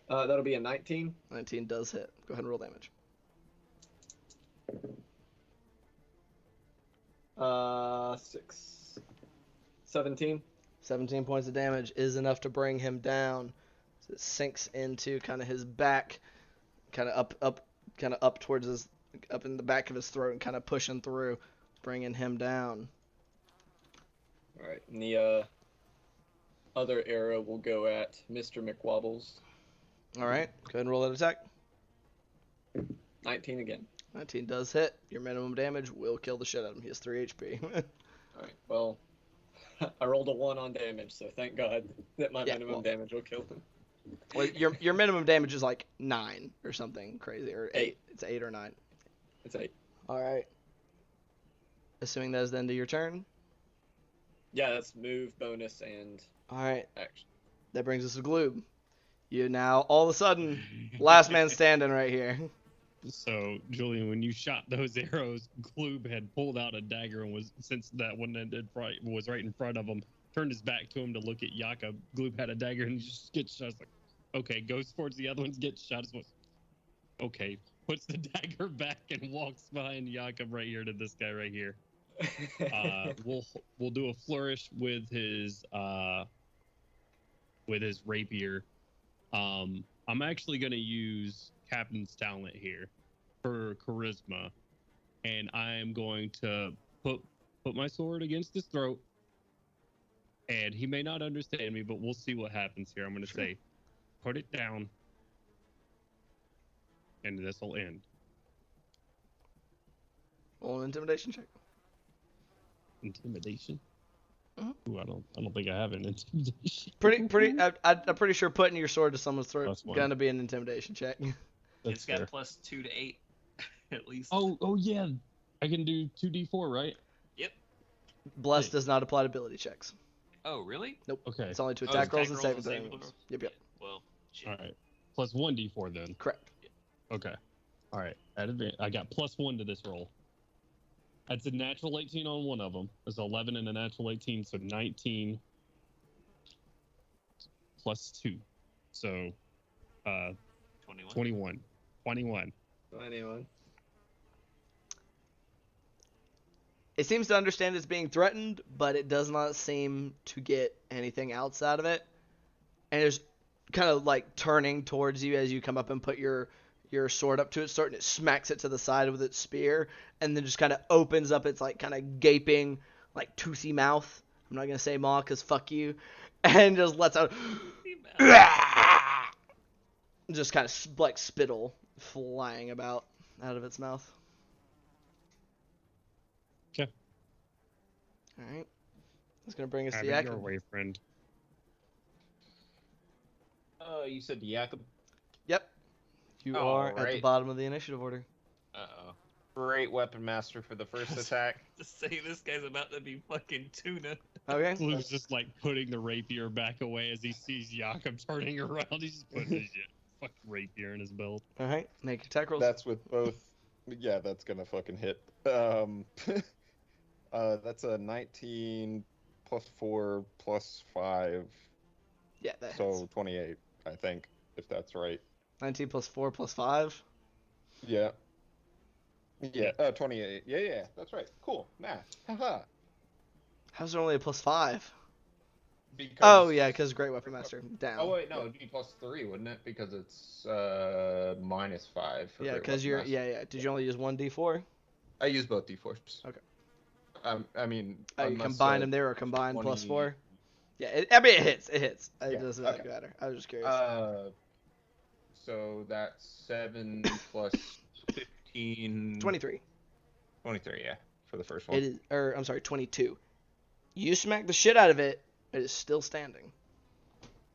That'll be a 19. 19 does hit. Go ahead and roll damage. 6. 17. 17 points of damage is enough to bring him down. So it sinks into kind of his back, kind of up towards his, up in the back of his throat, and kind of pushing through, bringing him down. All right, and the other arrow will go at Mr. McWobbles. All right, go ahead and roll that attack. 19 again. 19 does hit. Your minimum damage will kill the shit out of him. He has 3 HP. All right, well, I rolled a 1 on damage, so thank God that my Yeah, minimum well- damage will kill him. Well, your minimum damage is like 9 or something crazy, or 8. It's 8 or 9. It's 8. All right. Assuming that is the end of your turn. Yeah, that's move, bonus, and All right. action. That brings us to Gloob. You now, all of a sudden, last man standing right here. So, Julian, when you shot those arrows, Gloob had pulled out a dagger and since that one was right in front of him, turned his back to him to look at Jakob. Gloob had a dagger and just gets shot. I was like, okay, goes towards the other ones, gets shot. Okay, puts the dagger back and walks behind Jakob right here to this guy right here. We'll do a flourish with his rapier. I'm actually gonna use Captain's talent here for charisma, and I am going to put my sword against his throat. And he may not understand me, but we'll see what happens here. I'm gonna say, put it down, and this will end. Roll an intimidation check. Intimidation. Mhm. Ooh, I don't think I have an intimidation. I'm pretty sure putting your sword to someone's throat is +1. gonna be an intimidation check. It's got fair. +2 to 8, at least. Oh yeah, I can do 2d4, right? Yep. Bless Hey. does not apply to ability checks. Oh, really? Nope. Okay. It's only to Oh, attack it's rolls and attack rolls saving and saving throws. throws? Yep. Well, shit. All right. Plus 1d4 then. Correct. Okay. All right. I got +1 to this roll. That's a natural 18 on one of them. There's 11 and a natural 18, so 19 plus 2. So 21. 21. 21. Anyone? It seems to understand it's being threatened, but it does not seem to get anything else out of it. And it's kind of like turning towards you as you come up and put your sword up to its throat, and it smacks it to the side with its spear, and then just kind of opens up its like kind of gaping, like toothy mouth. I'm not gonna say maw, cause fuck you, and just lets out, just kind of like spittle flying about out of its mouth. Okay. All right. That's gonna bring us Have to it Yak. your way, friend. You said Jakob. Yep. You All are at the right. bottom of the initiative order. Uh-oh. Great weapon master for the first attack. Just say this guy's about to be fucking tuna. Okay. Blue's just like putting the rapier back away as he sees Jakob turning around. He's just putting his fucking rapier in his belt. All right. Make your attack rolls. That's with both. Yeah, that's gonna fucking hit. That's a 19 plus 4 plus 5, Yeah, that hits. so 28. I think, if that's right. 19 plus 4 plus 5. Yeah. Yeah, 28. Yeah, that's right. Cool. Math. Haha. How's there only a plus 5? Because Oh, yeah, because Great Weapon Master. Down. Oh wait, no, it'd be plus 3, wouldn't it? Because it's minus 5 for Yeah, Great because Weapon you're. Master. Yeah. Did you only use one d4? I use both d4s. Okay. I mean, Oh, you unless, combine them there or combine 20... plus 4? Yeah, I mean, it hits. It hits. It Yeah, doesn't okay. matter. I was just curious. So that's 7 plus 15. 23. 23, yeah, for the first one. It is, or I'm sorry, 22. You smack the shit out of it. It is still standing.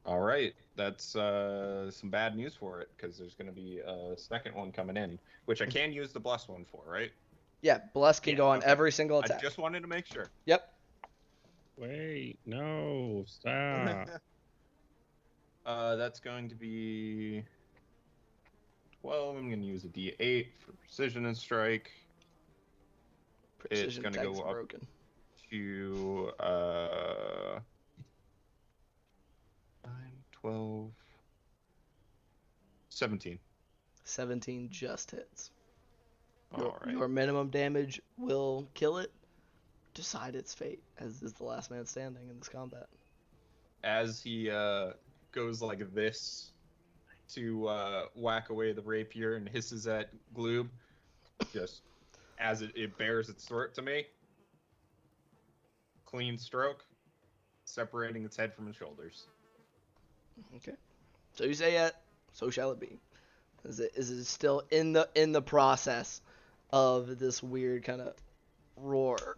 All right, that's some bad news for it, because there's going to be a second one coming in, which I can use the bless one for, right? Yeah, bless can Yeah, go on okay. every single I attack. just wanted to make sure. Yep. Wait, no, stop. That's going to be 12. I'm going to use a D8 for precision and strike. Precision it's going to tag's go up broken. to 9, 12, 17. 17 just hits. All right. Your minimum damage will kill it. Decide its fate, as is the last man standing in this combat. As he goes like this to whack away the rapier and hisses at Gloob, just as it bares its throat to me, clean stroke, separating its head from its shoulders. Okay. So you say it, so shall it be. Is it still in the process of this weird kind of roar?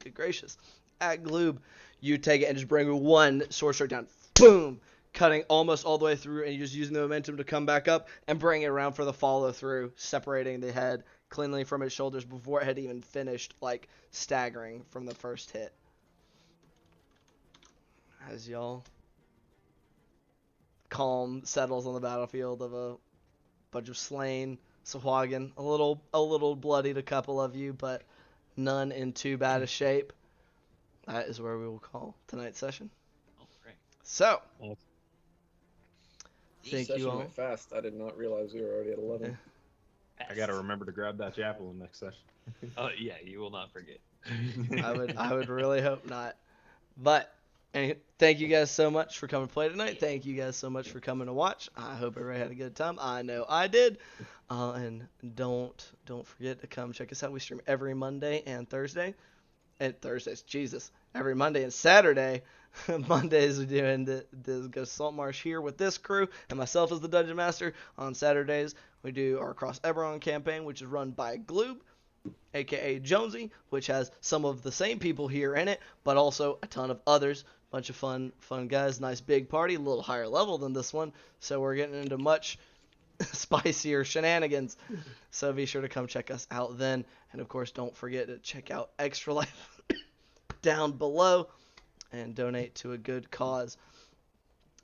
Good gracious. At Gloob, you take it and just bring one sword stroke down. Boom! Cutting almost all the way through, and you're just using the momentum to come back up and bring it around for the follow through, separating the head cleanly from its shoulders before it had even finished, like, staggering from the first hit. As y'all calm settles on the battlefield of a bunch of slain Sahuagin. A little bloodied, a couple of you, but none in too bad a shape. That is where we will call tonight's session. Oh, great. So, Awesome. thank Session you all. went fast. I did not realize we were already at 11. I gotta remember to grab that javelin next session. Oh yeah, you will not forget. I would really hope not. But thank you guys so much for coming to play tonight. Thank you guys so much for coming to watch. I hope everybody had a good time. I know I did. And don't forget to come check us out. We stream every Monday and Thursday. And Thursdays, Jesus. Every Monday and Saturday. Mondays we're doing the Saltmarsh here with this crew and myself as the Dungeon Master. On Saturdays we do our Cross Eberron campaign, which is run by Gloob, aka Jonesy, which has some of the same people here in it, but also a ton of others. Bunch of fun guys. Nice big party, a little higher level than this one, so we're getting into much spicier shenanigans. So be sure to come check us out then, and of course don't forget to check out Extra Life down below and donate to a good cause.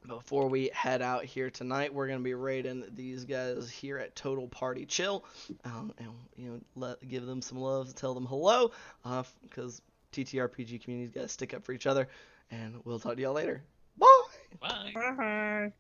Before we head out here tonight, we're going to be raiding these guys here at Total Party Chill, and give them some love, tell them hello, because TTRPG community's got to stick up for each other, and we'll talk to y'all later. Bye! Bye. Bye.